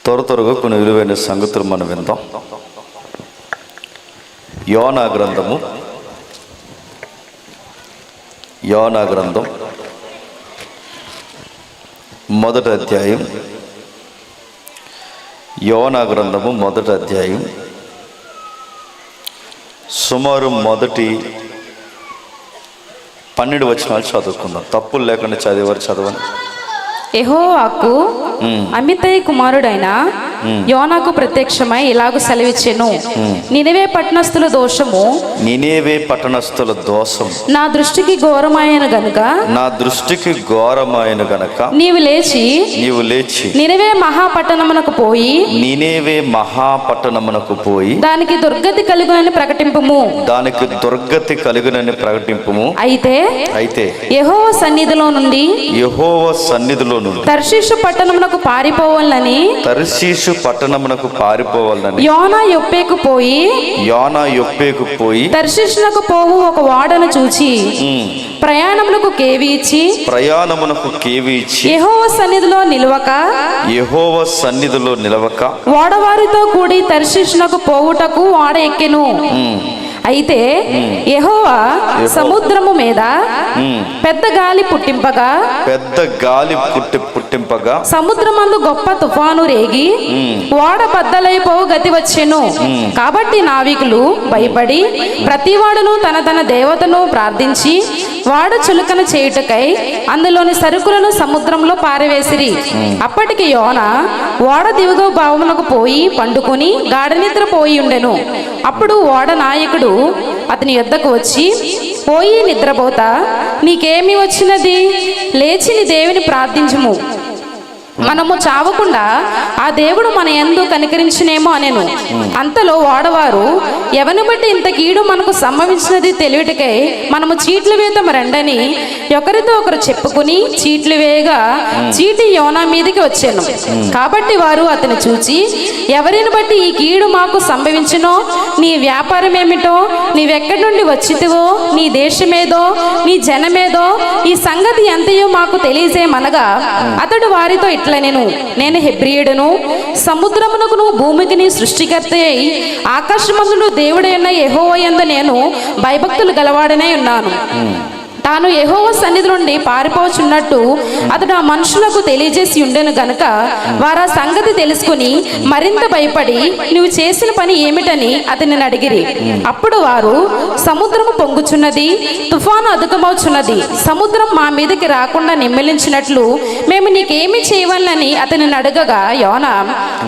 త్వరగా కొన్ని విలువైన సంగతులు మనం విందాం. యోనా గ్రంథం మొదటి అధ్యాయం. యోనా గ్రంథము మొదటి అధ్యాయం సుమారు మొదటి 12 వచనాలు చదువుకుందాం. తప్పులు లేకుండా చదివారు చదవండి. యెహోవాకు అమిత్తయి కుమారుడైన యోనాకు ప్రత్యక్షమై ఇలాగు సెలవిచ్చెను. నినవే పట్టణస్థుల దోషము నా దృష్టికి ఘోరమైన గనుక నీవు లేచి నినవే మహాపట్టణమునకు పోయి దానికి దుర్గతి కలుగునని ప్రకటింపుము. అయితే యెహోవా సన్నిధిలో నుండి తర్షీషు పట్టణమునకు పారిపోవాలని యోనా యొప్పేకు పోయి తర్షీషునకు పోవు ఒక ఓడను చూచి ప్రయాణమునకు కేవి ఇచ్చి యెహోవా సన్నిధిలో నిలవక ఓడవారితో కూడి తర్షీషునకు పోవుటకు ఓడ ఎక్కెను. అయితే యెహోవా సముద్రము మీద పెద్ద గాలి పుట్టింపగా సముద్రమందు గొప్ప తుఫాను రేగి ఓడ బద్దలైపోవు గతి వచ్చెను. కాబట్టి నావికులు భయపడి ప్రతివాడును తన దేవతను ప్రార్థించి వాడ చులకన చేయుటకై అందులోని సరుకులను సముద్రంలో పారవేసిరి. అప్పటికి యోనా ఓడ దిగువ భావమునకు పోయి పండుకొని గాఢనిద్ర పోయి ఉండెను. అప్పుడు ఓడ నాయకుడు అతని యొద్దకు వచ్చి, పోయి నిద్రపోతా నీకేమి వచ్చినది? లేచి నీ దేవుని ప్రార్థించుము, మనము చావకుండా ఆ దేవుడు మన యందు కనికరించునేమో అనెను. అంతలో ఓడవారు, ఎవని బట్టి ఇంత కీడు మనకు సంభవించినది తెలియటకై మనము చీట్లు వేద్దాం రండని ఒకరితో ఒకరు చెప్పుకుని చీట్లు వేయగా చీటి యోనా మీదకి వచ్చాను. కాబట్టి వారు అతని చూచి, ఎవరిని బట్టి ఈ కీడు మాకు సంభవించునో, నీ వ్యాపారం ఏమిటో, నీవెక్కడి నుండి వచ్చితివో, నీ దేశమేదో, నీ జనమేదో, ఈ సంగతి ఎంతయో మాకు తెలియజేయమనగా అతడు వారితో నేను హెబ్రీయుడను, సముద్రమునకును భూమికిని సృష్టికర్త అయి ఆకాశమందును దేవుడైన యెహోవా యందు నేను భయభక్తులు గలవాడనే ఉన్నాను. తాను యెహోవా సన్నిధి నుండి పారిపోచున్నట్టు అతడు ఆ మనుషులకు తెలియజేసి ఉండెను గనుక వారు ఆ సంగతి తెలుసుకుని మరింత భయపడి నువ్వు చేసిన పని ఏమిటని అతనిని అడిగిరి. అప్పుడు వారు, సముద్రము పొంగుచున్నది, తుఫాను అధికమవుచున్నది, సముద్రం మా మీదకి రాకుండా నిమ్మలించినట్లు మేము నీకేమి చేయవాలని అతనిని అడగగా యోనా,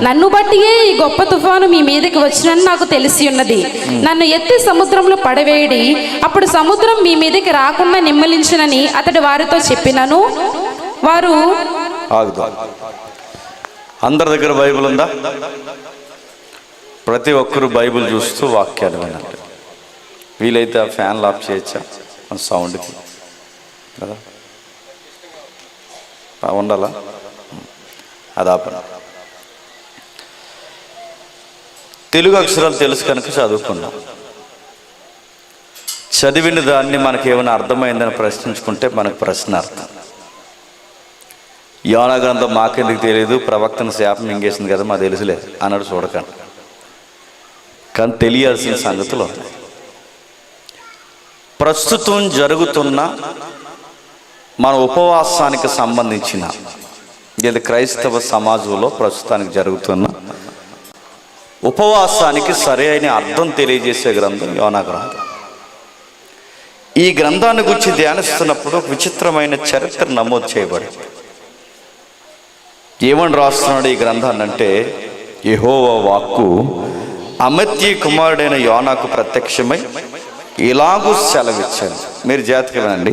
నన్ను బట్టియే ఈ గొప్ప తుఫాను మీ మీదకి వచ్చినని నాకు తెలిసి ఉన్నది. నన్ను ఎత్తి సముద్రంలో పడవేయడి, అప్పుడు సముద్రం మీ మీదకి రాకుండా నిమ్మలించునని అతడు వారితో చెప్పినను. వారు అందరి దగ్గర బైబిల్ ఉందా? ప్రతి ఒక్కరు బైబిల్ చూస్తూ వాక్యాలు వినండి. వీలైతే ఆ ఫ్యాన్లు ఆఫ్ చేయొచ్చా సౌండ్కి కదా, ఉండాలా? అది ఆపండి. తెలుగు అక్షరాలు తెలుసు కనుక చదువుకున్నాం. చదివిన దాన్ని మనకి ఏమైనా అర్థమైందని ప్రశ్నించుకుంటే మనకు ప్రశ్నార్థం. యోనా గ్రంథం మాకెందుకు తెలియదు, ప్రవక్తను శాపం మింగేసింది కదా మాకు తెలుసులేదు అన్నాడు చూడకండి. కానీ తెలియాల్సిన సంగతులు ఉన్నాయి. ప్రస్తుతం జరుగుతున్న మన ఉపవాసానికి సంబంధించిన ఇది క్రైస్తవ సమాజంలో ప్రస్తుతానికి జరుగుతున్న ఉపవాసానికి సరైన అర్థం తెలియజేసే గ్రంథం యోనా గ్రంథం. ఈ గ్రంథాన్ని గురించి ధ్యానిస్తున్నప్పుడు విచిత్రమైన చరిత్ర నమోదు చేయబడింది. ఏమని రాస్తున్నాడు ఈ గ్రంథాన్ని అంటే, యెహోవా వాక్కు అమిత్తయి కుమారుడైన యోనాకు ప్రత్యక్షమై ఇలాగూ సెలవిచ్చాను. మీరు జాగ్రత్తగా వినండి.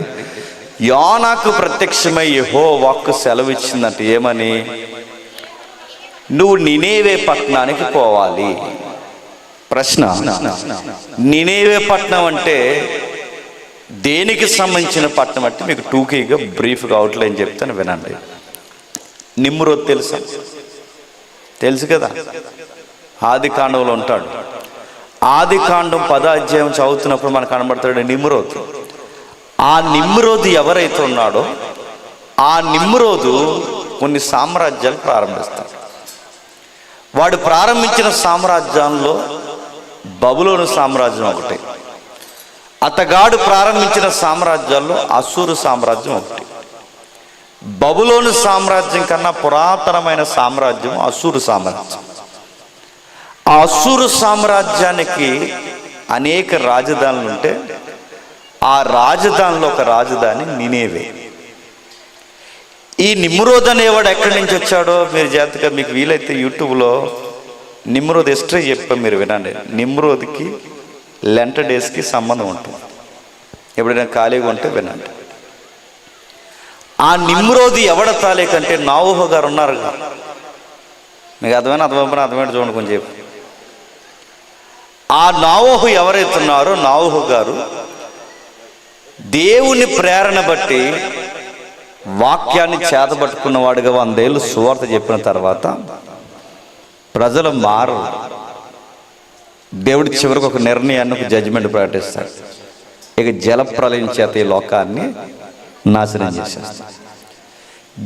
యోనాకు ప్రత్యక్షమై యెహోవా వాక్కు సెలవిచ్చిందంటే ఏమని? నువ్వు నినేవే పట్టణానికి పోవాలి. ప్రశ్న, నినేవే పట్టణం అంటే దేనికి సంబంధించిన పట్టణం అంటే మీకు టూకీగా బ్రీఫ్గా అవుట్లైన్ చెప్తాను వినండి. నిమ్రోద్ తెలుసు కదా, ఆది కాండంలో ఉంటాడు. ఆది కాండం 10వ అధ్యాయం చదువుతున్నప్పుడు మనకు కనబడతాడు నిమ్రోద్. ఆ నిమ్రోద్ ఎవరైతే ఉన్నాడో ఆ నిమ్రోదు కొన్ని సామ్రాజ్యాలు ప్రారంభిస్తాడు. వాడు ప్రారంభించిన సామ్రాజ్యంలో బబులోను సామ్రాజ్యం ఒకటి, అతగాడు ప్రారంభించిన సామ్రాజ్యాల్లో అస్సూరు సామ్రాజ్యం ఒకటి. బబులోను సామ్రాజ్యం కన్నా పురాతనమైన సామ్రాజ్యం అస్సూరు సామ్రాజ్యం. ఆ అస్సూరు సామ్రాజ్యానికి అనేక రాజధానులు ఉంటే ఆ రాజధానిలో ఒక రాజధాని నినేవే. ఈ నిమ్రోద్ అనేవాడు ఎక్కడి నుంచి వచ్చాడో మీరు జాగ్రత్తగా, మీకు వీలైతే యూట్యూబ్లో నిమ్రోద్ హిస్టరీ చెప్పాం, మీరు వినండి. నిమ్రోద్కి లెంట డేస్కి సంబంధం ఉంటుంది, ఎప్పుడైనా ఖాళీగా ఉంటే వినండి. ఆ నిమ్రోది ఎవడ తాలేకంటే నావోహు గారు ఉన్నారు. మీకు అర్థమైన చూడండి కొంచెం చెప్పి. ఆ నావోహు ఎవరైతే ఉన్నారో నావోహు గారు దేవుని ప్రేరణ బట్టి వాక్యాన్ని చేతబట్టుకున్నవాడుగా 100 ఏళ్ళు సువార్త చెప్పిన తర్వాత ప్రజలు మారు. దేవుడి చివరికి ఒక నిర్ణయాన్ని, ఒక జడ్జిమెంట్ ప్రకటిస్తాడు. ఇక జలప్రలయం చేత ఈ లోకాన్ని నాశనం చేసేస్తాడు.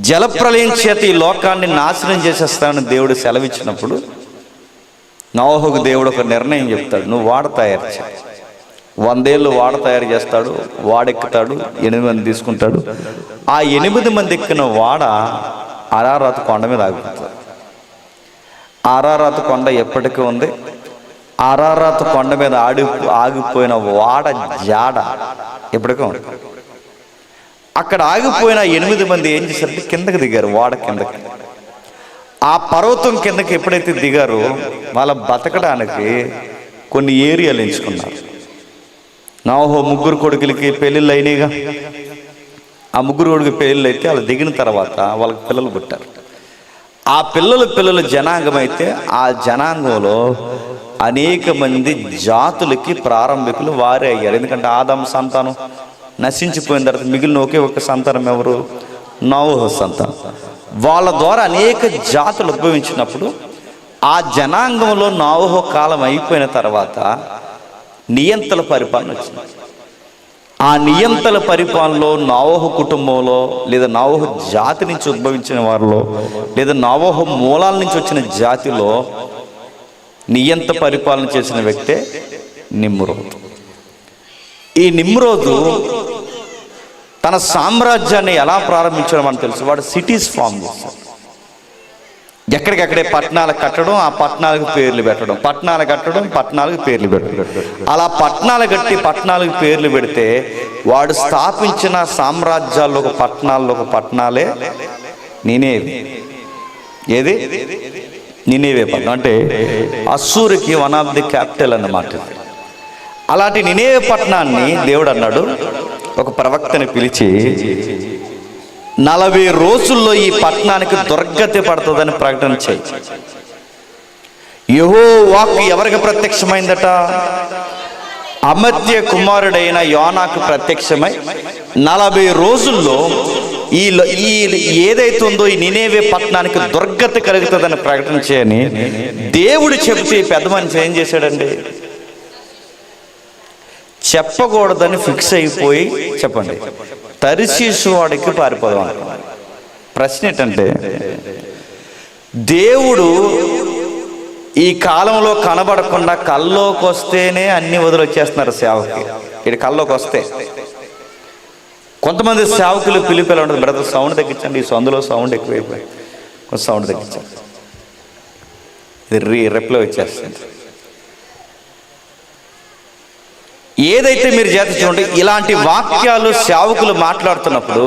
జలప్రలయం చేత ఈ లోకాన్ని నాశనం చేసేస్తానని దేవుడు సెలవిచ్చినప్పుడు నోవహుకు దేవుడు ఒక నిర్ణయం చెప్తాడు, నువ్వు వాడ తయారు చేయి. 100 ఏళ్ళు వాడ తయారు చేస్తాడు, వాడెక్కుతాడు, 8 మంది తీసుకుంటాడు. ఆ 8 మంది ఎక్కిన వాడ అరారాతు కొండ మీద ఆగిపోతాడు. అరారాతు కొండ ఎప్పటికీ ఉంది. అరారాతు కొండ మీద ఆగిపోయిన వాడ జాడ ఎప్పటికీ ఉంది. అక్కడ ఆగిపోయిన 8 మంది ఏం చేశారంటే కిందకి దిగారు, వాడ కిందకి. ఆ పర్వతం కిందకి ఎప్పుడైతే దిగారో వాళ్ళ బతకడానికి కొన్ని ఏరియాలు ఎంచుకున్నారు. నోవహు 3 కొడుకులకి పెళ్ళిళ్ళు అయినాయిగా. ఆ 3 కొడుకు పెళ్ళిళ్ళు అయితే వాళ్ళు దిగిన తర్వాత వాళ్ళకి పిల్లలు పుట్టారు. ఆ పిల్లలు జనాంగం అయితే ఆ జనాంగంలో అనేక మంది జాతులకి ప్రారంభికులు వారే అయ్యారు. ఎందుకంటే ఆదాము సంతానం నశించిపోయిన తర్వాత మిగిలిన ఒకే ఒక సంతానం ఎవరు? నోవహు సంతానం. వాళ్ళ ద్వారా అనేక జాతులు ఉద్భవించినప్పుడు ఆ జనాంగంలో నోవహు కాలం అయిపోయిన తర్వాత నియంతల పరిపాలన వచ్చింది. ఆ నియంతల పరిపాలనలో నోవహు కుటుంబంలో లేదా నోవహు జాతి నుంచి ఉద్భవించిన వారిలో లేదా నోవహు మూలాల నుంచి వచ్చిన జాతిలో నియంత పరిపాలన చేసిన వ్యక్తే నిమ్రోదు. ఈ నిమ్రోదు తన సామ్రాజ్యాన్ని ఎలా ప్రారంభించడం అని తెలుసు. వాడు సిటీస్ ఫామ్ చేస్తాడు. ఎక్కడికక్కడే పట్టణాలు కట్టడం, ఆ పట్టణాలకు పేర్లు పెట్టడం, పట్టణాలు కట్టడం, పట్టణాలకు పేర్లు పెట్టడం. అలా పట్టణాలు కట్టి పట్టణాలకు పేర్లు పెడితే వాడు స్థాపించిన సామ్రాజ్యాల్లో ఒక పట్టణాలే నినేవే. ఏది? నినేవే పట్టణం. అంటే అస్సూరుకి 1 ఆఫ్ ది క్యాపిటల్ అన్నమాట. అలాంటి నినేవే పట్టణాన్ని దేవుడు అన్నాడు, ఒక ప్రవక్తని పిలిచి 40 రోజుల్లో ఈ పట్టణానికి దుర్గతి పడుతుందని ప్రకటన చేయి. యెహోవా వాక్కు ఎవరికి ప్రత్యక్షమైందట? అమత్య కుమారుడైన యోనాకు ప్రత్యక్షమై 40 రోజుల్లో ఈ ఏదైతే ఉందో ఈ నినేవే పట్టణానికి దుర్గతి కలుగుతుందని ప్రకటన చేయని దేవుడు చెబితే పెద్ద మనిషి ఏం చేశాడండి? చెప్పకూడదని ఫిక్స్ అయిపోయి, చెప్పండి, తర్షీషు వాడికి పారిపోదాం అనుకున్నాడు. ప్రశ్న ఏంటంటే, దేవుడు ఈ కాలంలో కనబడకుండా కల్లోకి వస్తేనే అన్ని వదిలొచ్చేస్తున్నారు సేవకి. ఇది కల్లోకి వస్తే కొంతమంది సేవకులు పిలిపిలా ఉంటుంది, బ్రదర్ సౌండ్ తగ్గించండి, ఈ సందులో సౌండ్ ఎక్కువైపోయి కొంచెం సౌండ్ తగ్గించండి, ఇది రిప్లై వచ్చేస్తుంది. ఏదైతే మీరు జాతి చూడండి, ఇలాంటి వాక్యాలు సేవకులు మాట్లాడుతున్నప్పుడు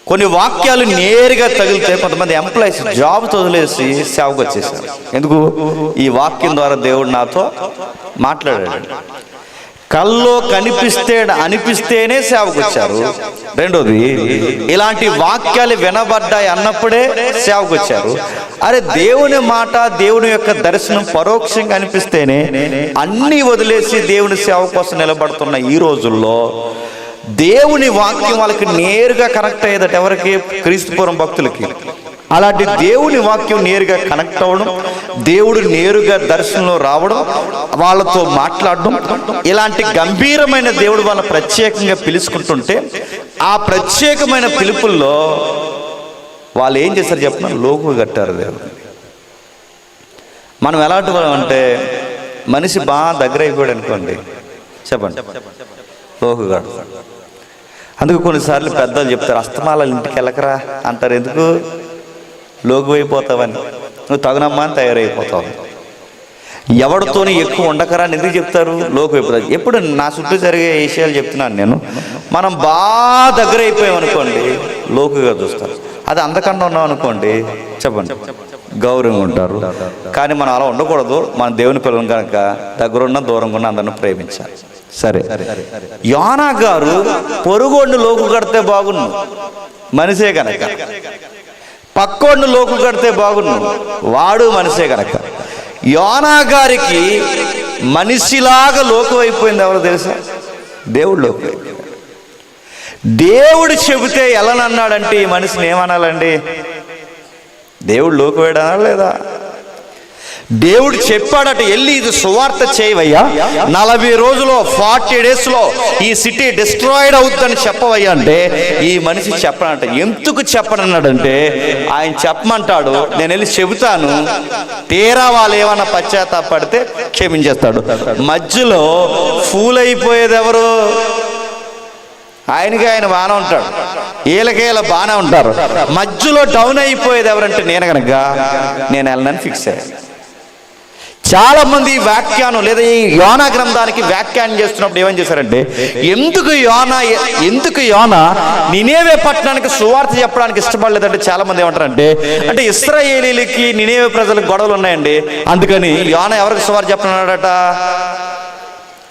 కొన్ని వాక్యాలు నేరుగా తగిలితే కొంతమంది ఎంప్లాయీస్ జాబ్ వదిలేసి సేవకు వచ్చేసారు. ఎందుకు? ఈ వాక్యం ద్వారా దేవుడు నాతో మాట్లాడాడు. కల్లో అనిపిస్తేనే సేవకు వచ్చారు. రెండోది, ఇలాంటి వాక్యాలు వినబడ్డాయి అన్నప్పుడే సేవకు వచ్చారు. అరే, దేవుని మాట, దేవుని యొక్క దర్శనం పరోక్షంగా అనిపిస్తేనే అన్నీ వదిలేసి దేవుని సేవ కోసం నిలబడుతున్న ఈ రోజుల్లో దేవుని వాక్యం వాళ్ళకి నేరుగా కనెక్ట్ అయ్యేదట. ఎవరికి? క్రీస్తుపురం భక్తులకి. అలాంటి దేవుని వాక్యం నేరుగా కనెక్ట్ అవ్వడం, దేవుడు నేరుగా దర్శనంలో రావడం, వాళ్ళతో మాట్లాడడం, ఇలాంటి గంభీరమైన దేవుడు వాళ్ళ ప్రత్యేకంగా పిలుచుకుంటుంటే ఆ ప్రత్యేకమైన పిలుపుల్లో వాళ్ళు ఏం చేశారు చెప్పిన? లోకు కట్టారు దేవుడు. మనం ఎలాంటి వాళ్ళం అంటే మనిషి బాగా దగ్గర అయిపోయాడు అనుకోండి, చెప్పండి, లోకుగాడు. అందుకు కొన్నిసార్లు పెద్దలు చెప్తారు, అస్తమాల ఇంటికి వెళ్ళకరా అంటారు. ఎందుకు? లోకు అయిపోతావని. నువ్వు తగునమ్మా అని తయారైపోతావు. ఎవరితోని ఎక్కువ ఉండకరా అని ఎందుకు చెప్తారు? లోకు అయిపోతావు. ఎప్పుడు నా చుట్టూ జరిగే విషయాలు చెప్తున్నాను నేను. మనం బాగా దగ్గర అయిపోయాం అనుకోండి, లోకుగా చూస్తారు. అది అందకుండా ఉన్నాం అనుకోండి, చెప్పండి, గౌరవంగా ఉంటారు. కానీ మనం అలా ఉండకూడదు. మన దేవుని పిల్లలు కనుక దగ్గరున్న దూరంగా ఉన్న అందరిని ప్రేమించాలి. సరే, యోనా గారు పొరుగోడిని లోకు కడితే బాగున్ను, మనిషే కనుక. పక్కోడిని లోకు కడితే బాగున్ను, వాడు మనిషే కనుక. యోనా గారికి మనిషిలాగా లోకు అయిపోయింది ఎవరో తెలుసా? దేవుడు లోకు అయిపోయింది. దేవుడు చెబితే ఎలా అన్నాడంటే ఈ మనిషిని ఏమనాలండి? దేవుడు లోకువేడు అనాలి లేదా? దేవుడు చెప్పాడట, వెళ్ళి ఇది సువార్త చేయవయ్యా, 40 రోజులో 40 డేస్లో ఈ సిటీ డిస్ట్రాయిడ్ అవుతుందని చెప్పవయ్యా అంటే ఈ మనిషి చెప్పనంట. ఎందుకు చెప్పనన్నాడంటే ఆయన చెప్పమంటాడు, నేను వెళ్ళి చెబుతాను, తీరా వాళ్ళు ఏమన్నా పశ్చాత్తాపడితే క్షమించేస్తాడు. మధ్యలో ఫూల్ అయిపోయేది ఎవరు? ఆయనకి ఆయన బాగానే ఉంటాడు, వీళ్ళకేళ్ళ బాగానే ఉంటారు. మధ్యలో డౌన్ అయిపోయేది ఎవరంటే నేను కనుక నేను వెళ్ళనని ఫిక్స్ అయ్యాను. చాలా మంది ఈ వ్యాఖ్యానం లేదా ఈ యోనా గ్రంథానికి వ్యాఖ్యానం చేస్తున్నప్పుడు ఏమని చేశారంటే, ఎందుకు యోనా నినేవే పట్టణానికి సువార్త చెప్పడానికి ఇష్టపడలేదంటే చాలా మంది ఏమంటారంటే, అంటే ఇశ్రాయేలీలకి నినేవే ప్రజలకు గొడవలు ఉన్నాయండి, అందుకని యోనా ఎవరికి సువార్త చెప్పన్నాడట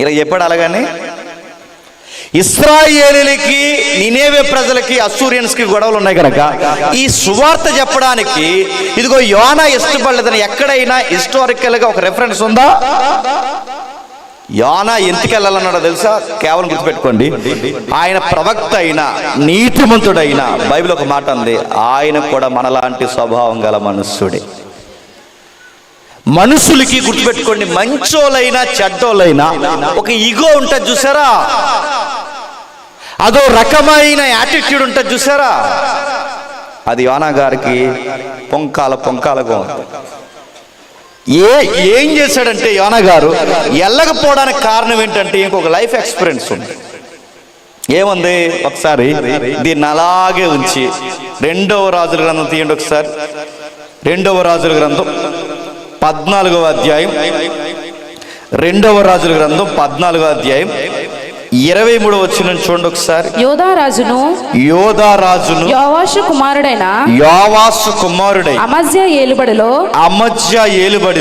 ఇలా చెప్పాడు. అలాగని ఇశ్రాయేలీలకి నినేవే ప్రజలకి అస్సూరియన్స్కి గొడవలు ఉన్నాయి కనుక ఈ సువార్త చెప్పడానికి ఇదిగో యోనా ఇష్టపడలేదని ఎక్కడైనా హిస్టారికల్గా ఒక రెఫరెన్స్ ఉందా? యోనా ఎందుకు వెళ్ళాలన్నాడో తెలుసా? కేవలం గుర్తుపెట్టుకోండి, ఆయన ప్రవక్త అయినా నీతిమంతుడైనా బైబిల్ ఒక మాట ఉంది, ఆయన కూడా మనలాంటి స్వభావం గల మనుష్యుడే. మనుషులకి గుర్తుపెట్టుకోండి, మంచోళ్ళైనా చెడ్డోళ్ళైనా ఒక ఈగో ఉంటుంది చూసారా, అదో రకమైన యాటిట్యూడ్ ఉంటుంది చూసారా, అది యోనా గారికి పొంకాలుగా ఉంది. ఏం చేశాడంటే యోనా గారు వెళ్ళకపోవడానికి కారణం ఏంటంటే ఇంకొక లైఫ్ ఎక్స్పీరియన్స్ ఉంది. ఏముంది? ఒకసారి దీన్ని అలాగే ఉంచి 2వ రాజుల గ్రంథం తీయండి ఒకసారి. 2వ రాజుల గ్రంథం 14వ అధ్యాయం, 2వ రాజుల గ్రంథం 14వ అధ్యాయం 23వ వచనం చూడండి ఒకసారి. యోధారాజును యోవాషు కుమారుడైన అమజ్యా ఏలుబడిలో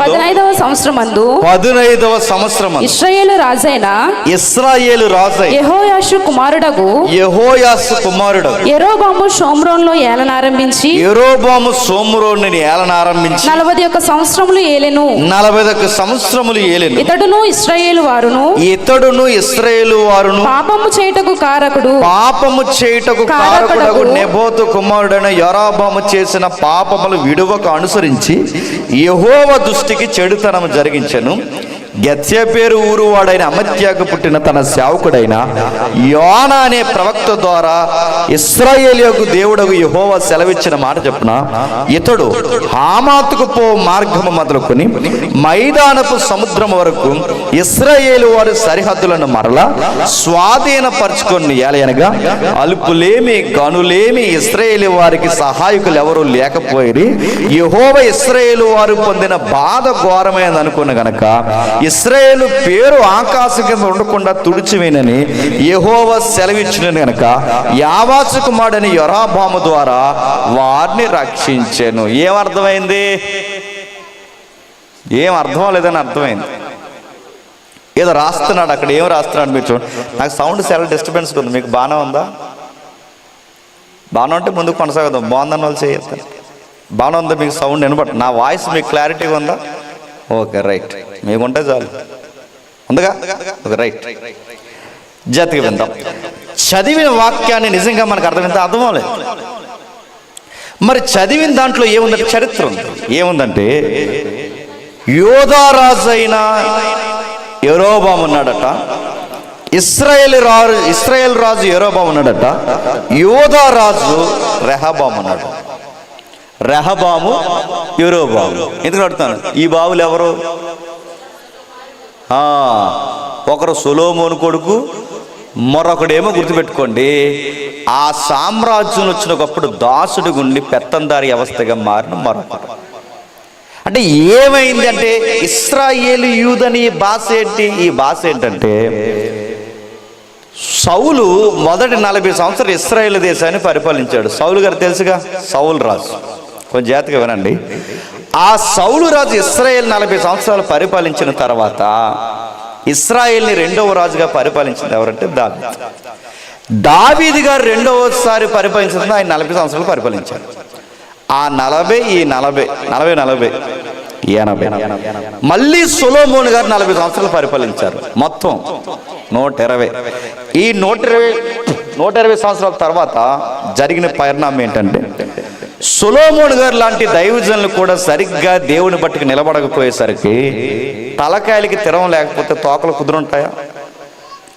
15వ సంవత్సరమందు ఇశ్రాయేలు రాజైన యెహోయాషు కుమారుడగు యెరోబాము షోమ్రోనులో ఏలనారంభించి 41 సంవత్సరములు ఏలెను. ఇతడును ఇశ్రాయేలు వారును పాపము చేయుటకు కారకుడు నెబోతు కుమారుడైన యెరోబాము చేసిన పాపములు విడువక అనుసరించి యెహోవా దృష్టికి చెడుతనము జరిగించెను. గెత్సేపేరు ఊరు వాడైన అమత్యాకు పుట్టిన తన సేవకుడైన యోనా అనే ప్రవక్త ద్వారా ఇశ్రాయేలీయులకు దేవుడగు యెహోవా సెలవిచ్చిన మాట చెప్పున ఇతడు హామాతుకు పో మార్గము మొదలుకొని మైదానపు సముద్రం వరకు ఇశ్రాయేలు వారి సరిహద్దులను మరలా స్వాధీనపరచుకొని ఏలయనగా అలుపులేమి గనులేమి ఇశ్రాయేలు వారికి సహాయకులు ఎవరు లేకపోయి యెహోవా ఇశ్రాయేలు వారు పొందిన బాధ ఘోరమైనది అనుకున్న గనక ఇశ్రాయేలు పేరు ఆకాశం కింద ఉండకుండా తుడిచివేనని యెహోవా సెలవిచ్చిన గనక యావాసు కుమారుడైన యెరోబాము ద్వారా వారిని రక్షించెను. ఏమర్థమైంది? ఏం అర్థం లేదని అర్థమైంది. ఏదో రాస్తున్నాడు అక్కడ, ఏం రాస్తున్నాడు మీరు చూడండి. నాకు సౌండ్ చాలా డిస్టర్బెన్స్ ఉంది, మీకు బాగానే ఉందా? బాగానే ఉంటే ముందుకు కొనసాగుదాం. బాగుందని వాళ్ళు చేయొద్దు. బాగానే ఉందా మీకు సౌండ్ వినబట్టు? నా వాయిస్ మీకు క్లారిటీగా ఉందా? Okay, right. మీకుంటే చాలు. ఉందిగా? Okay, right. జాతికి విందాం. చదివిన వాక్యాన్ని నిజంగా మనకు అర్థమవలేదు. మరి చదివిన దాంట్లో ఏముందంటే చరిత్ర ఉంది. ఏముందంటే యోధారాజు అయిన యెరోబాము ఉన్నాడట, ఇశ్రాయేల్ రాజు యెరోబాము ఉన్నాడట, యోధారాజు రెహబాము ఉన్నాడు. రెహబాము, యెరోబాము. ఎందుకు అడుగుతాను? ఈ బావులు ఎవరు? ఒకరు సొలొమోను కొడుకు, మరొకడేమో గుర్తుపెట్టుకోండి, ఆ సామ్రాజ్యం వచ్చినప్పుడు దాసుడి గుండి పెత్తందారి వ్యవస్థగా మారిన మరొకడు. అంటే ఏమైంది అంటే ఇశ్రాయేలు యూదని భాష ఏంటి? ఈ భాష ఏంటంటే సౌలు మొదటి 40 సంవత్సరాలు ఇశ్రాయేలు దేశాన్ని పరిపాలించాడు. సౌలు గారు తెలుసుగా, సౌలు రాజు. కొంచెం జాగ్రత్తగా వినండి. ఆ సౌలు రాజు ఇశ్రాయేల్ 40 సంవత్సరాలు పరిపాలించిన తర్వాత ఇశ్రాయేల్ని రెండవ రాజుగా పరిపాలించింది ఎవరంటే దావీదు. దావీదు గారు రెండవసారి పరిపాలించిన ఆయన 40 సంవత్సరాలు పరిపాలించారు. ఆ 40 ఈ 40 80 మళ్ళీ సొలొమోను గారు 40 సంవత్సరాలు పరిపాలించారు. మొత్తం 120. ఈ 120 సంవత్సరాల తర్వాత జరిగిన పరిణామం ఏంటంటే సొలొమోను గారు లాంటి దైవజనులు కూడా సరిగ్గా దేవుని బట్టుకు నిలబడకపోయేసరికి తలకాయలకి తిరం లేకపోతే తోకలు కుదురుంటాయా?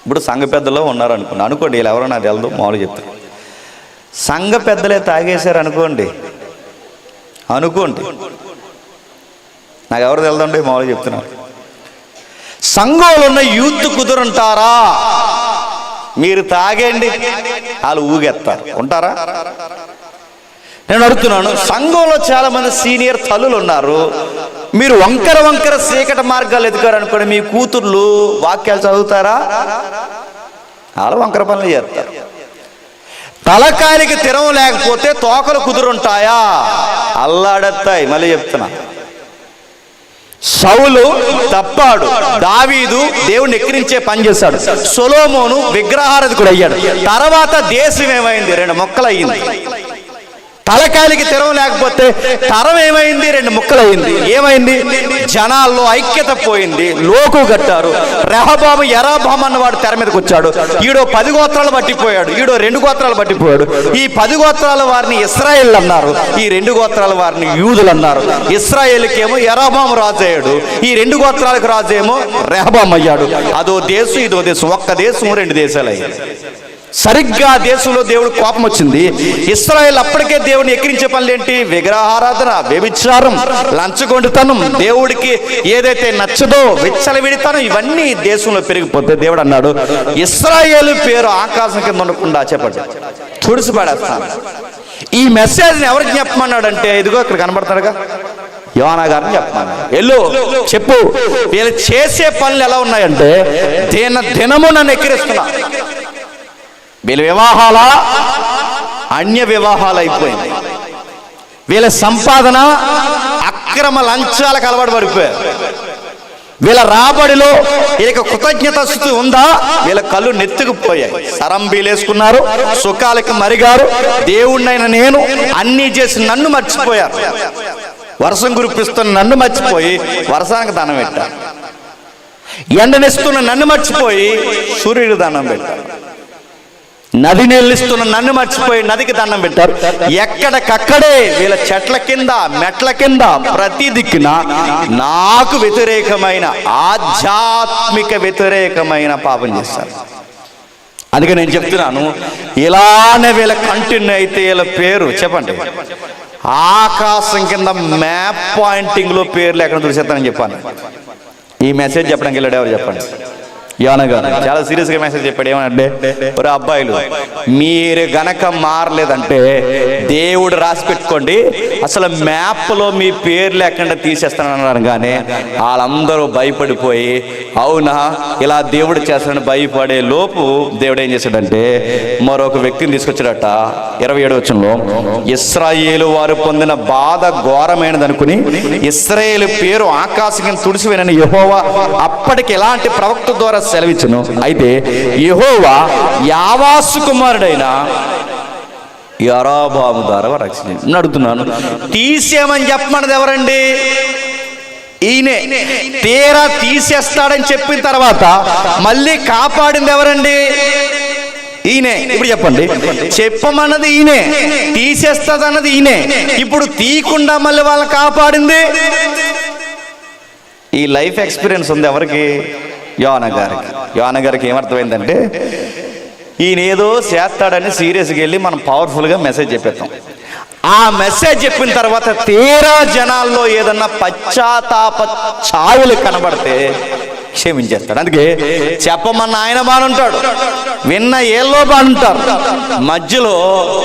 ఇప్పుడు సంఘ పెద్దలో ఉన్నారు అనుకోండి, వీళ్ళు ఎవరో నాకు తెలదు, మామూలు చెప్తారు. సంఘ పెద్దలే తాగేశారు అనుకోండి, నాకు ఎవరు తెలదండి, మామూలు చెప్తున్నారు. సంఘంలో ఉన్న యూత్ కుదురుంటారా? మీరు తాగండి, వాళ్ళు ఊగెత్తారు, ఉంటారా? నేను అడుగుతున్నాను, సంఘంలో చాలా మంది సీనియర్ తల్లులు ఉన్నారు, మీరు వంకర చీకటి మార్గాలు ఎదుగుతారు అనుకోండి, మీ కూతుర్లు వాక్యాలు చదువుతారా? వాళ్ళు వంకర పనులు చేస్తారు. తలకాయలకి తిరం లేకపోతే తోకలు కుదురుంటాయా? అల్లాడెత్తాయి. మళ్ళీ చెప్తున్నా, సౌలు తప్పాడు, దావీదు దేవుణ్ణి ఎక్కిరించే పని చేశాడు, సొలొమోను విగ్రహారాధకుడు అయ్యాడు. తర్వాత దేశం ఏమైంది? 2 ముక్కలు అయ్యింది. తలకాయలకి తెరం లేకపోతే తరం ఏమైంది? 2 ముక్కలు అయింది. ఏమైంది? జనాల్లో ఐక్యత పోయింది, లోకు కట్టారు. రెహబాము యరాబాము అన్నవాడు తెర మీదకి వచ్చాడు. ఈడో 10 గోత్రాలు పట్టిపోయాడు, ఈడో 2 గోత్రాలు పట్టిపోయాడు. ఈ 10 గోత్రాల వారిని ఇశ్రాయేల్ అన్నారు, ఈ 2 గోత్రాల వారిని యూదులు అన్నారు. ఇశ్రాయేల్కి ఏమో యరాబాము రాజు అయ్యాడు, ఈ 2 గోత్రాలకు రాజు ఏమో రెహబాము అయ్యాడు. అదో దేశం, ఇదో దేశం, ఒక్క దేశం 2 దేశాలు అయ్యాయి. సరిగ్గా దేశంలో దేవుడు కోపం వచ్చింది. ఇశ్రాయేల్ అప్పటికే దేవుని ఎక్కిరించే పనులేంటి? విగ్రహారాధన, వ్యభిచారం, లంచగొండితనం, దేవుడికి ఏదైతే నచ్చదో విచ్చలవిడితనం, ఇవన్నీ దేశంలో పెరిగిపోతే దేవుడు అన్నాడు, ఇశ్రాయేల్ పేరు ఆకాశం కింద ఉండకుండా చెప్పండి తుడిసిపడేస్తాను. ఈ మెసేజ్ని ఎవరికి చెప్పమన్నాడంటే, ఇదిగో ఇక్కడ కనబడతాడుగా, యోనా గారిని చెప్పమన్నాడు. వెళ్ళు చెప్పు, వీళ్ళు చేసే పనులు ఎలా ఉన్నాయంటే దినము నన్ను ఎక్కిరిస్తున్నా. వీళ్ళ వివాహాల అన్య వివాహాలు అయిపోయింది, వీళ్ళ సంపాదన అక్రమ లంచాలకు అలవాటు పడిపోయారు, వీళ్ళ రాబడిలో వీళ్ళకి కృతజ్ఞత స్థితి ఉందా? వీళ్ళ కళ్ళు నెత్తుకుపోయాయి, సరంబీలు వేసుకున్నారు, సుఖాలకు మరిగారు. దేవుణ్ణైన నేను అన్నీ చేసి నన్ను మర్చిపోయారు. వర్షం కురిపిస్తున్న నన్ను మర్చిపోయి వర్షానికి దండం పెట్టారు, ఎండనిస్తున్న నన్ను మర్చిపోయి సూర్యుడు దండం పెట్టారు, నది నీళ్ళిస్తున్న నన్ను మర్చిపోయి నదికి దండం పెట్టారు. ఎక్కడికక్కడే వీళ్ళ చెట్ల కింద, మెట్ల కింద, ప్రతి దిక్కున నాకు వ్యతిరేకమైన, ఆధ్యాత్మిక వ్యతిరేకమైన పాపం చేస్తారు. అందుకే నేను చెప్తున్నాను, ఇలానే వీళ్ళ కంటిన్యూ అయితే వీళ్ళ పేరు చెప్పండి ఆకాశం కింద మ్యాప్ పాయింటింగ్ లో పేర్లు ఎక్కడ చూసేస్తానని చెప్పాను. ఈ మెసేజ్ చెప్పడానికి వెళ్ళాడు ఎవరు చెప్పండి? యోనా గారు చాలా సీరియస్గా మెసేజ్ చెప్పాడు. ఏమనంటే, ఒరే అబ్బాయిలు, మీరు గనక మారలేదంటే దేవుడు రాసి పెట్టుకోండి, అసలు మ్యాప్లో మీ పేరు లేకుండా తీసేస్తానన్నారు. కానీ వాళ్ళందరూ భయపడిపోయి, అవునా ఇలా దేవుడు చేస్తాడని భయపడే లోపు దేవుడు ఏం చేశాడంటే మరొక వ్యక్తిని తీసుకొచ్చాడట. 27వ వచనంలో, ఇశ్రాయేలు వారు పొందిన బాధ ఘోరమైనది అనుకుని ఇశ్రాయేలు పేరు ఆకాశం తుడిసివేనని యెహోవా అప్పటికి ఎలాంటి ప్రవక్త ద్వారా సెలవిచ్చును. అయితే యెహోవా యావాసు కుమారుడైన యరొబాము ద్వారా రక్షించి అడుగుతున్నాను, తీసేయమని చెప్పమన్నది ఎవరండి? ఈయనే. తీరా తీసేస్తాడని చెప్పిన తర్వాత మళ్ళీ కాపాడింది ఎవరండి? ఈయనే. ఇప్పుడు చెప్పండి, చెప్పమన్నది ఈయనే, తీసేస్తుంది అన్నది ఈయనే. ఇప్పుడు తీయకుండా మళ్ళీ వాళ్ళని కాపాడింది. ఈ లైఫ్ ఎక్స్పీరియన్స్ ఉంది ఎవరికి? యోనా గారికి. యోనా గారికి ఏమర్థమైందంటే, ఈయన ఏదో చేస్తాడని సీరియస్గా వెళ్ళి మనం పవర్ఫుల్గా మెసేజ్ చెప్పేస్తాం. ఆ మెసేజ్ చెప్పిన తర్వాత తీరా జనాల్లో ఏదన్నా పశ్చాత్తాప ఛాయలు కనబడితే క్షమించేస్తాడు. అందుకే చెప్పమన్న ఆయన బాగుంటాడు, విన్న ఏళ్ళో బాగుంటారు, మధ్యలో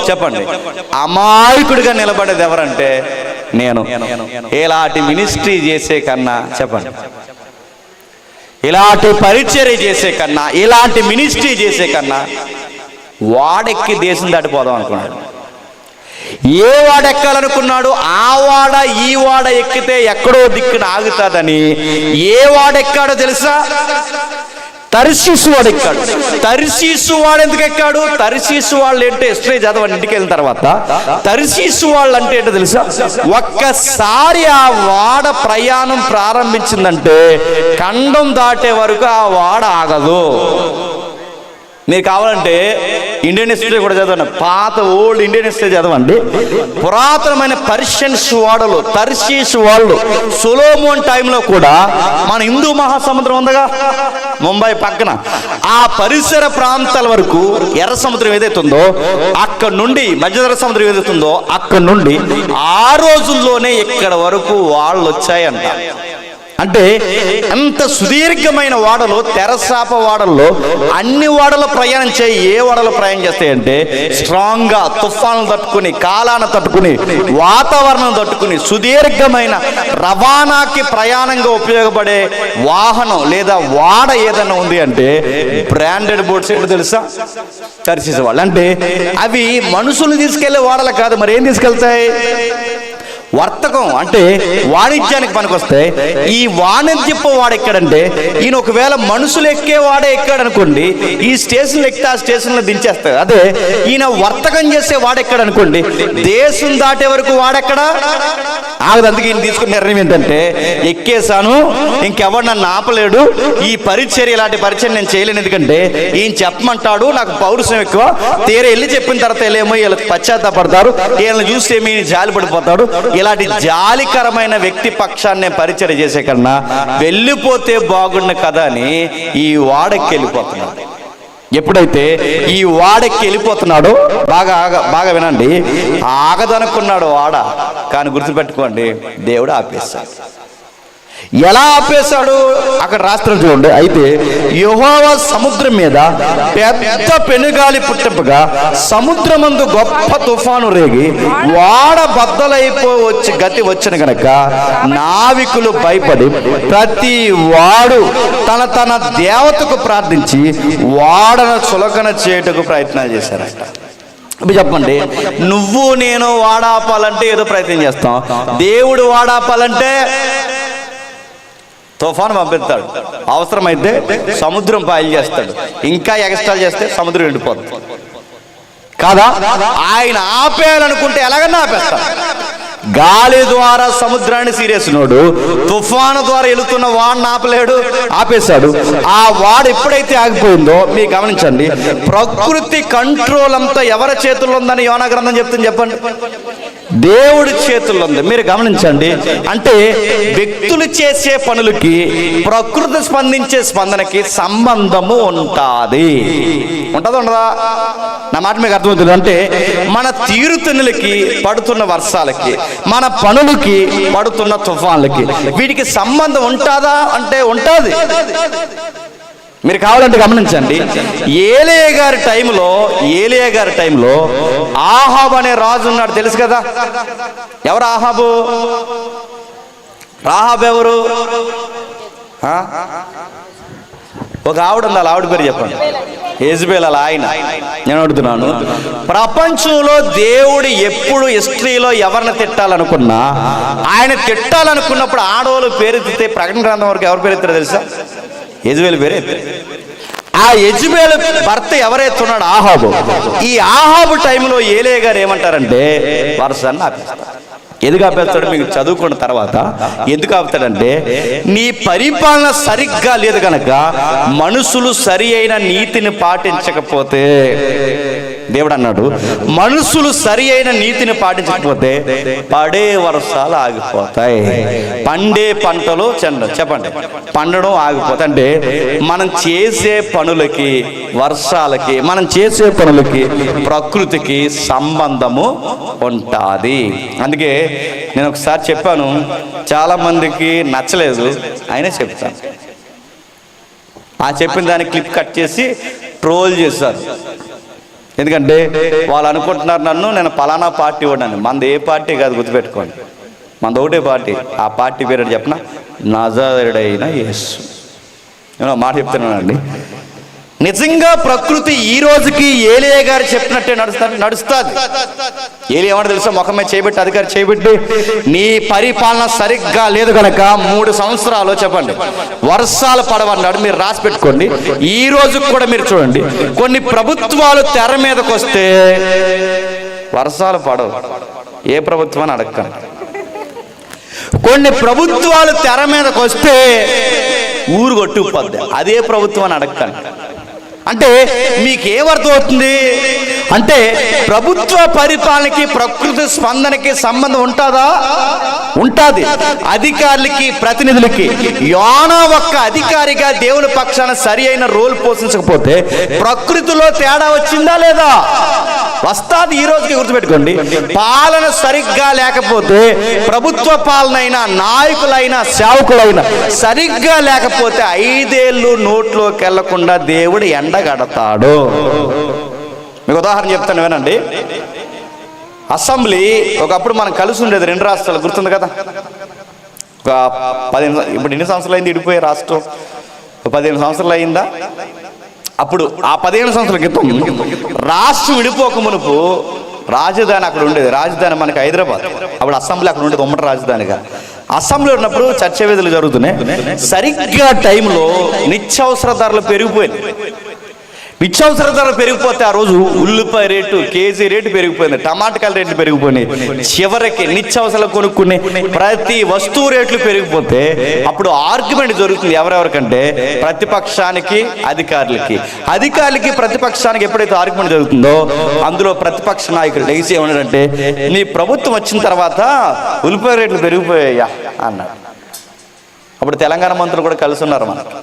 చెప్పండి అమాయకుడిగా నిలబడేది ఎవరంటే నేను. ఇలాంటి మినిస్ట్రీ చేసే కన్నా, చెప్పండి, ఇలాంటి పరిచర్య చేసే కన్నా, ఇలాంటి మినిస్ట్రీ చేసే కన్నా వాడెక్కి దేశం దాటిపోదాం అనుకున్నాడు. ఏ వాడ ఎక్కాలనుకున్నాడు, ఆ వాడ ఈ వాడ ఎక్కితే ఎక్కడో దిక్కున ఆగుతాదని ఏ వాడెక్కాడో తెలుసా? తర్షీసు వాడు ఎక్కాడు. తర్షీసు వాడు ఎందుకు ఎక్కాడు? తర్షీసు వాళ్ళు ఏంటో హిస్టరీ చదవండి ఇంటికి వెళ్ళిన తర్వాత. తర్షీసు వాళ్ళు అంటే ఏంటో తెలుసా? ఒక్కసారి ఆ వాడ ప్రయాణం ప్రారంభించిందంటే ఖండం దాటే వరకు ఆ వాడ ఆగదు. మీరు కావాలంటే ఇండియన్ హిస్టరీ కూడా చదవండి, పాత ఓల్డ్ ఇండియన్ హిస్టరీ చదవండి. పురాతనమైన పర్షియన్స్ వాడలు, తర్షీష్ వాళ్ళు సొలొమోన్ టైంలో కూడా మన హిందూ మహాసముద్రం ఉందిగా ముంబై పక్కన, ఆ పరిసర ప్రాంతాల వరకు ఎర్ర సముద్రం ఏదైతే ఉందో అక్కడ నుండి, మధ్యధర సముద్రం ఏదైతే ఉందో అక్కడ నుండి ఆ రోజుల్లోనే ఇక్కడ వరకు వాళ్ళు వచ్చాయంట. అంటే అంత సుదీర్ఘమైన వాడలు, తెరసాప వాడల్లో అన్ని వాడలు ప్రయాణం చేయి. ఏ వాడలు ప్రయాణం చేస్తాయంటే స్ట్రాంగ్గా తుఫాను తట్టుకుని, కాలాన్ని తట్టుకుని, వాతావరణం తట్టుకుని సుదీర్ఘమైన రవాణాకి ప్రయాణంగా ఉపయోగపడే వాహనం లేదా వాడ ఏదైనా ఉంది అంటే బ్రాండెడ్ బోట్స్ ఏంటో తెలుసా? తర్షీసు వాళ్ళు. అంటే అవి మనుషులు తీసుకెళ్లే వాడలు కాదు, మరి ఏం తీసుకెళ్తాయి? వర్తకం అంటే వాణిజ్యానికి పనికొస్తాయి. ఈ వాణిజ్యపు వాడు ఎక్కడంటే ఈయన ఒకవేళ మనుషులు ఎక్కే వాడే ఎక్కాడనుకోండి, ఈ స్టేషన్లు ఎక్కితే ఆ స్టేషన్లో దించేస్తాడు. అదే ఈయన వర్తకం చేసే వాడు ఎక్కడనుకోండి, దేశం దాటే వరకు వాడెక్కడ ఆగదు. అందుకే ఈయన తీసుకున్న నిర్ణయం ఏంటంటే ఎక్కేసాను, ఇంకెవడు నన్ను ఆపలేడు, ఈ పరిచర్య ఇలాంటి పరిచర్య నేను చేయలేను, ఎందుకంటే ఈయన చెప్పమంటాడు, నాకు పౌరుషం ఎక్కువ, తీర వెళ్ళి చెప్పిన తర్వాత వెళ్ళేమో వీళ్ళకి పశ్చాత్తాపడతారు, వీళ్ళని చూస్తే మీ జాలి పడిపోతాడు. ఇలాంటి జాలికరమైన వ్యక్తి పక్షాన్ని పరిచర్య చేసే కన్నా వెళ్ళిపోతే బాగుండు కదా అని ఈ వాడెక్కి వెళ్ళిపోతున్నాడు. ఎప్పుడైతే ఈ వాడెక్కి వెళ్ళిపోతున్నాడో బాగా వినండి, ఆగదనుకున్నాడు వాడ, కానీ గుర్తుపెట్టుకోండి దేవుడు ఆపేశాడు. ఎలా ఆపేశాడు అక్కడ రాష్ట్రం చూడండి. అయితే యెహోవా సముద్రం మీద పెద్ద పెనుగాలి పుట్టింపగా సముద్రమందు గొప్ప తుఫాను రేగి వాడ బద్దలైపోవచ్చి గతి వచ్చిన గనక నావికులు భయపడి ప్రతి వాడు తన తన దేవతకు ప్రార్థించి వాడను చులకన చేయుటకు ప్రయత్నాలు చేశారట. ఇప్పుడు చెప్పండి, నువ్వు నేను వాడాపాలంటే ఏదో ప్రయత్నం చేస్తాం, దేవుడు వాడాపాలంటే తుఫాను పంపిస్తాడు, అవసరమైతే సముద్రం పాయలు చేస్తాడు, ఇంకా ఎక్స్ట్రా చేస్తే సముద్రం ఎండిపోతుంది కాదా? ఆయన ఆపేయాలనుకుంటే ఎలాగన్నా ఆపేస్తాడు. గాలి ద్వారా సముద్రాన్ని సీరేసినోడు తుఫాను ద్వారా వెళుతున్న వాడిని ఆపలేడు, ఆపేశాడు. ఆ వాడు ఎప్పుడైతే ఆగిపోయిందో మీరు గమనించండి, ప్రకృతి కంట్రోల్ అంతా ఎవరి చేతుల్లో ఉందని యోనా గ్రంథం చెప్తుంది చెప్పండి? దేవుడి చేతుల్లో ఉంది. మీరు గమనించండి, అంటే వ్యక్తులు చేసే పనులకి ప్రకృతి స్పందించే స్పందనకి సంబంధము ఉంటుంది. ఉంటుందా ఉండదా? నా మాట మీకు అర్థమవుతుంది. అంటే మన తీరుతెన్నులకి పడుతున్న వర్షాలకి, మన పనులకి పడుతున్న తుఫాన్లకి వీటికి సంబంధం ఉంటుందా అంటే ఉంటుంది. మీరు కావాలంటే గమనించండి, ఏలియా గారి టైంలో ఆహాబు అనే రాజు ఉన్నాడు, తెలుసు కదా? ఎవరు ఆహాబు? రాహాబు ఎవరు? ఒక ఆవిడ ఉంది, ఆవిడ పేరు చెప్పండి. యెజబెల్ ఆయన. నేను అడుగుతున్నాను, ప్రపంచంలో దేవుడు ఎప్పుడు హిస్టరీలో ఎవరిని తిట్టాలనుకున్నా, ఆయన తిట్టాలనుకున్నప్పుడు ఆడవాళ్ళు పేరెత్తితే ప్రకటన గ్రంథం వరకు ఎవరు పేరెత్తారో తెలుసా? యెజబెల్ పేరు ఎత్తారు. ఆ యెజబెల్ భర్త ఎవరైతే ఉన్నాడు ఆహాబు, ఈ ఆహాబు టైంలో ఏలియా గారు ఏమంటారంటే వర్షాన్ని ఆపేస్తారు. ఎందుకు ఆపేస్తాడు మీకు చదువుకున్న తర్వాత ఎందుకు ఆపుతాడంటే, నీ పరిపాలన సరిగ్గా లేదు కనుక మనుషులు సరి అయిన నీతిని పాటించకపోతే దేవుడు అన్నాడు, మనుషులు సరి అయిన నీతిని పాటించకపోతే పడే వర్షాలు ఆగిపోతాయి, పండే పంటలు చెప్పండి పండడం ఆగిపోతాయి. అంటే మనం చేసే పనులకి, వర్షాలకి, మనం చేసే పనులకి ప్రకృతికి సంబంధము ఉంటుంది. అందుకే నేను ఒకసారి చెప్పాను, చాలా మందికి నచ్చలేదు, అయినా చెప్తాను. ఆ చెప్పిన దాన్ని క్లిప్ కట్ చేసి ట్రోల్ చేశారు. ఎందుకంటే వాళ్ళు అనుకుంటున్నారు నన్ను నేను పలానా పార్టీ వాడిని. మనది ఏ పార్టీ కాదు, గుర్తుపెట్టుకోండి, మనది ఒకటే పార్టీ. ఆ పార్టీ పేరు చెప్పిన నజరేయుడైన యేసు. నేను మాట చెప్తున్నానండి, నిజంగా ప్రకృతి ఈ రోజుకి ఏలియా గారు చెప్పినట్టే నడుస్తుంది. ఏలియా ఏమన్నా తెలుసా, ముఖం మీద చేయబెట్టి, అధికారి చేయబెట్టి, నీ పరిపాలన సరిగ్గా లేదు కనుక 3 సంవత్సరాలు చెప్పండి వర్షాలు పడవన్నాడు. మీరు రాసి పెట్టుకోండి. ఈ రోజుకి కూడా మీరు చూడండి, కొన్ని ప్రభుత్వాలు తెర మీదకి వస్తే వర్షాలు పడవు. ఏ ప్రభుత్వం అని అడగండి. కొన్ని ప్రభుత్వాలు తెర మీదకి వస్తే ఊరు కొట్టుకుపోద్ది. అదే ప్రభుత్వం అని అడగండి. అంటే మీకేమర్థం అవుతుంది అంటే ప్రభుత్వ పరిపాలనకి ప్రకృతి స్పందనకి సంబంధం ఉంటుందా? ఉంటుంది. అధికారులకి, ప్రతినిధులకి. యోనా ఒక్క అధికారిగా దేవుని పక్షాన సరి అయిన రోల్ పోషించకపోతే ప్రకృతిలో తేడా వచ్చిందా లేదా? వస్తాది. ఈ రోజుకి గుర్తుపెట్టుకోండి, పాలన సరిగ్గా లేకపోతే, ప్రభుత్వ పాలన అయినా, నాయకులైనా, సేవకులైనా సరిగ్గా లేకపోతే 5 ఏళ్ళు నోట్లోకి వెళ్లకుండా దేవుడు ఎండగడతాడు. మీకు ఉదాహరణ చెప్తాను వినండి. అసెంబ్లీ ఒకప్పుడు మనం కలిసి ఉండేది 2 రాష్ట్రాలు, గుర్తుంది కదా. ఒక 15, ఇప్పుడు ఎన్ని సంవత్సరాలు అయింది విడిపోయే రాష్ట్రం? 15 సంవత్సరాలు అయిందా? అప్పుడు ఆ 15 సంవత్సరాల క్రితం రాష్ట్రం విడిపోక మునుపు రాజధాని అక్కడ ఉండేది. రాజధాని మనకి హైదరాబాద్. అప్పుడు అసెంబ్లీ అక్కడ ఉండేది, ఉమ్మడి రాజధానిగా. అసెంబ్లీ ఉన్నప్పుడు చర్చ వేదికలు జరుగుతున్నాయి. సరిగ్గా టైంలో నిత్యావసర ధరలు పెరిగిపోయింది. నిత్యావసర ధరలు పెరిగిపోతే ఆ రోజు ఉల్లిపాయ రేటు, కేజీ రేటు పెరిగిపోయింది, టమాటకాయల రేట్లు పెరిగిపోయినాయి. చివరికి నిత్యావసరాలు కొనుక్కునే ప్రతి వస్తువు రేట్లు పెరిగిపోతే అప్పుడు ఆర్గ్యుమెంట్ జరుగుతుంది. ఎవరెవరికంటే ప్రతిపక్షానికి, అధికారులకి. అధికారులకి, ప్రతిపక్షానికి ఎప్పుడైతే ఆర్గ్యుమెంట్ జరుగుతుందో అందులో ప్రతిపక్ష నాయకుడు లేచి ఏమన్నాడంటే, నీ ప్రభుత్వం వచ్చిన తర్వాత ఉల్లిపాయ రేట్లు పెరిగిపోయాయా అన్నాడు. అప్పుడు తెలంగాణ మంత్రులు కూడా కలిసి ఉన్నారు మనకి.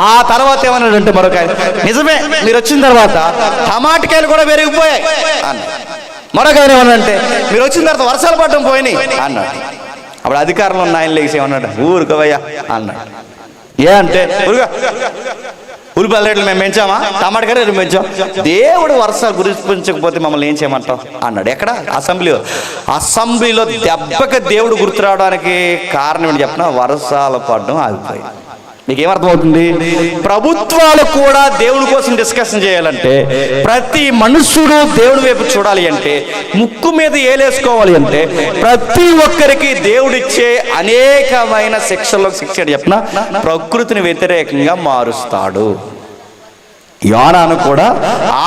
ఆ తర్వాత ఏమన్నాడంటే మరొక ఆయన, నిజమే మీరు వచ్చిన తర్వాత టమాటకాయలు కూడా పెరిగిపోయాయి అన్నాడు. మరొక ఆయన ఏమన్నాడంటే, మీరు వచ్చిన తర్వాత వర్షాలు పడడం పోయినాయి అన్నాడు. అప్పుడు అధికారంలో ఉన్న ఆయన లేచి ఏమన్నాడు, ఊరుకోవయ్యా అన్నాడు. ఏ అంటే, ఉల్లిపాయల రేట్లు మేము పెంచామా, టమాటకాయ రేట్లు పెంచాం, దేవుడు వర్షాలు గురించకపోతే మమ్మల్ని ఏం చేయమంటాం అన్నాడు. ఎక్కడ? అసెంబ్లీలో దెబ్బకి దేవుడు గుర్తు రావడానికి కారణం ఏంటి చెప్పిన, వర్షాలు పడడం ఆగిపోయి. మీకేమర్థమవుతుంది? ప్రభుత్వాలు కూడా దేవుడి కోసం డిస్కషన్ చేయాలంటే, ప్రతి మనుషుడు దేవుడి వైపు చూడాలి అంటే, ముక్కు మీద ఏలేసుకోవాలి అంటే, ప్రతి ఒక్కరికి దేవుడిచ్చే అనేకమైన శిక్షల్లో శిక్ష చెప్పిన ప్రకృతిని వ్యతిరేకంగా మారుస్తాడు. యోనాను కూడా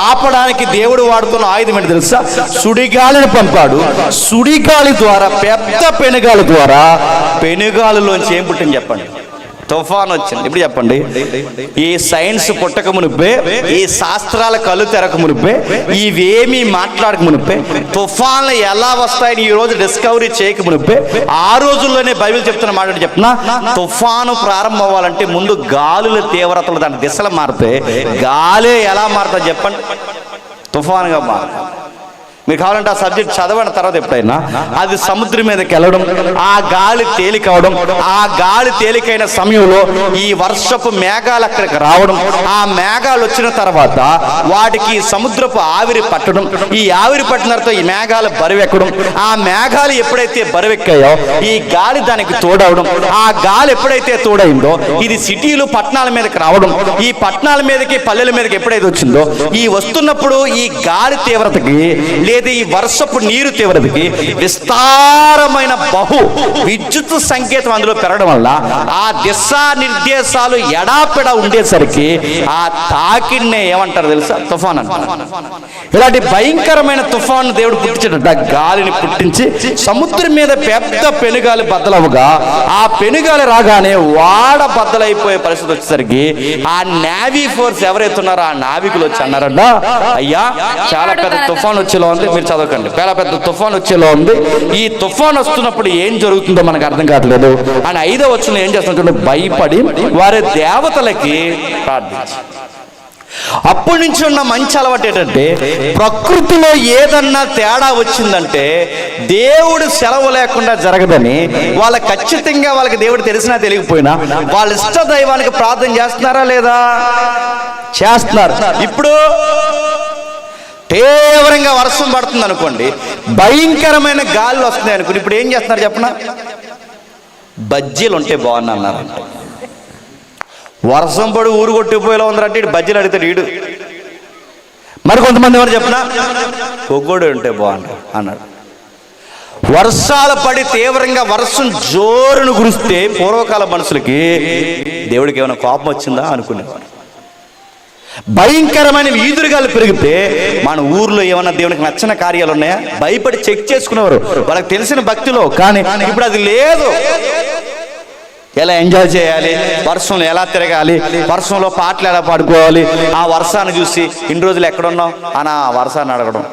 ఆపడానికి దేవుడు వాడుతున్న ఆయుధం ఏంటి తెలుసా? సుడిగాలిని పంపాడు. సుడిగాలి ద్వారా, పెద్ద పెనుగాలి ద్వారా, పెనుగాలిలోంచి ఏం పుట్టింది చెప్పండి? తుఫాన్ వచ్చింది. ఇప్పుడు చెప్పండి, ఈ సైన్స్ పుట్టక మునిపే, ఈ శాస్త్రాల కళ్ళు తెరక మునిపే, ఇవేమీ మాట్లాడక మునిపే, తుఫాన్లు ఎలా వస్తాయని ఈ రోజు డిస్కవరీ చేయక మునిపే, ఆ రోజుల్లోనే బైబిల్ చెప్తున్న మాట చెప్తున్నా, తుఫాను ప్రారంభం అవ్వాలంటే ముందు గాలుల తీవ్రతలు, దాని దిశలు మారితే గాలి ఎలా మారుతుంది చెప్పండి? తుఫానుగా మారుతుంది. మీకు కావాలంటే ఆ సబ్జెక్ట్ చదవడం తర్వాత ఎప్పుడైనా, అది సముద్రం మీదకి వెళ్ళడం, ఆ గాలి తేలికవడం, ఆ గాలి తేలికైన సమయంలో ఈ వర్షపు మేఘాలు అక్కడికి రావడం, ఆ మేఘాలు వచ్చిన తర్వాత వాటికి సముద్రపు ఆవిరి పట్టడం, ఈ ఆవిరి పట్టిన తర్వాత ఈ మేఘాలు బరువెక్కడం, ఆ మేఘాలు ఎప్పుడైతే బరువెక్కాయో ఈ గాలి దానికి తోడవడం, ఆ గాలి ఎప్పుడైతే తోడైందో ఇది సిటీలు, పట్టణాల మీదకి రావడం, ఈ పట్టణాల మీదకి, పల్లెల మీదకి ఎప్పుడైతే వచ్చిందో, ఈ వస్తున్నప్పుడు ఈ గాలి తీవ్రతకి ఏది ఈ వర్షపు నీరు తీవ్రతకి విస్తారమైన విద్యుత్ సంకేతం అందులో పెరగడం వల్ల ఆ దిశా నిర్దేశాలు ఎడాపెడా ఉండేసరికి ఆ తాకిడినే ఏమంటారు తెలుసా? తుఫాన్ అంటారు. ఇలాంటి భయంకరమైన తుఫాను దేవుడు పుట్టించాడట. గాలిని పుట్టించి సముద్రం మీద పెద్ద పెనుగాలి బద్దలవుగా ఆ పెనుగాలి రాగానే వాడ బద్దలైపోయే పరిస్థితి వచ్చేసరికి ఆ నేవీ ఫోర్స్ ఎవరైతే ఉన్నారో ఆ నావికులు వచ్చి అన్నారట, అయ్యా చాలా పెద్ద తుఫాన్ వచ్చేలా ఉంది, మీరు చదవకండి, చాలా పెద్ద తుఫాన్ వచ్చేలా ఉంది, ఈ తుఫాన్ వస్తున్నప్పుడు ఏం జరుగుతుందో మనకు అర్థం కావట్లేదు అని 5వ వచనంలో ఏం చేస్తున్నట్టు భయపడి వారి దేవతలకి ప్రార్థించి. అప్పటి నుంచి ఉన్న మంచి అలవాటు ఏంటంటే ప్రకృతిలో ఏదన్నా తేడా వచ్చిందంటే దేవుడు సెలవు లేకుండా జరగదని వాళ్ళ ఖచ్చితంగా వాళ్ళకి దేవుడు తెలిసినా తెలియకపోయినా వాళ్ళ ఇష్ట దైవానికి ప్రార్థన చేస్తున్నారా లేదా? చేస్తున్నారు. ఇప్పుడు తీవ్రంగా వర్షం పడుతుంది అనుకోండి, భయంకరమైన గాలి వస్తున్నాయి అనుకోండి, ఇప్పుడు ఏం చేస్తున్నారు చెప్పనా? బజ్జీలు ఉంటే బాగున్నా అన్నారంట. వర్షం పడి ఊరు కొట్టిపోయేలా ఉందంటే ఇటు బజ్జీలు అడిగితే ఈడు. మరి కొంతమంది ఎవరు చెప్పనా కొగ్గోడు ఉంటే బాగుండు అన్నాడు. వర్షాలు పడి తీవ్రంగా వర్షం జోరును కురిస్తే పూర్వకాల మనుషులకి దేవుడికి ఏమైనా కోపం వచ్చిందా అనుకునేవారు. భయంకరమైన ఈదురుగాలు పెరిగితే మన ఊర్లో ఏమన్నా దేవునికి నచ్చిన కార్యాలు ఉన్నాయా భయపడి చెక్ చేసుకునేవారు వాళ్ళకి తెలిసిన భక్తిలో. కానీ ఇప్పుడు అది లేదు. ఎలా ఎంజాయ్ చేయాలి, వర్షంలో ఎలా తిరగాలి, వర్షంలో పాటలు ఎలా పాడుకోవాలి, ఆ వర్షాన్ని చూసి ఇన్ని రోజులు ఎక్కడున్నావు అని ఆ వర్షాన్ని అడగడం.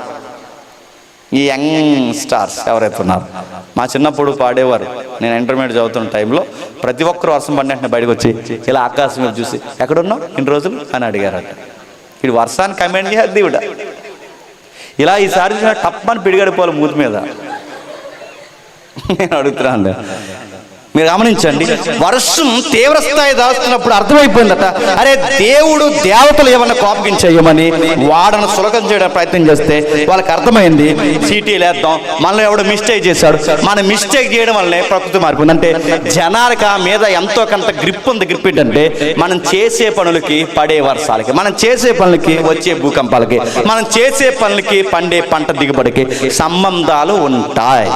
ఈ యంగ్ స్టార్స్ ఎవరైతే ఉన్నారు, మా చిన్నప్పుడు పాడేవారు. నేను ఇంటర్మీడియట్ చదువుతున్న టైంలో ప్రతి ఒక్కరు వర్షం పడినట్టు బయటకు వచ్చి ఇలా ఆకాశం మీద చూసి ఎక్కడున్నావు ఇన్ని రోజులు అని అడిగారట. ఇది వర్షాన్ని కమెంట్ చేయాలి దేవుడా. ఇలా ఈసారి చూసిన టప్పని పిడిగడిపోవాలి మూతి మీద. నేను అడుగుతున్నాను, మీరు గమనించండి, వర్షం తీవ్ర స్థాయి దాస్తున్నప్పుడు అర్థమైపోయిందట, అరే దేవుడు దేవతలు ఏమన్నా కోపగించేయమని వాడను సులకం చేయడం ప్రయత్నం చేస్తే వాళ్ళకి అర్థమైంది సీటీలు వేద్దాం, మనలో ఎవడో మిస్టేక్ చేశాడు, మన మిస్టేక్ చేయడం వల్లనే ప్రకృతి మారిపోయింది. అంటే జనాలకు ఆ మీద ఎంతో కొంత గ్రిప్ ఉంది. గ్రిప్ ఏంటంటే మనం చేసే పనులకి పడే వర్షాలకి, మనం చేసే పనులకి వచ్చే భూకంపాలకి, మనం చేసే పనులకి పండే పంట దిగుబడికి సంబంధాలు ఉంటాయి.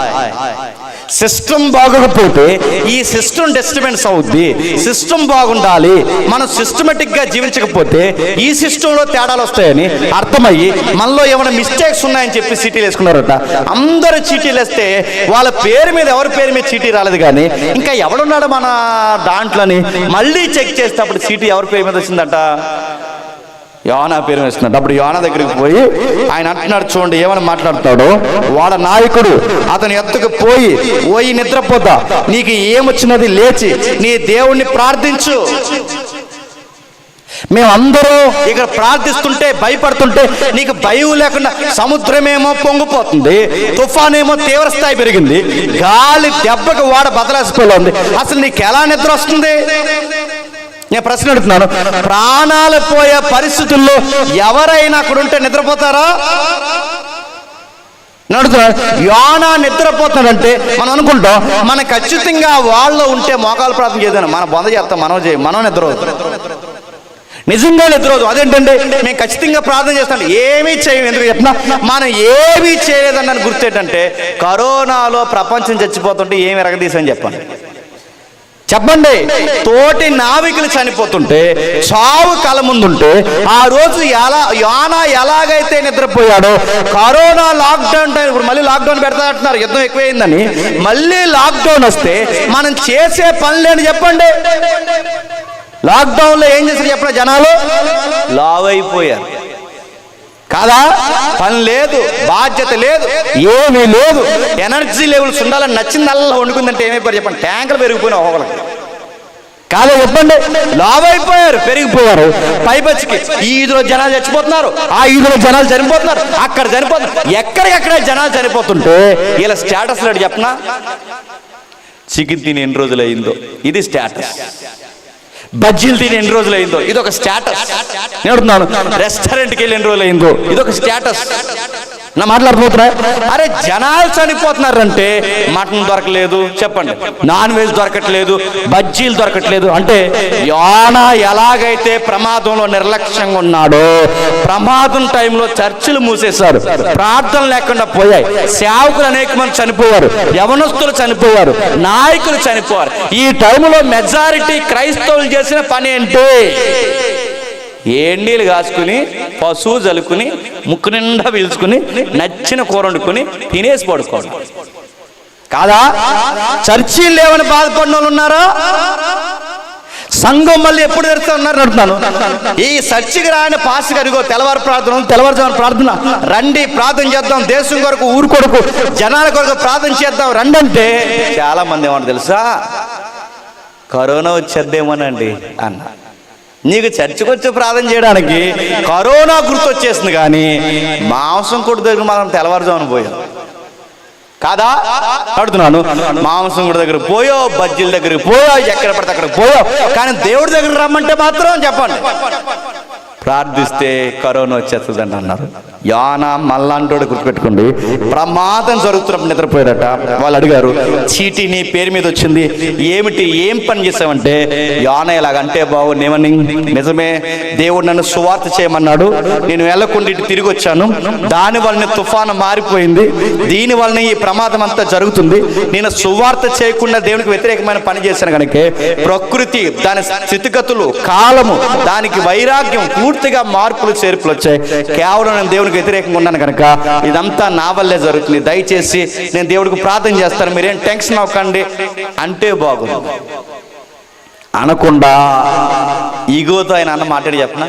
సిస్టమ్ బాగోకపోతే ఈ సిస్టమ్ డిస్టర్బెన్స్ అవుద్ది. సిస్టమ్ బాగుండాలి, మనం సిస్టమేటిక్గా జీవించకపోతే ఈ సిస్టంలో తేడాలు వస్తాయని అర్థమయ్యి మనలో ఏమైనా మిస్టేక్స్ ఉన్నాయని చెప్పి చీటీలు వేసుకున్నారట. అందరూ చీటీలు వేస్తే వాళ్ళ పేరు మీద ఎవరి పేరు మీద చీటీ రాలేదు, కానీ ఇంకా ఎవడున్నాడు మన దాంట్లోని మళ్ళీ చెక్ చేస్తే అప్పుడు చీటీ ఎవరి పేరు మీద వచ్చిందట, యోనా పేరు వేస్తున్నాడు. అప్పుడు యోనా దగ్గరికి పోయి ఆయన అంటున్నాడు, చూడండి ఏమని మాట్లాడతాడు. వాళ్ళ నాయకుడు అతని ఎత్తుకు పోయి నిద్రపోతా, నీకు ఏమొచ్చినది లేచి నీ దేవుణ్ణి ప్రార్థించు. మేమందరూ ఇక్కడ ప్రార్థిస్తుంటే భయపడుతుంటే నీకు భయం లేకుండా సముద్రమేమో పొంగిపోతుంది, తుఫానేమో తీవ్ర స్థాయి పెరిగింది, గాలి దెబ్బకు వాడ బదలాసిపోయింది, అసలు నీకు ఎలా నిద్ర వస్తుంది? నేను ప్రశ్న అడుగుతున్నాను, ప్రాణాలు పోయే పరిస్థితుల్లో ఎవరైనా అక్కడ ఉంటే నిద్రపోతారా? అడుగుతున్నాడు. యోనా నిద్రపోతాడంటే మనం అనుకుంటాం మన ఖచ్చితంగా వాళ్ళలో ఉంటే మోకాలు ప్రార్థన చేద్దాం, మన బొంద చేస్తాం, మనం నిద్రపోతాం. నిజంగా నిద్రపోదు. అదేంటంటే మేము ఖచ్చితంగా ప్రార్థన చేస్తాం, ఏమీ చేయం. ఎందుకు చెప్పినా మనం ఏమీ చేయలేదన్న గుర్తు ఏంటంటే కరోనాలో ప్రపంచం చచ్చిపోతుంటే ఏమి ఎరగదీసని చెప్పండి. తోటి నావికులు చనిపోతుంటే చావు కల ముందుంటే ఆ రోజు యోనా ఎలాగైతే నిద్రపోయాడో కరోనా లాక్డౌన్ టైం, ఇప్పుడు మళ్ళీ లాక్డౌన్ పెడతానంటున్నారు, యుద్ధం ఎక్కువైందని. మళ్ళీ లాక్డౌన్ వస్తే మనం చేసే పనులేని చెప్పండి. లాక్డౌన్లో ఏం చేశారు చెప్పిన జనాలు లావైపోయారు కాదా? పని లేదు, బాధ్యత లేదు, ఏమీ లేదు, ఎనర్జీ లెవెల్స్ ఉండాలని నచ్చిందల్లా వండుకుందంటే ఏమైపోయారు చెప్పండి, ట్యాంకులు పెరిగిపోయినా ఒకళ్ళకి కాదా చెప్పండి. లావైపోయారు, పెరిగిపోయారు. పైపచ్చికి ఈ ఈదులో జనాలు చచ్చిపోతున్నారు, ఆ ఈదులో జనాలు చనిపోతున్నారు, అక్కడ చనిపోతున్నారు, ఎక్కడికెక్కడ జనాలు చనిపోతుంటే ఇలా స్టేటస్ లేడు చెప్పనా, చికెన్ తిని ఎన్ని రోజులు అయిందో ఇది స్టేటస్, బజ్జీలు తిని ఎన్ని రోజులు అయిందో ఇది ఒక స్టేటస్, నేను రెస్టారెంట్కి వెళ్ళి ఎన్ని రోజులు అయిందో ఇది ఒక స్టేటస్. నా మాట్లాడుతున్నాయి. అరే జనాలు చనిపోతున్నారంటే మటన్ దొరకలేదు చెప్పండి, నాన్ వెజ్ దొరకట్లేదు, బజ్జీలు దొరకట్లేదు అంటే యోనా ఎలాగైతే ప్రమాదంలో నిర్లక్ష్యంగా ఉన్నాడో, ప్రమాదం టైంలో చర్చిలు మూసేశారు, ప్రార్థన లేకుండా పోయాయి, సేవకులు అనేక మంది చనిపోయారు, యవనస్తులు చనిపోయారు, నాయకులు చనిపోయారు. ఈ టైంలో మెజారిటీ క్రైస్తవులు చేసిన పని ఏంటి? ఏండీలు కాసుకుని పశువు జలుకుని ముక్కు నిండా పీల్చుకుని నచ్చిన కూర వండుకుని తినేసి పడుకోవడం కాదా? చర్చీలు లేవని బాధపడిన వాళ్ళు ఉన్నారా? సంఘం మళ్ళీ ఎప్పుడు తెరుస్తా ఉన్నారు అంటున్నాను. ఈ చర్చికి రాని పాస్ గారిగో తెల్లవారుజామున ప్రార్థన రండి, ప్రార్థన చేద్దాం, దేశం కొరకు, ఊరు కొరకు, జనాల కొరకు ప్రార్థన చేద్దాం రండి అంటే చాలా మంది ఏమన్నా తెలుసా, కరోనా వచ్చేద్దేమోనండి అన్న. నీకు చర్చికి వచ్చి ప్రార్థన చేయడానికి కరోనా గుర్తొచ్చేసింది, కానీ మాంసం కొట్టు దగ్గర మనం తెల్లవారుజామున పోయాం కాదా? అడుగుతున్నాను. మాంసం గుడి దగ్గర పోయో, బజ్జీల దగ్గరికి పోయో, ఎక్కడ పడితే అక్కడ పోయో, కానీ దేవుడి దగ్గర రమ్మంటే మాత్రం చెప్పండి ప్రార్థిస్తే కరోనా వచ్చేస్తుందండి అన్నారు. యోనా మళ్ళంటోడు గుర్తుపెట్టుకోండి, ప్రమాదం జరుగుతున్నప్పుడు నిద్రపోయాడట. వాళ్ళు అడిగారు, చీటీ నీ పేరు మీద వచ్చింది, ఏమిటి, ఏం పని చేసావంటే, యోనా ఇలాగంటే బాగుంది ఏమని, నిజమే దేవుడు నన్ను సువార్త చేయమన్నాడు, నేను వెళ్ళకుండా ఇటు తిరిగి వచ్చాను, దాని వలన తుఫాను మారిపోయింది, దీని వలన ఈ ప్రమాదం అంతా జరుగుతుంది, నేను సువార్త చేయకుండా దేవునికి వ్యతిరేకమైన పని చేశాను కనుక ప్రకృతి, దాని స్థితిగతులు, కాలము, దానికి వైరాగ్యం, పూర్తిగా మార్పులు చేర్పులు వచ్చాయి, కేవలం నేను దేవునికి వ్యతిరేకంగా ఉన్నాను కనుక ఇదంతా నా వల్లే జరుగుతుంది, దయచేసి నేను దేవుడికి ప్రార్థన చేస్తాను, మీరేం టెన్షన్ అవ్వకండి అంటే బాగుంది. అనకుండా ఈగోతో ఆయన అన్న మాట్లాడి చెప్పనా,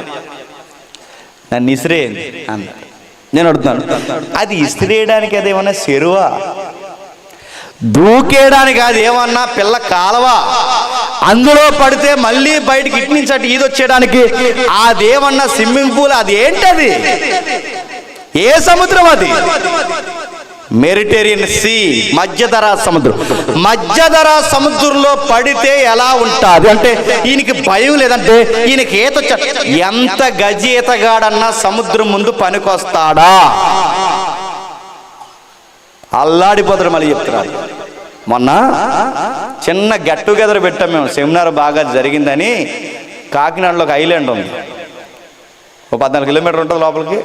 నన్ను ఇసిరేయండి అన్నాడు. నేను అడుగుతున్నాను, అది ఇసిరేయడానికి అదేమన్నా చెరువా, దూకేయడానికి అది ఏమన్నా పిల్ల కాలవా, అందులో పడితే మళ్ళీ బయటికి ఇటు నుంచి అటు ఈది వచ్చేయడానికి అదేమన్నా స్విమ్మింగ్ పూల్, అది ఏంటది, ఏ సముద్రం అది? మెడిటేరియన్ సీ, మధ్యధరా సముద్రం. మధ్యధరా సముద్రంలో పడితే ఎలా ఉంటుంది అంటే ఈయనకి భయం లేదంటే ఈయనకి ఈత ఎంత గజి ఈతగాడన్నా సముద్రం ముందు పనికొస్తాడా? అల్లాడిపోతాడు. మళ్ళీ చెప్తున్నాడు, మొన్న చిన్న గెట్ టుగెదర్ పెట్టాం మేము, సెమినార్ బాగా జరిగిందని. కాకినాడలో ఒక ఐలాండ్ ఉంది, ఒక 14 కిలోమీటర్ ఉంటుంది లోపలికి.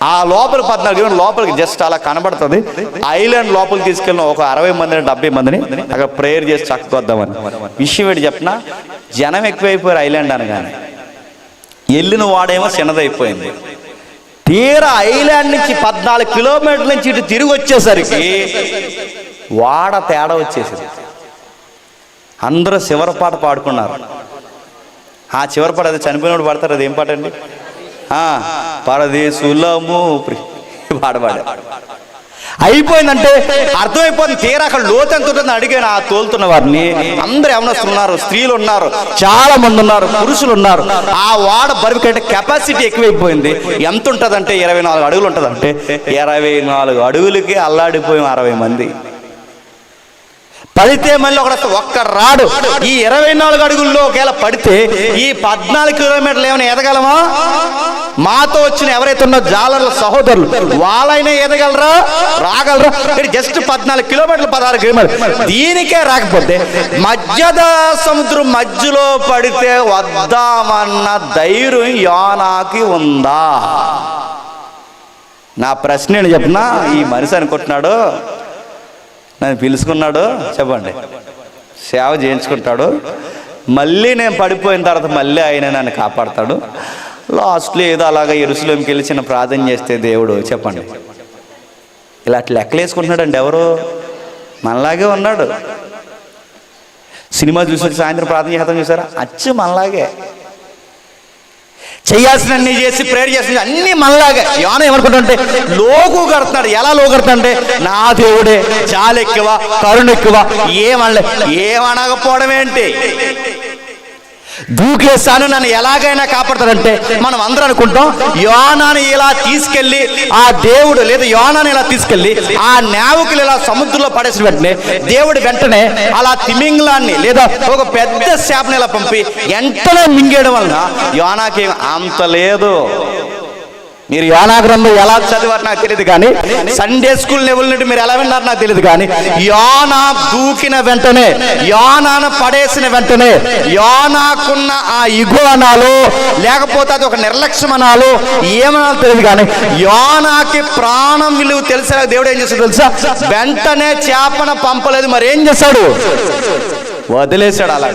ఆ లోపల 14 కిలోమీటర్ లోపలికి జస్ట్ అలా కనబడుతుంది. ఐలాండ్ లోపలికి తీసుకెళ్ళిన ఒక 60 మందిని 70 మందిని అక్కడ ప్రేయర్ చేసి చక్కకొద్దామని. విషయం ఏంటి చెప్పిన, జనం ఎక్కువైపోయారు ఐలాండ్ అనగానే. వెళ్ళిన వాడేమో చిన్నదైపోయింది. తీరా ఐలాండ్ నుంచి 14 కిలోమీటర్ల నుంచి ఇటు తిరిగి వచ్చేసరికి వాడ తేడా వచ్చేసింది. అందరూ చివరి పాట పాడుకున్నారు. ఆ చివరి పాట అది చనిపోయినప్పుడు పాడతారు, అది ఏం పాట అండి? పరదేశులము పాడబాడు అయిపోయిందంటే అర్థమైపోయింది. తీరా అక్కడ లోతు ఎంత ఉంటుందని అడిగాను ఆ తోలుతున్న వారిని. అందరూ యవనస్తులు ఉన్నారు, స్త్రీలు ఉన్నారు, చాలా మంది ఉన్నారు, పురుషులు ఉన్నారు. ఆ వాడ బరువు కంటే కెపాసిటీ ఎక్కువైపోయింది. ఎంత ఉంటుందంటే 24 అడుగులు ఉంటుందంటే 24 అడుగులకి అల్లాడిపోయి 60 మంది. పడితే మళ్ళీ ఒక్క రాడు. ఈ 24 అడుగుల్లో ఒకవేళ పడితే ఈ 14 కిలోమీటర్లు ఏమైనా ఎదగలమా? మాతో వచ్చిన ఎవరైతే ఉన్న జాలర్ల సహోదరులు వాళ్ళైనా ఎదగలరా, రాగలరా? జస్ట్ 14 కిలోమీటర్లు 16 కిలోమీటర్లు దీనికే రాకపోతే మధ్యద సముద్రం మధ్యలో పడితే వద్దామన్న ధైర్యం యోనాకి ఉందా? నా ప్రశ్న ఏంటి చెప్పినా, ఈ మనిషి అనుకుంటున్నాడు నన్ను పిలుచుకున్నాడు, చెప్పండి, సేవ చేయించుకుంటాడు, మళ్ళీ నేను పడిపోయిన తర్వాత మళ్ళీ ఆయన నన్ను కాపాడతాడు, లాస్ట్లో ఏదో అలాగా యెరూషలేముకి వెళ్ళి చిన్న ప్రార్థన చేస్తే దేవుడు, చెప్పండి, ఇలా అట్లా లెక్కలేసుకుంటున్నాడండి. ఎవరు? మనలాగే ఉన్నాడు. సినిమా చూసి సాయంత్రం ప్రార్థన చేస్తాం చూసారా, అచ్చు మనలాగే. చేయాల్సిన అన్ని చేసి ప్రేయర్ చేసిన అన్ని మనలాగే. యోనా ఏమనుకుంటుంటే లోకు కడుతున్నాడు. ఎలా లోకు కడుతుంటే, నా దేవుడే చాలా ఎక్కువ, కరుణ ఎక్కువ, ఏమనకపోవడం ఏంటి, దూకేస్తాను, నన్ను ఎలాగైనా కాపాడతాడంటే మనం అందరూ అనుకుంటాం యోనాని ఇలా తీసుకెళ్ళి ఆ దేవుడు లేదా యోనాని ఇలా తీసుకెళ్ళి ఆ నేవకులు ఇలా సముద్రంలో పడేసిన వెంటనే దేవుడు వెంటనే అలా తిమింగలాన్ని లేదా ఒక పెద్ద చేపని ఇలా పంపి వెంటనే మింగేయడం వలన యోనాకి అంత లేదు. మీరు యోనా గ్రంథం ఎలా చదివారు నాకు తెలియదు, కానీ సండే స్కూల్ లెవెల్ నుండి మీరు ఎలా విన్నారు నాకు తెలియదు, కానీ యోనా దూకిన వెంటనే, యోనాను పడేసిన వెంటనే, యోనాకున్న ఆ ఇగు అనాలు లేకపోతే అది ఒక నిర్లక్ష్యం అనాలు ఏమనాలో తెలియదు, కానీ యోనాకి ప్రాణం విలువ తెలిసా దేవుడు ఏం చేస్తాడు తెలుసా? వెంటనే చేపను పంపలేదు, మరి ఏం చేశాడు? వదిలేశాడు. అలా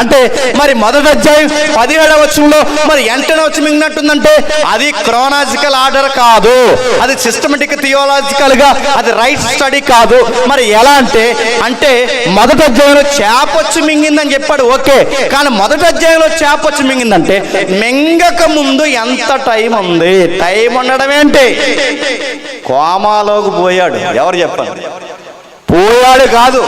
అంటే మరి మొదటి అధ్యాయం 17వ వచనంలో మరి వెంటనే వచ్చి మింగినట్టుందంటే అది క్రోనాలజికల్ ఆర్డర్ కాదు, అది సిస్టమేటిక్ థియోలాజికల్ గా అది రైట్ స్టడీ కాదు. మరి ఎలా అంటే మొదటి అధ్యాయంలో చేప వచ్చి మింగిందని చెప్పాడు, ఓకే, కానీ మొదటి అధ్యాయంలో చేప వచ్చి మింగిందంటే మింగక ముందు ఎంత టైం ఉంది? టైం ఉండడం ఏంటి? కోమాలోకి పోయాడు. ఎవరు చెప్పండి? పోయాడు కాదు,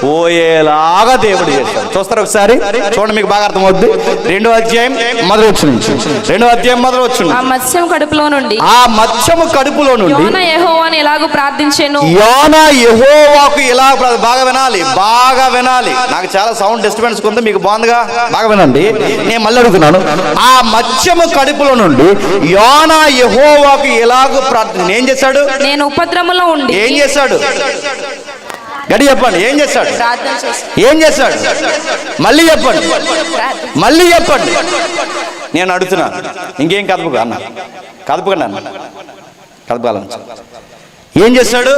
పోయేలాగా దేవుడు చేశాడు. చూస్తారు ఒకసారి, చూడండి, మీకు బాగా అర్థమవుద్ది. 2వ అధ్యాయం మొదలు నుంచి 2వ అధ్యాయం మొదలు వచ్చింది. ఆ మత్స్యం కడుపులో నుండి, ఆ మత్స్యము కడుపులో నుండి యోనా యెహోవాను ఇలాగూ ప్రార్థించెను. యోనా యెహోవాకు ఇలా బాగా వినాలి, బాగా వినాలి. నాకు చాలా సౌండ్ డిస్టర్బెన్స్ ఉంది, మీకు బాగుందిగా, బాగా వినండి. నేను మళ్ళీ అడుగుతున్నాను. ఆ మత్స్యము కడుపులో నుండి యోనా యెహోవాకు ఇలాగూ ప్రార్థన ఏం చేశాడు? నేను ఉపద్రవములో ఉండి. ఏం చేశాడు? గడి చెప్పండి, ఏం చేశాడు? ఏం చేశాడు? మళ్ళీ చెప్పండి, మళ్ళీ చెప్పండి. నేను అడుగుతున్నా, ఇంకేం కదపకు అన్న, కదపకండి అన్న, కదపాల. ఏం చేశాడు?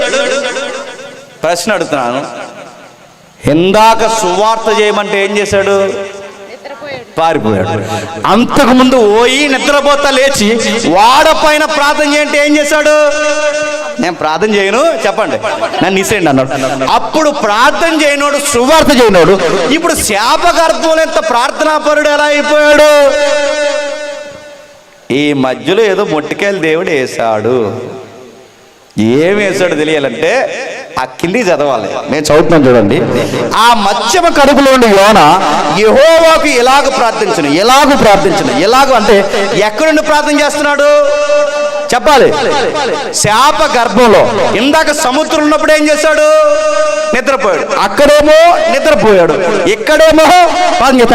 ప్రశ్న అడుగుతున్నాను. ఇందాక సువార్త చేయమంటే ఏం చేశాడు? పారిపోయాడు. అంతకుముందు ఓయి నిద్రపోతా లేచి వాడ పైన ప్రార్థన చేయంటే ఏం చేశాడు? నేను ప్రార్థన చేయను, చెప్పండి, నన్ను ఇసేయండి అన్నాడు. అప్పుడు ప్రార్థన చేయనోడు, సువార్త చేయనోడు ఇప్పుడు శాప గర్భంలో ఎంత ప్రార్థనాపరుడు ఎలా అయిపోయాడు? ఈ మధ్యలో ఏదో మొట్టికాయలు దేవుడు వేశాడు. ఏం వేశాడు తెలియాలంటే ఆ కింది చదవాలి. నేను చదువుతున్నాను చూడండి. ఆ మత్స్యమ కడుపులో ఉండి యోనా యెహోవాకు ఎలాగ ప్రార్థించను, ఎలాగూ అంటే ఎక్కడి నుండి ప్రార్థన చేస్తున్నాడు చెప్పాలి? శాప గర్భంలో. ఇందాక సముద్రం ఉన్నప్పుడు ఏం చేశాడు? నిద్రపోయాడు. అక్కడేమో నిద్రపోయాడు, ఇక్కడేమో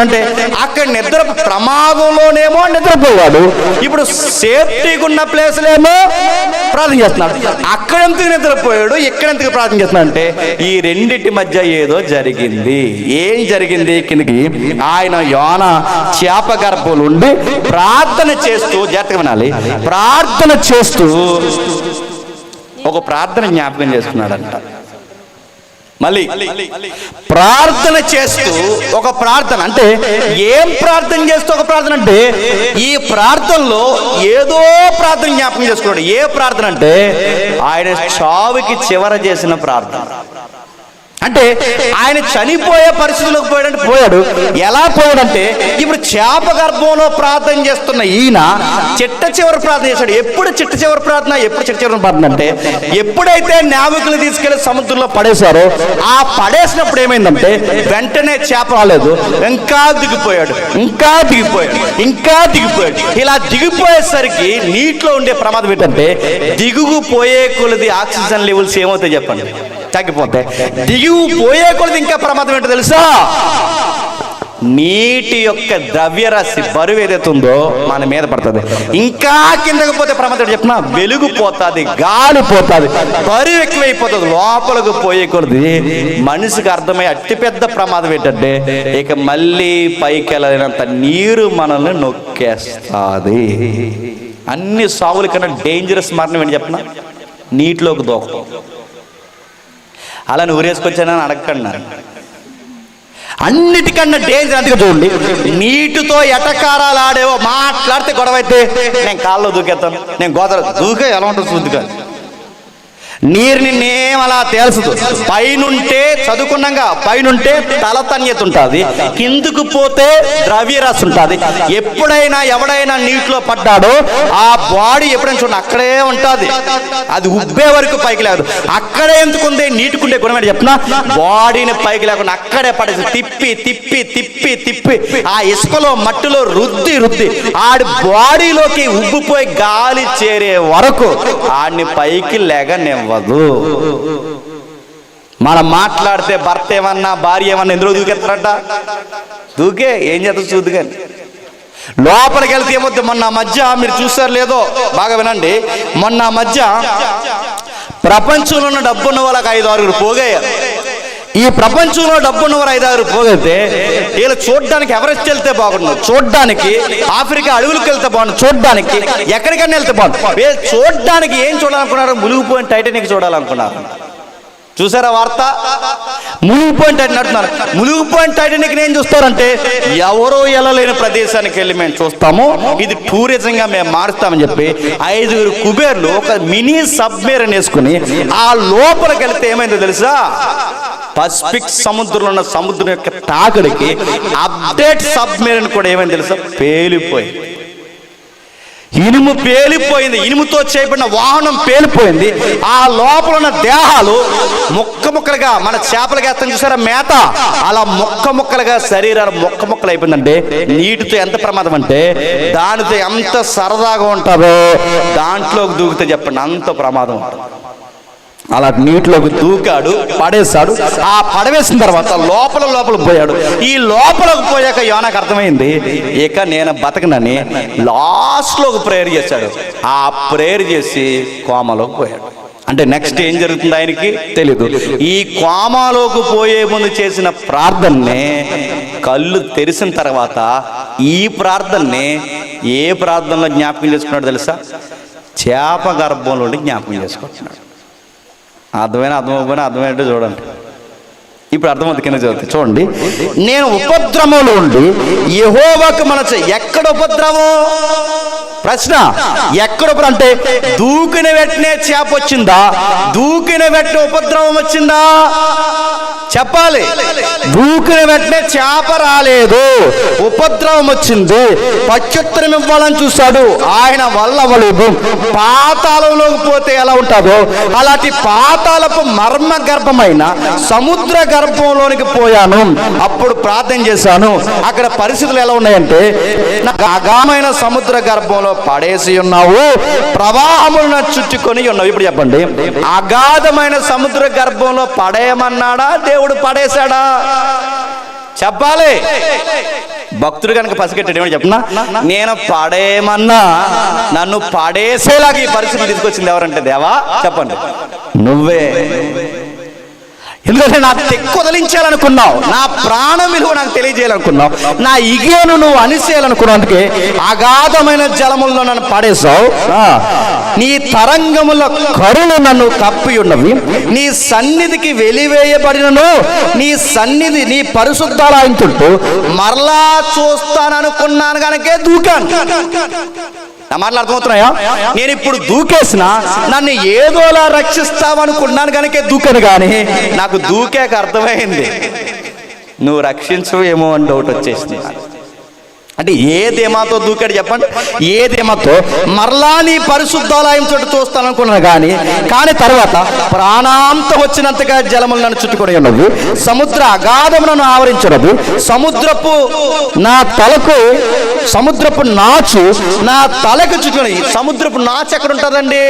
అంటే అక్కడ నిద్ర ప్రమాదంలోనేమో నిద్రపోయాడు, ఇప్పుడు సేఫ్టీగా ఉన్న ప్లేస్లేమో ప్రార్థన చేస్తున్నాడు. అక్కడెందుకు నిద్రపోయాడు, ఇక్కడెందుకు ప్రార్థన చేస్తున్నాడు అంటే ఈ రెండిటి మధ్య ఏదో జరిగింది. ఏం జరిగింది? కిందకి ఆయన యోనా చేప గర్భంలో ఉండి ప్రార్థన చేస్తూ, జాగ్రత్తగా వినాలి, ప్రార్థన చేస్తూ ఒక ప్రార్థన జ్ఞాపకం చేస్తున్నాడంట. మళ్ళీ ప్రార్థన చేస్తూ ఒక ప్రార్థన అంటే ఏం ప్రార్థన చేస్తూ ఒక ప్రార్థన అంటే ఈ ప్రార్థనలో ఏదో ప్రార్థన జ్ఞాపకం చేసుకున్నాడు. ఏ ప్రార్థన అంటే ఆయన చావుకి చివర చేసిన ప్రార్థన. అంటే ఆయన చనిపోయే పరిస్థితుల్లోకి పోయాడు. ఎలా పోయాడంటే ఇప్పుడు చేప గర్భంలో ప్రార్థన చేస్తున్న ఈయన చిట్ట చివరి ప్రార్థన చేశాడు. ఎప్పుడు చిట్ట చివరి ప్రార్థన అంటే ఎప్పుడైతే నావికులు తీసుకెళ్లి సముద్రంలో పడేశారో ఆ పడేసినప్పుడు ఏమైందంటే వెంటనే చేప రాలేదు, ఇంకా దిగిపోయాడు. ఇలా దిగిపోయేసరికి నీటిలో ఉండే ప్రమాదం ఏంటంటే దిగుపోయే కొలది ఆక్సిజన్ లెవెల్స్ ఏమవుతాయి చెప్పండి? తగ్గిపోతాయి. దిగిపోయే కొలది ఇంకా ప్రమాదం ఏంటో తెలుసా? నీటి యొక్క ద్రవ్యరాశి బరువు ఏదైతే ఉందో మన మీద పడుతుంది. ఇంకా కిందకి పోతే ప్రమాదం చెప్తున్నా, వెలుగుపోతుంది, గాలిపోతుంది, బరువు ఎక్కువైపోతుంది. లోపలికి పోయే కొలది మనిషికి అర్థమయ్యే అతిపెద్ద ప్రమాదం ఏంటంటే ఇక మళ్ళీ పైకి వెళ్ళలేనంత నీరు మనల్ని నొక్కేస్తుంది. అన్ని సావుల కన్నా డేంజరస్ మరణం ఏంటి చెప్పిన? నీటిలోకి దూకడం. అలా ఊరేసుకొచ్చానని అడగకండి. అన్నిటికన్నా డేంజర్. అందుకే చూడండి, నీటితో ఎటకారాలు ఆడేవో మాట్లాడితే గొడవ అయితే నేను కాల్లో దూకేస్తాను, నేను గోదావరి దూకే ఎలా ఉంటుంది చూద్దుగా. నీరుని నేమ్ అలా తేల్చదు. పైనుంటే చదువుకున్నాగా, పైనుంటే తలతన్యత ఉంటుంది, కిందకు పోతే ద్రవ్యరాశి ఉంటుంది. ఎప్పుడైనా ఎవడైనా నీటిలో పడ్డాడో ఆ బాడీ ఎప్పుడైనా చూడండి అక్కడే ఉంటుంది, అది ఉబ్బే వరకు పైకి లేదు. అక్కడే ఎందుకుంది? నీటికుండే గుణం ఏంటి చెప్పిన? బాడీని పైకి లేకుండా అక్కడే పడేసి తిప్పి తిప్పి తిప్పి తిప్పి ఆ ఇసుకలో మట్టిలో రుద్ది ఆడి బాడీలోకి ఉబ్బిపోయి గాలి చేరే వరకు ఆడిని పైకి లేగనివ్వదు. మనం మాట్లాడితే భర్త ఏమన్నా భార్య ఏమన్నా ఎందులో దూకెత్తారట? దూకే ఏం చేస్తా చూద్దు. కానీ లోపలికి వెళ్తే ఏమవుతుంది? మొన్న మధ్య మీరు చూసారు లేదో బాగా వినండి, మొన్న మధ్య ప్రపంచంలో ఉన్న డబ్బున్న వాళ్ళకి 5-6 పోగయ్యారు. ఈ ప్రపంచంలో డబ్బున్న వారు 5-6 పోగైతే వీళ్ళు చూడడానికి ఎవరెస్ట్ వెళ్తే బాగుండదు, చూడడానికి ఆఫ్రికా అడవులకు వెళ్తే బాగుండు, చూడడానికి ఎక్కడికైనా వెళ్తే బాగుండు. వీళ్ళు చూడడానికి ఏం చూడాలనుకున్నారు? మునిగిపోయిన టైటానిక్ చూడాలనుకున్నారు. చూసారా వార్త? మునిగిపోయిన టైటానిక్ అంటున్నారు. మునిగిపోయిన టైటానిక్ ఏం చూస్తారంటే ఎవరో వెళ్ళలేని ప్రదేశానికి వెళ్ళి మేము చూస్తాము, ఇది టూరిజంగా మేము మారుస్తామని చెప్పి 5 కుబేర్లు ఒక మినీ సబ్మెరైన్ వేసుకుని ఆ లోపలికి వెళ్తే ఏమైందో తెలుసా? పసిఫిక్ సముద్రంలో ఉన్న సముద్రం యొక్క తాకిడికి అప్డేట్ సబ్మెరైన్ కూడా ఏమైంది తెలుసా? పేలిపోయి, ఇనుము పేలిపోయింది, ఇనుముతో చేయబడిన వాహనం పేలిపోయింది. ఆ లోపల ఉన్న దేహాలు ముక్కలుగా, మన చేపలకి వేస్తాం చూసారా మేత, అలా ముక్కలుగా శరీరాలు ముక్కలు అయిపోయిందంటే నీటితో ఎంత ప్రమాదం అంటే దానితో ఎంత సరదాగా ఉంటుందో దాంట్లోకి దూకితే చెప్పండి అంత ప్రమాదం ఉంటుంది. అలా నీటిలోకి దూకాడు, పడేశాడు. ఆ పడవేసిన తర్వాత లోపల పోయాడు. ఈ లోపలకు పోయాక యోనాకు అర్థమైంది ఇక నేను బతకనని లాస్ట్లోకి ప్రేయర్ చేశాడు. ఆ ప్రేయర్ చేసి కోమలోకి పోయాడు. అంటే నెక్స్ట్ ఏం జరుగుతుంది ఆయనకి తెలీదు. ఈ కోమలోకి పోయే ముందు చేసిన ప్రార్థననే కళ్ళు తెరిసిన తర్వాత ఈ ప్రార్థనని ఏ ప్రార్థనలో జ్ఞాపకం చేసుకున్నాడు తెలుసా? చేప గర్భంలోని జ్ఞాపకం చేసుకుంటున్నాడు. అర్థమైనట్టు చూడండి. ఇప్పుడు అర్థమవుతుంది కింద చదువుతుంది చూడండి. నేను ఉపద్రవంలో ఉండి యెహోవాకు మనసు. ఎక్కడ ఉపద్రవం? ప్రశ్న ఎక్కడ అంటే దూకిన వెంటనే చేప వచ్చిందా? దూకిన వెంటనే ఉపద్రవం వచ్చిందా? చెప్పాలి. దూకిన వెంటనే చేప రాలేదు, ఉపద్రవం వచ్చింది. ప్రత్యుత్తరం ఇవ్వాలని చూశాడు, ఆయన వల్ల అవ్వలేదు. పాతాళంలోకి పోతే ఎలా ఉంటుందో అలాంటి పాతాళపు మర్మ గర్భమైన సముద్ర గర్భంలోనికి పోయాను. అప్పుడు ప్రార్థన చేశాను. అక్కడ పరిస్థితులు ఎలా ఉన్నాయంటే అగాధమైన సముద్ర గర్భంలో పడేసి ఉన్నావు, ప్రవాహములను చుట్టుకొని ఉన్నావు. ఇప్పుడు చెప్పండి, అగాధమైన సముద్ర గర్భంలో పడేయమన్నాడా దేవుడు పడేశాడా? చెప్పాలి. భక్తుడు కనుక పసిగట్టాడు ఏమని చెప్పనా? నేను పడేయమన్నా నన్ను పడేసేలాగా ఈ పరిస్థితి తీసుకొచ్చింది ఎవరంటే దేవా చెప్పండి నువ్వే. ఎందుకంటే నా తెక్కు వదిలించాలనుకున్నావు, నా ప్రాణం విలువ నాకు తెలియజేయాలనుకున్నావు, నా ఇగేను నువ్వు అనిసేయాలనుకున్నావు. అందుకే అగాధమైన జలముల్లో నన్ను పడేసావు. నీ తరంగముల కరులు నన్ను కప్పి ఉన్నవి. నీ సన్నిధికి వెలివేయబడినను నీ సన్నిధి నీ పరిశుద్ధాలయంతో మరలా చూస్తాననుకున్నాను కనుకే దూకాను. నా మాటలు అర్థమవుతున్నాయా? నేను ఇప్పుడు దూకేసిన నన్ను ఏదోలా రక్షిస్తావనుకున్నాను కనుక దూకాను, కానీ నాకు దూకాక అర్థమైంది నువ్వు రక్షించవు ఏమో అని డౌట్ వచ్చేసింది. అంటే ఏ ధీమాతో దూకాడు చెప్పండి? ఏ ధీమాతో? మరలా నీ పరిశుద్ధాలయం చోటు చూస్తాననుకున్నాను కానీ తర్వాత ప్రాణాంతం వచ్చినంతగా జలములు నన్ను చుట్టుకొని ఉన్నవి. సముద్ర అగాధము నన్ను ఆవరించినది. సముద్రపు నాచు నా తలకు చుట్టుకొని. సముద్రపు నాచు ఎక్కడ ఉంటుందండి?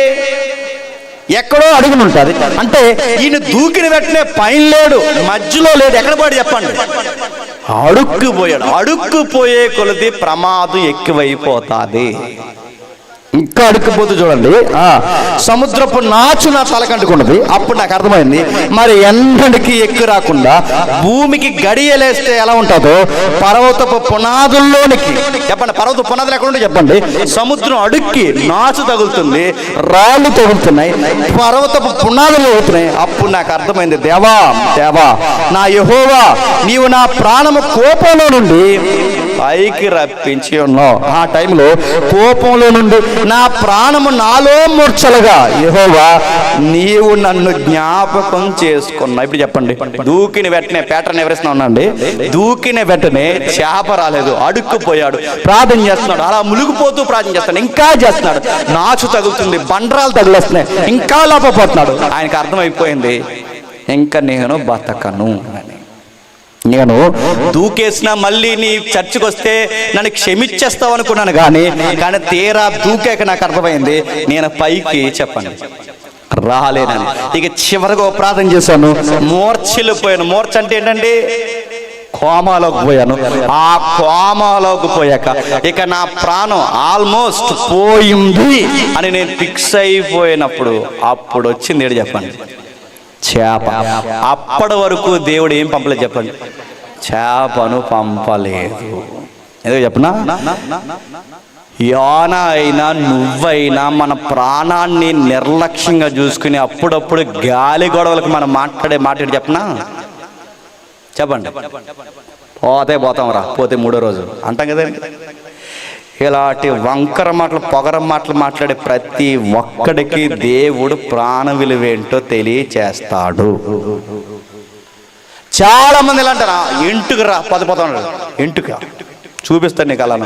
ఎక్కడో అడుగుని ఉంటుంది. అంటే ఈయన దూకిన వెంటనే పైన లేడు, మధ్యలో లేదు, ఎక్కడ పోయాడు చెప్పండి? అడుక్కుపోయాడు. అడుక్కుపోయే కొలది ప్రమాదం ఎక్కువైపోతుంది. ఇంకా అడుక్కుపోతూ చూడండి, సముద్రపు నాచు నా తలకంటుకున్నది. అప్పుడు నాకు అర్థమైంది మరి ఎండకి ఎక్కువ రాకుండా భూమికి గడియలేస్తే ఎలా ఉంటుందో పర్వతపు పునాదుల్లోనికి. చెప్పండి, పర్వత పునాదులు ఎక్కడ ఉంటే చెప్పండి? సముద్రం అడుక్కి నాచు తగులుతుంది, రాళ్ళు తగులుతున్నాయి, పర్వతపు పునాదులు అవుతున్నాయి. అప్పుడు నాకు అర్థమైంది దేవా నా యెహోవా నీవు నా ప్రాణము కోపంలో నుండి పైకి రప్పించి ఉన్నావు. ఆ టైంలో కోపంలో నుండి నా ప్రాణము నాలో మూర్ఛలుగా యెహోవా నీవు నన్ను జ్ఞాపకం చేసుకున్నా. ఇప్పుడు చెప్పండి, దూకిన వెంటనే ప్యాటర్న్ ఎవరిస్తున్నా ఉన్నాండి. దూకిన వెంటనే చేప రాలేదు, అడుక్కుపోయాడు, ప్రార్థన చేస్తున్నాడు. అలా మునిగిపోతూ ప్రార్థన చేస్తున్నాడు, ఇంకా చేస్తున్నాడు. నాచు తగులుతుంది, బండరాలు తగులేస్తున్నాయి, ఇంకా లోపపోతున్నాడు. ఆయనకు అర్థమైపోయింది ఇంకా నేను బతకను అని. నేను దూకేసిన మళ్ళీ నీ చర్చికి వస్తే నన్ను క్షమించేస్తావు అనుకున్నాను, కానీ తీరా దూకాక నాకు అర్థమైంది నేను పైకి చెప్పండి రాలేనని. ఇక చివరిగా ప్రార్థన చేశాను, మూర్ఛిల్లిపోయాను. మూర్ఛ అంటే ఏంటండి? కోమాలోకి పోయాను. ఆ కోమాలోకి పోయాక ఇక నా ప్రాణం ఆల్మోస్ట్ పోయింది అని నేను ఫిక్స్ అయిపోయినప్పుడు అప్పుడు వచ్చింది ఏడు చెప్పండి, చేప. అప్పటి వరకు దేవుడు ఏం పంపలేదు చెప్పండి, చేపను పంపలేదు. ఎందుకు చెప్పనా, యోనా అయినా నువ్వైనా మన ప్రాణాన్ని నిర్లక్ష్యంగా చూసుకుని అప్పుడప్పుడు గాలి గొడవలకు మనం మాట్లాడే మాట చెప్పనా, చెప్పండి, పోతాం రా, పోతే మూడో రోజు అంటాం కదా. ఇలాంటి వంకర మాటలు పొగర మాటలు మాట్లాడే ప్రతి ఒక్కడికి దేవుడు ప్రాణ విలువేంటో తెలియచేస్తాడు. చాలా మంది ఇలా అంటారా, ఇంటికి రా, పోతాం, ఇంటికి చూపిస్తాను నీకు అలా.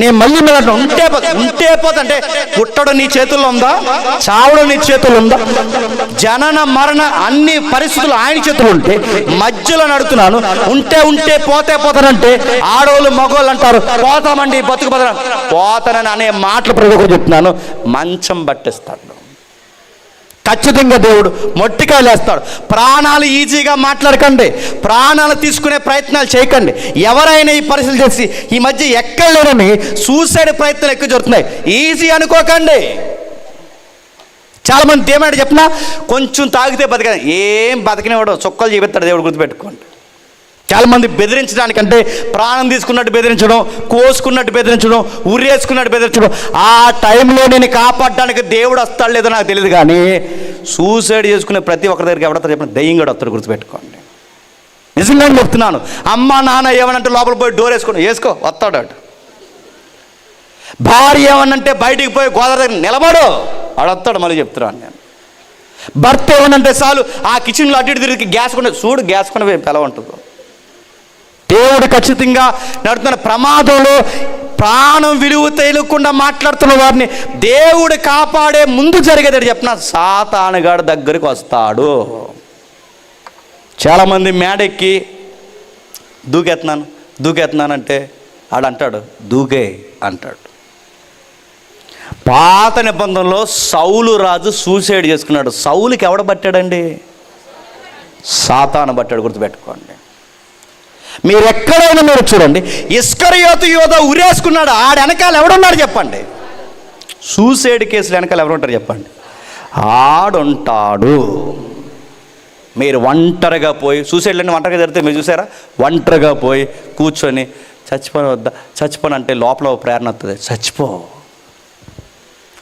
నేను మళ్ళీ ఉంటే పోతంటే పుట్టడం నీ చేతుల్లో ఉందా, చావడం నీ చేతుల్లో ఉందా, జనన మరణ అన్ని పరిస్థితులు ఆయన చేతులు ఉంటే మధ్యలో నడుతున్నాను. ఉంటే పోతానంటే ఆడవాళ్ళు మగవాళ్ళు అంటారు పోతామండి పోతానని అనే మాటలు ప్రజలకు చెప్తున్నాను. మంచం పట్టిస్తాడు ఖచ్చితంగా, దేవుడు మొట్టికాయలు వేస్తాడు. ప్రాణాలు ఈజీగా మాట్లాడకండి, ప్రాణాలు తీసుకునే ప్రయత్నాలు చేయకండి. ఎవరైనా ఈ పరిస్థితులు చేసి ఈ మధ్య ఎక్కడ లేరని సూసైడ్ ప్రయత్నాలు ఎక్కువ జరుగుతున్నాయి. ఈజీ అనుకోకండి. చాలామంది ఏమంటే చెప్పినా కొంచెం తాగితే బతిక, ఏం బతికినవాడు చుక్కలు చూపిస్తాడు దేవుడు, గుర్తుపెట్టుకోండి. చాలామంది బెదిరించడానికంటే ప్రాణం తీసుకున్నట్టు బెదిరించడం, కోసుకున్నట్టు బెదిరించడం, ఉరేసుకున్నట్టు బెదిరించడం. ఆ టైంలో నేను కాపాడడానికి దేవుడు వస్తాడు లేదో నాకు తెలియదు, కానీ సూసైడ్ చేసుకునే ప్రతి ఒక్కరి దగ్గరికి ఎవడతారు చెప్పిన దయ్యం కూడా వస్తాడు, గుర్తుపెట్టుకోండి. నిజంగా చెప్తున్నాను. అమ్మ నాన్న ఏమనంటే లోపల పోయి డోర్ వేసుకో వస్తాడు అటు. భార్య ఏమనంటే బయటికి పోయి గోదావరి దగ్గర నిలబడు, వాడు వస్తాడు. మళ్ళీ చెప్తున్నాను నేను. భర్త ఏమనంటే చాలు ఆ కిచెన్లో అటు ఇటు తిరిగి గ్యాస్ కొండ చూడు, గ్యాస్ కొండ ఎలా ఉంటుందో. దేవుడు ఖచ్చితంగా నడుతున్న ప్రమాదంలో ప్రాణం విలువ తెలియకుండా మాట్లాడుతున్న వారిని దేవుడు కాపాడే ముందు జరిగేది చెప్పిన సాతానుగాడు దగ్గరికి వస్తాడు. చాలామంది మేడెక్కి దూకెత్తున్నానంటే ఆడంటాడు దూకే అంటాడు. పాత నిబంధనలో సౌలు రాజు సూసైడ్ చేసుకున్నాడు. సౌలుకి ఎవడ పట్టాడండి, సాతాను పట్టాడు, గుర్తుపెట్టుకోండి. మీరు ఎక్కడైనా మీరు చూడండి, ఇస్కరియోతు యోధ ఉరేసుకున్నాడు, ఆడ వెనకాల ఎవడున్నాడు చెప్పండి, సూసైడ్ కేసులు వెనకాల ఎవరుంటారు చెప్పండి, ఆడుంటాడు. మీరు ఒంటరిగా పోయి సూసైడ్లన్నీ ఒంటరిగా జరిగితే మీరు చూసారా, ఒంటరిగా పోయి కూర్చొని చచ్చిపోను అంటే లోపల ప్రేరణ వస్తుంది, చచ్చిపో,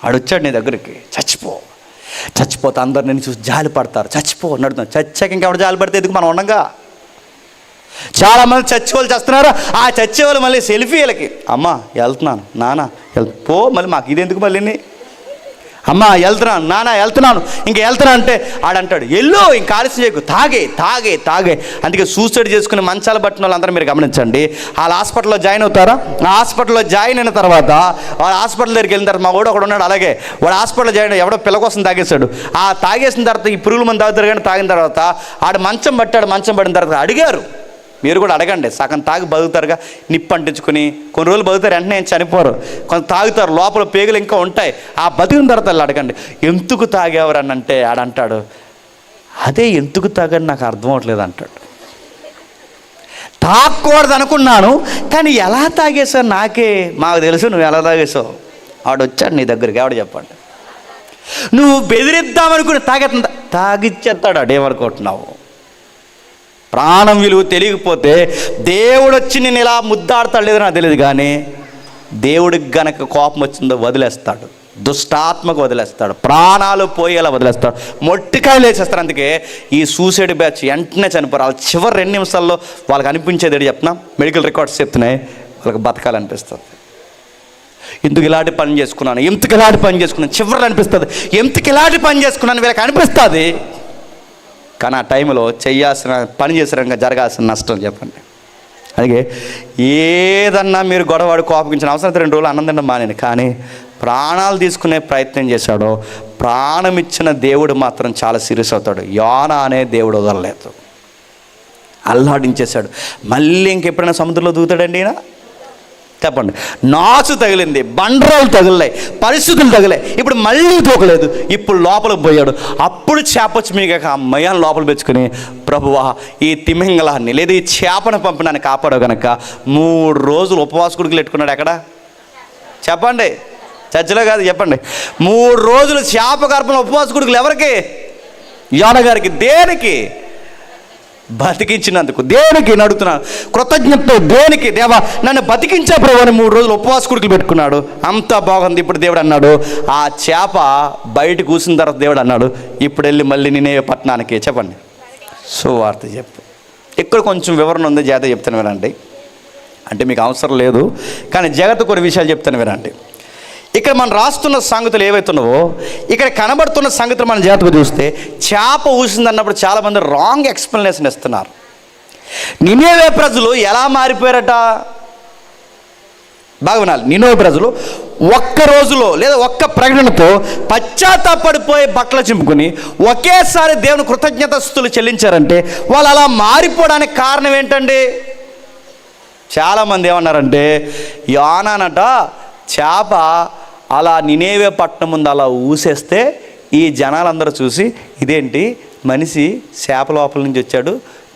ఆడొచ్చాడు నీ దగ్గరికి, చచ్చిపోతే అందరు నేను చూసి జాలి పడతారు, చచ్చిపో నడుతున్నాను. చచ్చాక ఇంకెవడు జాలి పడితే ఎందుకు మనం ఉండగా. చాలామంది చచ్చి వాళ్ళు చేస్తున్నారు. ఆ చచ్చే వాళ్ళు మళ్ళీ సెల్ఫీలకి, అమ్మ వెళ్తున్నాను, నాన్న పో, మళ్ళీ మాకు ఇది ఎందుకు, మళ్ళీ అమ్మ వెళ్తున్నాను, నాన్న వెళ్తున్నాను, ఇంకా వెళ్తున్నా అంటే ఆడంటాడు ఎల్లో, ఇంకా ఆలస్యం చేయకు, తాగే. అందుకే సూసైడ్ చేసుకుని మంచాలు పట్టిన వాళ్ళందరూ మీరు గమనించండి. వాళ్ళ హాస్పిటల్లో జాయిన్ అవుతారా, ఆ హాస్పిటల్లో జాయిన్ అయిన తర్వాత వాళ్ళ హాస్పిటల్ దగ్గరికి వెళ్ళిన తర్వాత మా వాడు ఒకడు ఉన్నాడు, అలాగే వాడు హాస్పిటల్లో జాయిన్ ఎవడో పిల్ల కోసం తాగేశాడు. ఆ తాగేసిన తర్వాత ఈ పురుగుల మంది తాగుతారు, కానీ తాగిన తర్వాత ఆడు మంచం పడిన తర్వాత అడిగారు, మీరు కూడా అడగండి, సగం తాగి బతుకుతారుగా, నిప్పు అంటించుకుని కొన్ని రోజులు బతుకుతారు, వెంటనే ఏం చనిపోరు, కొంత తాగుతారు, లోపల పేగులు ఇంకా ఉంటాయి. ఆ బతికిన తర్వాత అడగండి ఎందుకు తాగేవారని అంటే ఆడంటాడు, అదే ఎందుకు తాగని నాకు అర్థం అవట్లేదు అంటాడు. తాగకూడదు అనుకున్నాను కానీ ఎలా తాగేసావు మాకు తెలుసు నువ్వు ఎలా తాగేసావు. ఆడు వచ్చాడు నీ దగ్గరికి, ఎవడు చెప్పండి, నువ్వు బెదిరిద్దామనుకుని తాగిచ్చేస్తాడు. అడేమనుకుంటున్నావు, ప్రాణం విలువ తెలియకపోతే దేవుడు వచ్చి నేను ఇలా ముద్దాడతాడు లేదో నాకు తెలియదు, కానీ దేవుడికి గనక కోపం వచ్చిందో వదిలేస్తాడు, దుష్టాత్మకు వదిలేస్తాడు, ప్రాణాలు పోయేలా వదిలేస్తాడు, మొట్టికాయలు వేసేస్తాడు. అందుకే ఈ సూసైడ్ బ్యాచ్ వెంటనే చనిపోరు. వాళ్ళ చివరి 2 నిమిషాల్లో వాళ్ళకి అనిపించేది చెప్పినా, మెడికల్ రికార్డ్స్ చెప్తున్నాయి, వాళ్ళకి బతకాలనిపిస్తుంది. ఎందుకు ఇలాంటి పని చేసుకున్నాను, చివరి అనిపిస్తుంది, ఎందుకు ఇలాంటి పని చేసుకున్నాను వీళ్ళకి అనిపిస్తుంది. కానీ ఆ టైంలో పని చేసిన జరగాల్సిన నష్టం చెప్పండి. అలాగే ఏదన్నా మీరు గొడవడు కోపగించిన అవసరం 2 రోజులు అన్నం తినడం మానేను, కానీ ప్రాణాలు తీసుకునే ప్రయత్నం చేశాడో ప్రాణం ఇచ్చిన దేవుడు మాత్రం చాలా సీరియస్ అవుతాడు. యోనా అనే దేవుడు వదలలేదు, అల్లాడించేశాడు. మళ్ళీ ఇంకెప్పుడైనా సముద్రంలో దూతాడండి ఈయన, చెప్పండి. నాచు తగిలింది, బండరాలు తగిలినాయి, పరిస్థితులు తగిలాయి. ఇప్పుడు మళ్ళీ తోకలేదు, ఇప్పుడు లోపలికి పోయాడు. అప్పుడు చేప వచ్చి మీకు అమ్మయ్యాన్ని లోపల పెంచుకొని, ప్రభువా ఈ తిమింగలాన్ని లేదా ఈ చేపను పంపి నన్ను కాపాడవు కనుక 3 రోజులు ఉపవాస కుడికలు పెట్టుకున్నాడు. ఎక్కడ చెప్పండి? చర్చలో కాదు, చెప్పండి. 3 రోజులు చేప గర్భంలో ఉపవాస కుడికలు ఎవరికి? యోన గారికి. దేనికి? బతికించినందుకు. దేనికి నడుతున్నాను? కృతజ్ఞతతో. దేనికి? దేవా నన్ను బతికించా ప్రభు అని 3 రోజులు ఉపవాస కుడికలు పెట్టుకున్నాడు. అంతా బాగుంది. ఇప్పుడు దేవుడు అన్నాడు, ఆ చేప బయట కూసిన తర్వాత దేవుడు అన్నాడు, ఇప్పుడు వెళ్ళి మళ్ళీ నినేవే పట్టణానికి చెప్పండి సువార్త చెప్పు. ఇక్కడ కొంచెం వివరణ ఉంది, జాగ్రత్త చెప్తాను వినండి. అంటే మీకు అవసరం లేదు కానీ జాగ్రత్త కొన్ని విషయాలు చెప్తాను వినండి. ఇక్కడ మనం రాస్తున్న సంగతులు ఏవైతున్నావో ఇక్కడ కనబడుతున్న సంగతులు మనం జాగ్రత్తగా చూస్తే, చేప ఊసిందన్నప్పుడు చాలామంది రాంగ్ ఎక్స్ప్లెనేషన్ ఇస్తున్నారు. నినేవే ప్రజలు ఎలా మారిపోయారట? బాగా వినాలి. నినేవే ప్రజలు ఒక్క రోజులో లేదా ఒక్క ప్రకటనతో పశ్చాత్తాపడిపోయి బట్టలు చింపుకొని ఒకేసారి దేవుని కృతజ్ఞతాస్తుతులు చెల్లించారంటే వాళ్ళు అలా మారిపోవడానికి కారణం ఏంటండి? చాలామంది ఏమన్నారంటే, యోనానట చేప అలా నినేవే పట్టణం ముందు అలా ఊసేస్తే ఈ జనాలందరూ చూసి, ఇదేంటి మనిషి చేప లోపల నుంచి వచ్చాడు,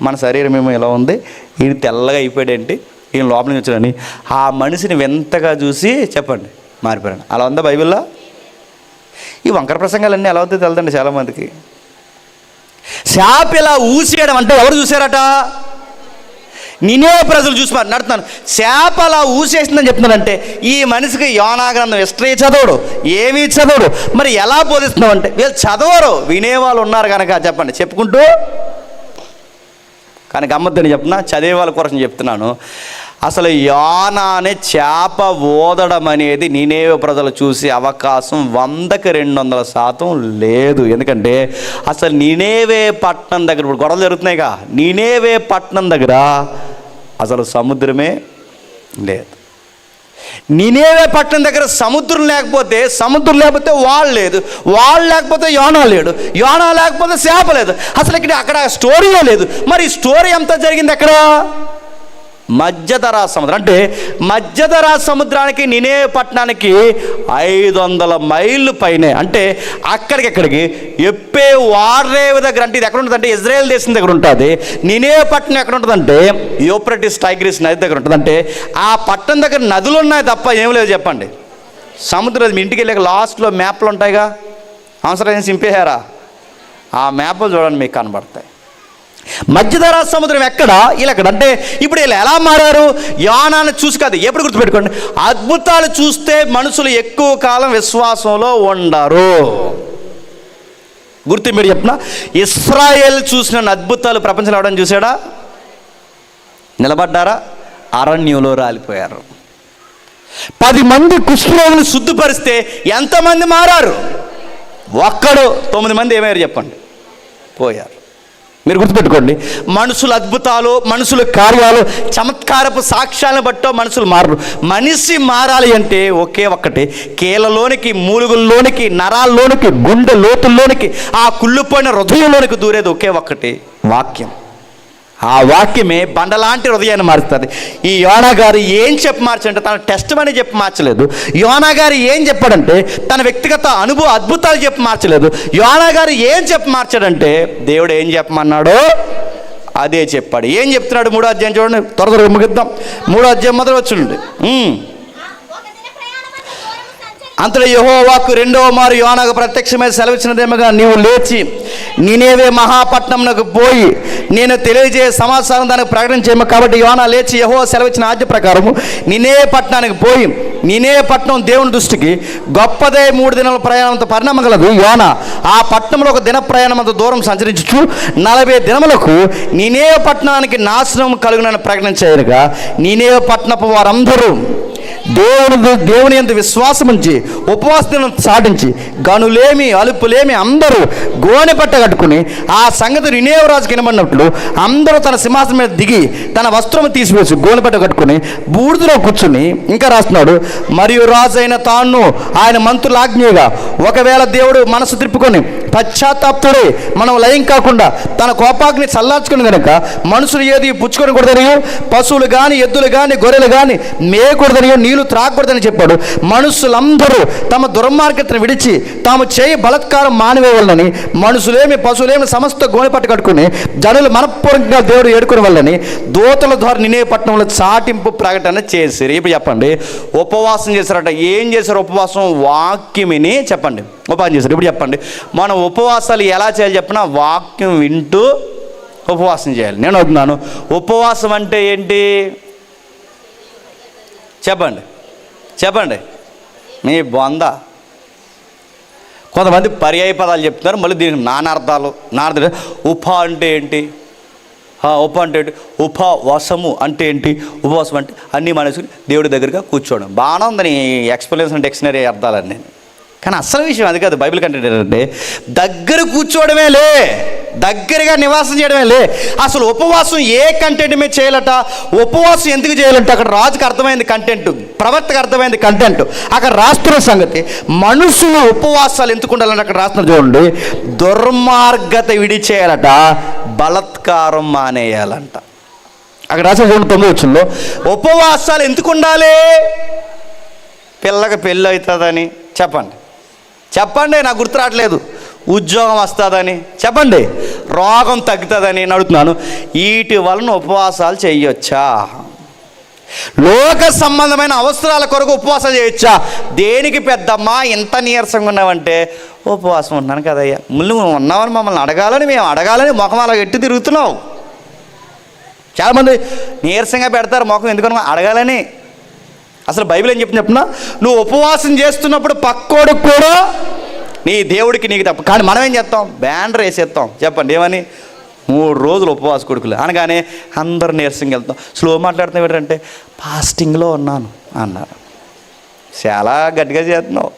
మన శరీరం ఏమో ఇలా ఉంది, ఈయన తెల్లగా అయిపోయాడేంటి, ఈయన లోపల నుంచి వచ్చాడని ఆ మనిషిని వింతగా చూసి చెప్పండి మారిపోయాడు. అలా ఉందా బైబిల్లో? ఈ వంకర ప్రసంగాలన్నీ ఎలా అవుతాయి తెలదండి చాలామందికి. చేప ఇలా ఊసేయడం అంటే ఎవరు చూశారట? నినేవే ప్రజలు చూసి మరి నడుతున్నాను. చేప అలా ఊసేసిందని చెప్తున్నానంటే ఈ మనిషికి యోనా గ్రంథం హిస్టరీ చదవడు, ఏమీ చదవడు, మరి ఎలా బోధిస్తున్నావు అంటే వీళ్ళు చదవరు, వినేవాళ్ళు ఉన్నారు కనుక చెప్పండి చెప్పుకుంటూ. కానీ గమ్మద్దని చెప్తున్నా, చదివే వాళ్ళ కోసం చెప్తున్నాను. అసలు యోనా అనే చేప ఓదడం అనేది నినేవే ప్రజలు చూసే అవకాశం 100కి 200% లేదు. ఎందుకంటే అసలు నినేవే పట్టణం దగ్గర ఇప్పుడు గొడవలు జరుగుతున్నాయిగా, నినేవే పట్టణం దగ్గర అసలు సముద్రమే లేదు. నినేవే పట్టణం దగ్గర సముద్రం లేకపోతే వాళ్ళు లేదు, వాళ్ళు లేకపోతే యోనా లేడు, యోనా లేకపోతే చేప లేదు. అసలు అక్కడ స్టోరీయే లేదు. మరి స్టోరీ ఎంత జరిగింది ఎక్కడ? మధ్యధరా సముద్రం. అంటే మధ్యధరా సముద్రానికి నినేవే పట్టణానికి 500 మైళ్ళు పైనే. అంటే అక్కడికి ఎప్పే వారేవు దగ్గర, అంటే ఇది ఎక్కడ ఉంటుంది అంటే ఇజ్రాయెల్ దేశం దగ్గర ఉంటుంది. నినేవే పట్టణం ఎక్కడ ఉంటుందంటే యూఫ్రటీస్ టైగ్రిస్ నది దగ్గర ఉంటుంది. అంటే ఆ పట్టణం దగ్గర నదులు ఉన్నాయి తప్ప ఏం లేదు చెప్పండి. సముద్రం మీ ఇంటికి వెళ్ళాక లాస్ట్లో మ్యాప్లు ఉంటాయిగా, అవసరం సింపేశారా? ఆ మ్యాప్లు చూడండి మీకు కనబడతాయి. మధ్యధరా సముద్రం ఎక్కడ? వీళ్ళెక్కడ అంటే ఇప్పుడు వీళ్ళు ఎలా మారారు? యోనాను చూసి కాదు, ఎప్పుడు గుర్తుపెట్టుకోండి, అద్భుతాలు చూస్తే మనుషులు ఎక్కువ కాలం విశ్వాసంలో ఉండరు. గుర్తు మీరు చెప్పిన ఇశ్రాయేల్ చూసిన అద్భుతాలు ప్రపంచంలో ఎవడని చూసాడా? నిలబడ్డారా? అరణ్యంలో రాలిపోయారు. 10 మంది కుష్ఠరోగులు శుద్ధిపరిస్తే ఎంతమంది మారారు? 9 మంది ఏమయ్యారు చెప్పండి? పోయారు. మీరు గుర్తుపెట్టుకోండి, మనుషుల అద్భుతాలు, మనుషుల కార్యాలు, చమత్కారపు సాక్ష్యాలను బట్టో మనుషులు మారరు. మనిషి మారాలి అంటే ఒకే ఒక్కటి, కీళ్ళలోనికి, మూలుగుల్లోనికి, నరాల్లోనికి, గుండె లోతుల్లోనికి, ఆ కుళ్ళిపోయిన హృదయంలోనికి దూరేది ఒకే ఒక్కటి, వాక్యం. ఆ వాక్యమే బండలాంటి హృదయాన్ని మారుస్తుంది. ఈ యోనా గారు ఏం చెప్పి మార్చంటే తన టెస్ట్ మనీ చెప్పి మార్చలేదు. యోనా గారు ఏం చెప్పాడంటే తన వ్యక్తిగత అనుభవ అద్భుతాలు చెప్పి మార్చలేదు. యోనా గారు ఏం చెప్పి మార్చాడంటే దేవుడు ఏం చెప్పమన్నాడో అదే చెప్పాడు. ఏం చెప్తున్నాడు? 3వ అధ్యాయం చూడండి, త్వరగా ముగిద్దాం. 3వ అధ్యాయం మొదలు వచ్చుండి. అంతలో యెహోవా వాక్కు 2వ మారు యోనాకు ప్రత్యక్షమై సెలవిచ్చినదేమగా, నీవు లేచి నినేవే మహాపట్నంకు పోయి నేను తెలియజేయ సమాచారం దానికి ప్రకటన చేయము. కాబట్టి యోనా లేచి యెహోవా సెలవిచ్చిన ఆజ్ఞ ప్రకారము నినేవే పట్టణానికి పోయి, నినేవే పట్టణం దేవుని దృష్టికి గొప్పదే 3 దినాల ప్రయాణంతో పరిణామం గలదు. యోనా ఆ పట్టణంలో 1 దిన ప్రయాణం అంత దూరం సంచరించుచు 40 దినములకు నినేవే పట్టణానికి నాశనం కలుగునని ప్రకటన చేయగా, నినేవే పట్టణపు వారందరూ దేవుని యందు విశ్వాసం ఉంచి ఉపవాసం సాటించి గనులేమి అలుపులేమి అందరూ గోనె పట్ట కట్టుకుని ఆ సంగతి నినేవె రాజుకి వినబడినట్లు అందరూ తన సింహాసనం మీద దిగి తన వస్త్రము తీసివేసి గోనె పట్ట కట్టుకుని బూడిదలో కూర్చుని ఇంకా రాస్తున్నాడు, మరియు రాజు అయిన తాను ఆయన మంత్రుల ఆజ్ఞగా ఒకవేళ దేవుడు మనసు తిప్పుకొని పశ్చాత్తాప్తుడే మనం లయం కాకుండా తన కోపాగ్ని చల్లార్చుకుని గనుక మనుషులు ఏది పుచ్చుకొని కూడదనియో పశువులు కానీ ఎద్దులు కానీ గొర్రెలు కానీ మేయకూడదనియో నీళ్లు త్రాగకూడదని చెప్పాడు. మనుషులందరూ తమ దుర్మార్గతను విడిచి తాము చేయి బలత్కారం మానివేయాలని మనుషులేమి పశువులేమి సమస్త గోనెపట్టు కట్టుకుని జనులు మనపూర్వకంగా దేవుడు ఏడుకునే వాళ్ళని దూతల ద్వారా నినేవె పట్టణంలో చాటింపు ప్రకటన చేశారు. ఇప్పుడు చెప్పండి, ఉపవాసం చేశారట. ఏం చేశారు ఉపవాసం? వాక్యమిని చెప్పండి ఉపవాసం చేశారు. ఇప్పుడు చెప్పండి, మనం ఉపవాసాలు ఎలా చేయాలి చెప్పిన? వాక్యం వింటూ ఉపవాసం చేయాలి. నేను అవుతున్నాను. ఉపవాసం అంటే ఏంటి చెప్పండి చెప్పండి మీ బొంద. కొంతమంది పర్యాయ పదాలు చెప్తున్నారు, మళ్ళీ దీనికి నానార్థాలు. ఉప అంటే ఏంటి? ఉప అంటే ఏంటి? ఉపవాసము అంటే ఏంటి? ఉపవాసం అంటే అన్నీ మనసుకుని దేవుడి దగ్గరగా కూర్చోవడం. బాగానే ఉందని ఎక్స్ప్లెనేషన్ డిక్షనరీ అర్థాలన్నీ. కానీ అసలు విషయం అది కాదు. బైబిల్ కంటెంట్ ఏంటంటే దగ్గర కూర్చోవడమే లే, దగ్గరగా నివాసం చేయడమే లే. అసలు ఉపవాసం ఏ కంటెంట్ మీద చేయాలట? ఉపవాసం ఎందుకు చేయాలంటే అక్కడ రాజుకి అర్థమైంది కంటెంట్, ప్రవక్తకు అర్థమైంది కంటెంట్. అక్కడ రాస్తున్న సంగతి మనుషులు ఉపవాసాలు ఎందుకు ఉండాలంటే అక్కడ రాస్తున్న చూడండి, దుర్మార్గత విడిచేయాలట, బలత్కారం మానేయాలంట. అక్కడ రాసిన చూడండి 9వ వచనంలో ఉపవాసాలు ఎందుకు ఉండాలి? పిల్లకి పెళ్ళి అవుతుందని చెప్పండి, చెప్పండి. నాకు గుర్తు రావట్లేదు. ఉద్యోగం వస్తుందని చెప్పండి, రోగం తగ్గుతుందని అడుగుతున్నాను. వీటి వలన ఉపవాసాలు చేయొచ్చా? లోక సంబంధమైన అవసరాల కొరకు ఉపవాసాలు చేయొచ్చా? దేనికి పెద్దమ్మా ఇంత నీరసంగా ఉన్నావంటే ఉపవాసం ఉన్నాను కదయ్యా. నువ్వు ఉన్నావని మమ్మల్ని అడగాలని, మేము అడగాలని ముఖం అలా ఎట్టి తిరుగుతున్నావు. చాలామంది నీరసంగా పెడతారు ముఖం, ఎందుకని? అడగాలని. అసలు బైబిల్ ఏం చెప్తుంది చెప్పినా, నువ్వు ఉపవాసం చేస్తున్నప్పుడు పక్కోడికి కూడా నీ దేవుడికి నీకు తప్ప. కానీ మనం ఏం చేస్తాం? బ్యానర్ వేసేస్తాం. చెప్పండి ఏమని? 3 రోజులు ఉపవాస కొడుకులు అనగానే అందరూ నీరసంగా వెళ్తాం. స్లో మాట్లాడుతాం. ఏంటంటే ఫాస్టింగ్లో ఉన్నాను అన్నారు. చాలా గట్టిగా చేస్తున్నావు.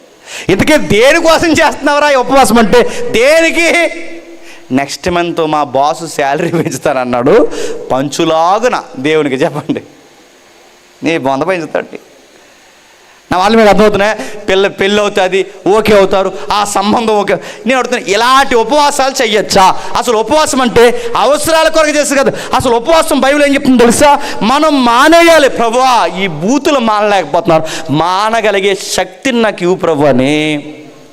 ఇంతకీ దేనికోసం చేస్తున్నావురా ఈ ఉపవాసం అంటే? దేనికి? నెక్స్ట్ మంత్ మా బాసు శాలరీ పెంచుతానన్నాడు, పంచులాగున దేవునికి చెప్పండి నీ బొంద పెంచుతాడు. నా వాళ్ళ మీద అర్థమవుతున్నాయి. పెళ్ళి అవుతుంది, ఓకే అవుతారు, ఆ సంబంధం ఓకే. నేను అడుగుతున్నా, ఇలాంటి ఉపవాసాలు చెయ్యొచ్చా? అసలు ఉపవాసం అంటే అవసరాల కొరకు చేస్తారు కదా. అసలు ఉపవాసం బైబిల్ ఏం చెప్తుందో తెలుసా? మనం మానేయాలి. ప్రభువా ఈ బూతులు మానలేకపోతున్నారు, మానగలిగే శక్తిని నాకు ఇవ్వు ప్రభు అని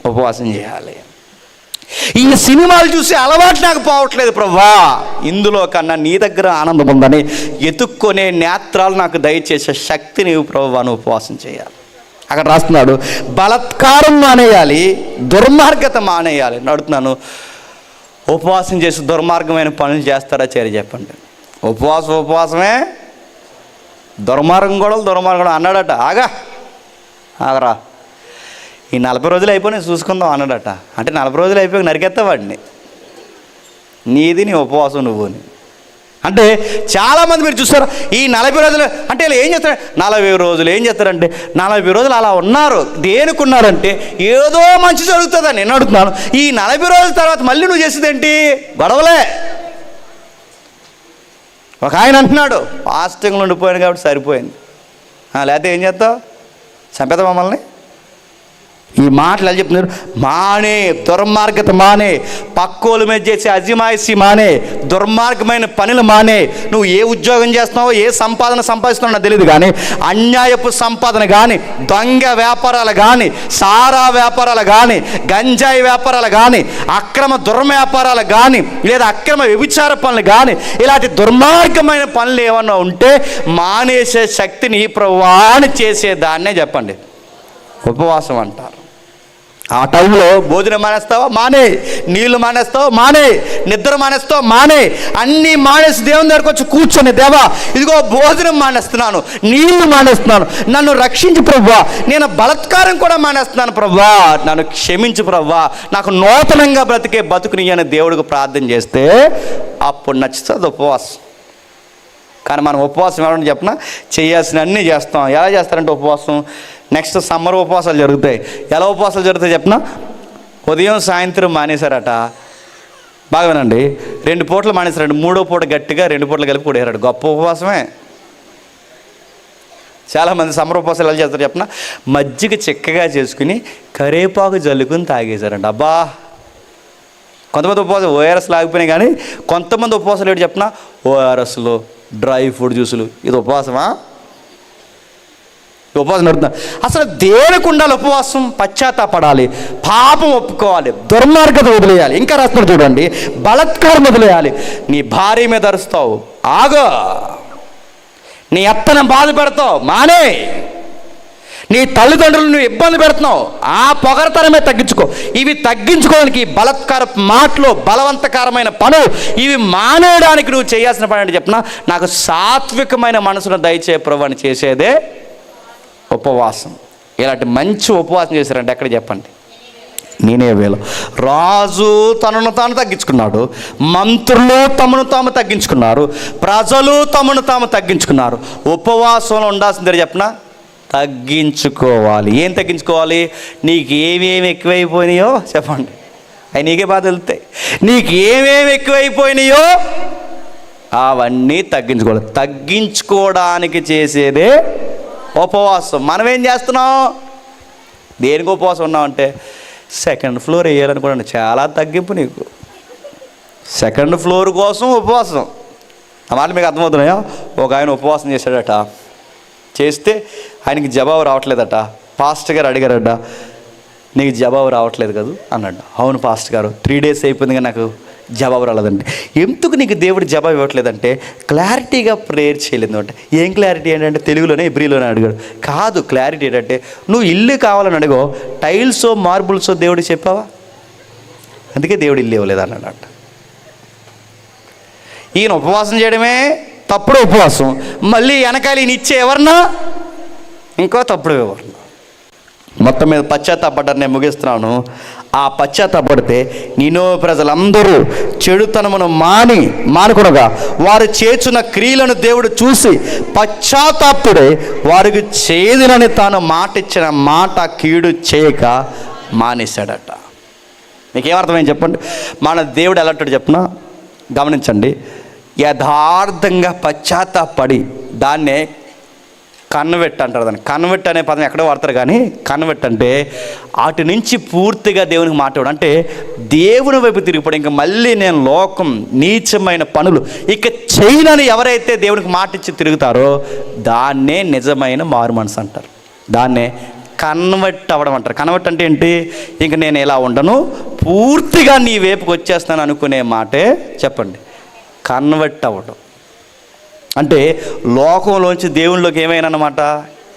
ఉపవాసం చేయాలి. ఈ సినిమాలు చూసి అలవాటు నాకు పోవట్లేదు ప్రభువా, ఇందులో కన్నా నీ దగ్గర ఆనందం ఉందని ఎతుక్కునే నేత్రాలు నాకు దయచేసే శక్తిని ఇవ్వు ప్రభువా అని ఉపవాసం చేయాలి. అక్కడ రాస్తున్నాడు, బలత్కారం మానేయాలి, దుర్మార్గత మానేయాలి. అడుగుతున్నాను, ఉపవాసం చేసి దుర్మార్గమైన పనులు చేస్తారా? చేరి చెప్పండి. ఉపవాసమే, దుర్మార్గం కూడా అన్నాడట. ఆగరా ఈ 40 రోజులు అయిపోయి చూసుకుందాం అన్నాడట. అంటే 40 రోజులు అయిపోయి నరికెత్తా వాడిని. నీది నీ ఉపవాసం నువ్వుని. అంటే చాలామంది మీరు చూస్తారు ఈ 40 రోజులు అంటే ఇలా ఏం చేస్తారు? 40 రోజులు ఏం చేస్తారంటే 40 రోజులు అలా ఉన్నారు. దేనికి ఉన్నారంటే ఏదో మంచి జరుగుతుందని. నేను అడుగుతున్నాను, ఈ 40 రోజుల తర్వాత మళ్ళీ నువ్వు చేసేదేంటి? గొడవలే. ఒక ఆయన అంటున్నాడు, ఫాస్టింగ్లో ఉండిపోయాను కాబట్టి సరిపోయింది, లేకపోతే ఏం చేస్తావు? చంపేద్దాం మమ్మల్ని. ఈ మాటలు ఎలా చెప్తున్నారు? మానే, దుర్మార్గత మానే, పక్కోల మీద చేసే అజిమాయిషి మానే, దుర్మార్గమైన పనులు మానే. నువ్వు ఏ ఉద్యోగం చేస్తున్నావో, ఏ సంపాదన సంపాదిస్తున్నావో నాకు తెలియదు, కానీ అన్యాయపు సంపాదన కానీ, దొంగ వ్యాపారాలు కానీ, సారా వ్యాపారాలు కానీ, గంజాయి వ్యాపారాలు కానీ, అక్రమ దుర్వ్యాపారాలు కానీ, లేదా అక్రమ వ్యభిచార పనులు కానీ, ఇలాంటి దుర్మార్గమైన పనులు ఏమన్నా ఉంటే మానేసే శక్తిని ప్రభువాని చేసేదాన్నే చెప్పండి ఉపవాసం అంటారు. ఆ టైంలో భోజనం మానేస్తావా? మానే. నీళ్లు మానేస్తావా? మానే. నిద్ర మానేస్తావా? మానే. అన్నీ మానేసి దేవుని దగ్గరకు వచ్చి కూర్చొని, దేవా ఇదిగో భోజనం మానేస్తున్నాను, నీళ్లు మానేస్తున్నాను, నన్ను రక్షించు ప్రభువా, నేను బలత్కారం కూడా మానేస్తున్నాను ప్రభువా, నన్ను క్షమించు ప్రభువా, నాకు నూతనంగా బ్రతికే బతుకుని అని దేవుడికి ప్రార్థన చేస్తే అప్పుడు నచ్చుతుంది ఉపవాసం. కానీ మనం ఉపవాసం ఎవరంటే చెప్పిన చేయాల్సిన అన్నీ చేస్తాం. ఎలా చేస్తారంటే ఉపవాసం నెక్స్ట్ సమ్మర్ ఉపవాసాలు జరుగుతాయి. ఎలా ఉపవాసాలు జరుగుతాయి చెప్పిన ఉదయం సాయంత్రం మానేశారట. బాగా వినండి, 2 పూటలు మానేశారండి. 3వ పూట గట్టిగా 2 పూటలు కలిపి కొడేశాడు. గొప్ప ఉపవాసమే. చాలామంది సమ్మర్ ఉపవాసాలు ఎలా చేస్తారు చెప్పిన మజ్జిగ చిక్కగా చేసుకుని కరేపాకు జల్లుకుని తాగేశారండి. అబ్బా, కొంతమంది ఉపవాసం ఓఆర్ఎస్ లాగిపోయినాయి, కానీ కొంతమంది ఉపవాసాలు ఏంటి చెప్పిన ఓఆర్ఎస్లు డ్రై ఫ్రూట్ జ్యూసులు. ఇది ఉపవాసమా? ఉపవాసం నడుతున్నారు. అసలు దేనికి ఉండాలి ఉపవాసం? పశ్చాత్తాపడాలి, పాపం ఒప్పుకోవాలి, దుర్మార్గత వదిలేయాలి. ఇంకా రాస్తున్నారు చూడండి, బలత్కారం వదిలేయాలి. నీ భార్య మీద అరుస్తావు, ఆగో. నీ అత్తను బాధ పెడతావు, మానే. నీ తల్లిదండ్రులు నువ్వు ఇబ్బంది పెడుతున్నావు, ఆ పొగరతనమే తగ్గించుకో. ఇవి తగ్గించుకోవడానికి బలత్కార మాటలు, బలవంతకరమైన పనులు, ఇవి మానేయడానికి నువ్వు చేయాల్సిన పని అంటే చెప్పిన నాకు సాత్వికమైన మనసును దయచే ప్రభు అని చేసేదే ఉపవాసం. ఇలాంటి మంచి ఉపవాసం చేశారంటే ఎక్కడ చెప్పండి? నీనెవేలో రాజు తనను తాను తగ్గించుకున్నాడు, మంత్రులు తమను తాము తగ్గించుకున్నారు, ప్రజలు తమను తాము తగ్గించుకున్నారు. ఉపవాసంలో ఉండాల్సిందే చెప్పిన తగ్గించుకోవాలి. ఏం తగ్గించుకోవాలి? నీకు ఏమేమి ఎక్కువైపోయినాయో చెప్పండి, అవి నీకే బాధ వెళ్తాయి. నీకు ఏమేమి ఎక్కువైపోయినాయో అవన్నీ తగ్గించుకోవాలి. తగ్గించుకోవడానికి చేసేదే ఉపవాసం. మనం ఏం చేస్తున్నాం? దేనికి ఉపవాసం ఉన్నామంటే 2nd ఫ్లోర్ వేయాలనుకోండి, చాలా తగ్గింపు నీకు. 2nd ఫ్లోర్ కోసం ఉపవాసం. ఆ మాట మీకు అర్థమవుతున్నాయా? ఒక ఆయన ఉపవాసం చేశాడట, చేస్తే ఆయనకి జవాబు రావట్లేదట. పాస్టర్ గారు అడిగారట, నీకు జవాబు రావట్లేదు కదా అన్నాడు. అవును పాస్టర్ గారు, 3 డేస్ అయిపోయింది కానీ నాకు జవాబు రాలేదండి. ఎందుకు నీకు దేవుడు జవాబు ఇవ్వట్లేదంటే క్లారిటీగా ప్రేయర్ చేయలేదు అంటే. ఏం క్లారిటీ ఏంటంటే తెలుగులోనే ఎబ్రిలోనే అడిగాడు. కాదు, క్లారిటీ ఏంటంటే నువ్వు ఇల్లు కావాలని అడిగో, టైల్సో మార్బుల్సో దేవుడికి చెప్పావా? అందుకే దేవుడు ఇల్లు ఇవ్వలేదు అన్నాడు. ఈయన ఉపవాసం చేయడమే తప్పుడు ఉపవాసం, మళ్ళీ వెనకాల ఈయన ఇచ్చే ఎవరన్నా ఇంకో తప్పుడు ఎవరన్నా. మొత్తం మీద పశ్చాత్తాపడ్డారు. నేను ముగిస్తున్నాను. ఆ పశ్చాత్తాపడితే నినోవే ప్రజలందరూ చెడుతనమును మానుకొనగా వారు చేస్తున్న క్రియలను దేవుడు చూసి పశ్చాత్తాపుడే వారికి చేదునని తాను మాట ఇచ్చిన మాట కీడు చేయక మానేశాడట. మీకేమర్థమైంది చెప్పండి? మన దేవుడు ఎలాంటి చెప్పినా గమనించండి. యథార్థంగా పశ్చాత్తాపడి దాన్నే కన్వర్ట్ అంటారు. దాన్ని కన్వర్ట్ అనే పదం ఎక్కడో వాడతారు, కానీ కన్వర్ట్ అంటే అటు నుంచి పూర్తిగా దేవునికి మాట్లాడు, అంటే దేవుని వైపు తిరిగిపోవడం. ఇంకా మళ్ళీ నేను లోకం నీచమైన పనులు ఇక చేయనని ఎవరైతే దేవునికి మాట ఇచ్చి తిరుగుతారో దాన్నే నిజమైన మారు మనసు అంటారు. దాన్నే కన్వర్ట్ అవ్వడం అంటారు. కన్వర్ట్ అంటే ఏంటి? ఇంక నేను ఇలా ఉండను, పూర్తిగా నీ వైపుకి వచ్చేస్తాను అనుకునే మాటే చెప్పండి కన్వర్ట్ అవ్వడం. అంటే లోకంలోంచి దేవుళ్ళలోకి ఏమైనా అన్నమాట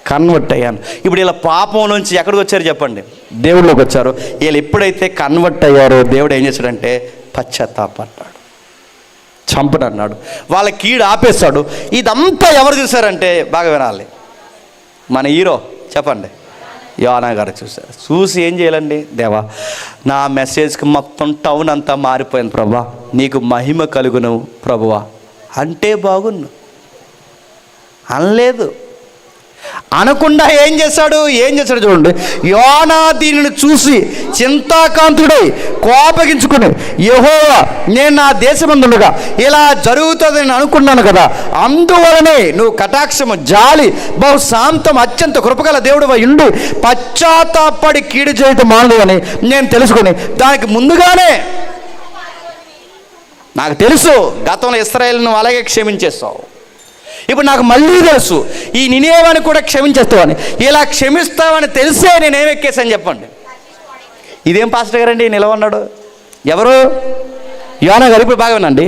కన్వర్ట్ అయ్యాను. ఇప్పుడు ఇలా పాపంలోంచి ఎక్కడికి వచ్చారు చెప్పండి? దేవుళ్ళలోకి వచ్చారు. వీళ్ళు ఎప్పుడైతే కన్వర్ట్ అయ్యారో దేవుడు ఏం చేశాడంటే పశ్చాత్తాపడ్డాడు, చంపడన్నాడు, వాళ్ళ కీడు ఆపేస్తాడు. ఇదంతా ఎవరు చూశారంటే బాగా వినాలి, మన హీరో చెప్పండి యోనా గారు చూశారు. చూసి ఏం చేయాలండి? దేవా, నా మెసేజ్కి మొత్తం టౌన్ అంతా మారిపోయింది ప్రభా, నీకు మహిమ కలుగును ప్రభువా అంటే బాగున్ను అనలేదు. అనకుండా ఏం చేశాడు చూడండి. యోనా దీనిని చూసి చింతాకాంతుడై కోపగించుకుని, యెహోవా, నేను నా దేశమందుండగా ఇలా జరుగుతుందని అనుకున్నాను కదా, అందువలనే నువ్వు కటాక్షము, జాలి, బహు శాంతం, అత్యంత కృపగల దేవుడు ఉండి పశ్చాత్తాపడి కీడు చేయటం మానదు అని నేను తెలుసుకుని దానికి ముందుగానే నాకు తెలుసు గతంలో ఇశ్రాయేలును అలాగే క్షమించేస్తావు. ఇప్పుడు నాకు మళ్ళీ తెలుసు ఈ నినేవాని కూడా క్షమించేస్తావని. ఇలా క్షమిస్తావని తెలిసే నేనేం ఎక్కేసాను చెప్పండి. ఇదేం పాస్టర్ గారండి నిలవన్నాడు? ఎవరు? యోనా గారు. ఇప్పుడు బాగా వినండి.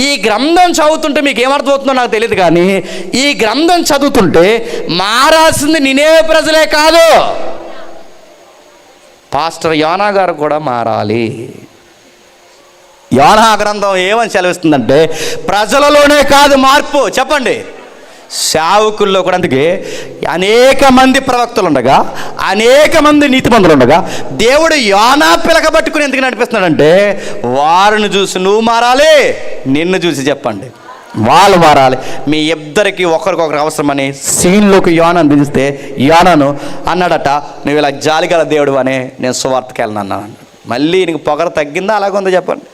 ఈ గ్రంథం చదువుతుంటే మీకు ఏమర్థమవుతుందో నాకు తెలియదు, కానీ ఈ గ్రంథం చదువుతుంటే మారాల్సింది నినేవే ప్రజలే కాదు, పాస్టర్ యోనా గారు కూడా మారాలి. యోనా గ్రంథం ఏమని సెలవిస్తుందంటే ప్రజలలోనే కాదు మార్పు చెప్పండి, సేవకుల్లో కూడా. అందుకే అనేక మంది ప్రవక్తలు ఉండగా, అనేక మంది నీతిమంతులు ఉండగా దేవుడు యోనా పిలకబట్టుకుని ఎందుకు నడిపిస్తున్నాడంటే వారిని చూసి నువ్వు మారాలి, నిన్ను చూసి చెప్పండి వాళ్ళు మారాలి. మీ ఇద్దరికి ఒకరికొకరు అవసరమని సీన్లోకి యోనాను దిగిస్తే యోనాను అన్నాడట, నువ్వు ఇలా జాలిగల దేవుడు అని నేను సువార్తకి వెళ్ళనన్నాను. మళ్ళీ నీకు పొగర తగ్గిందా అలాగే ఉందో చెప్పండి?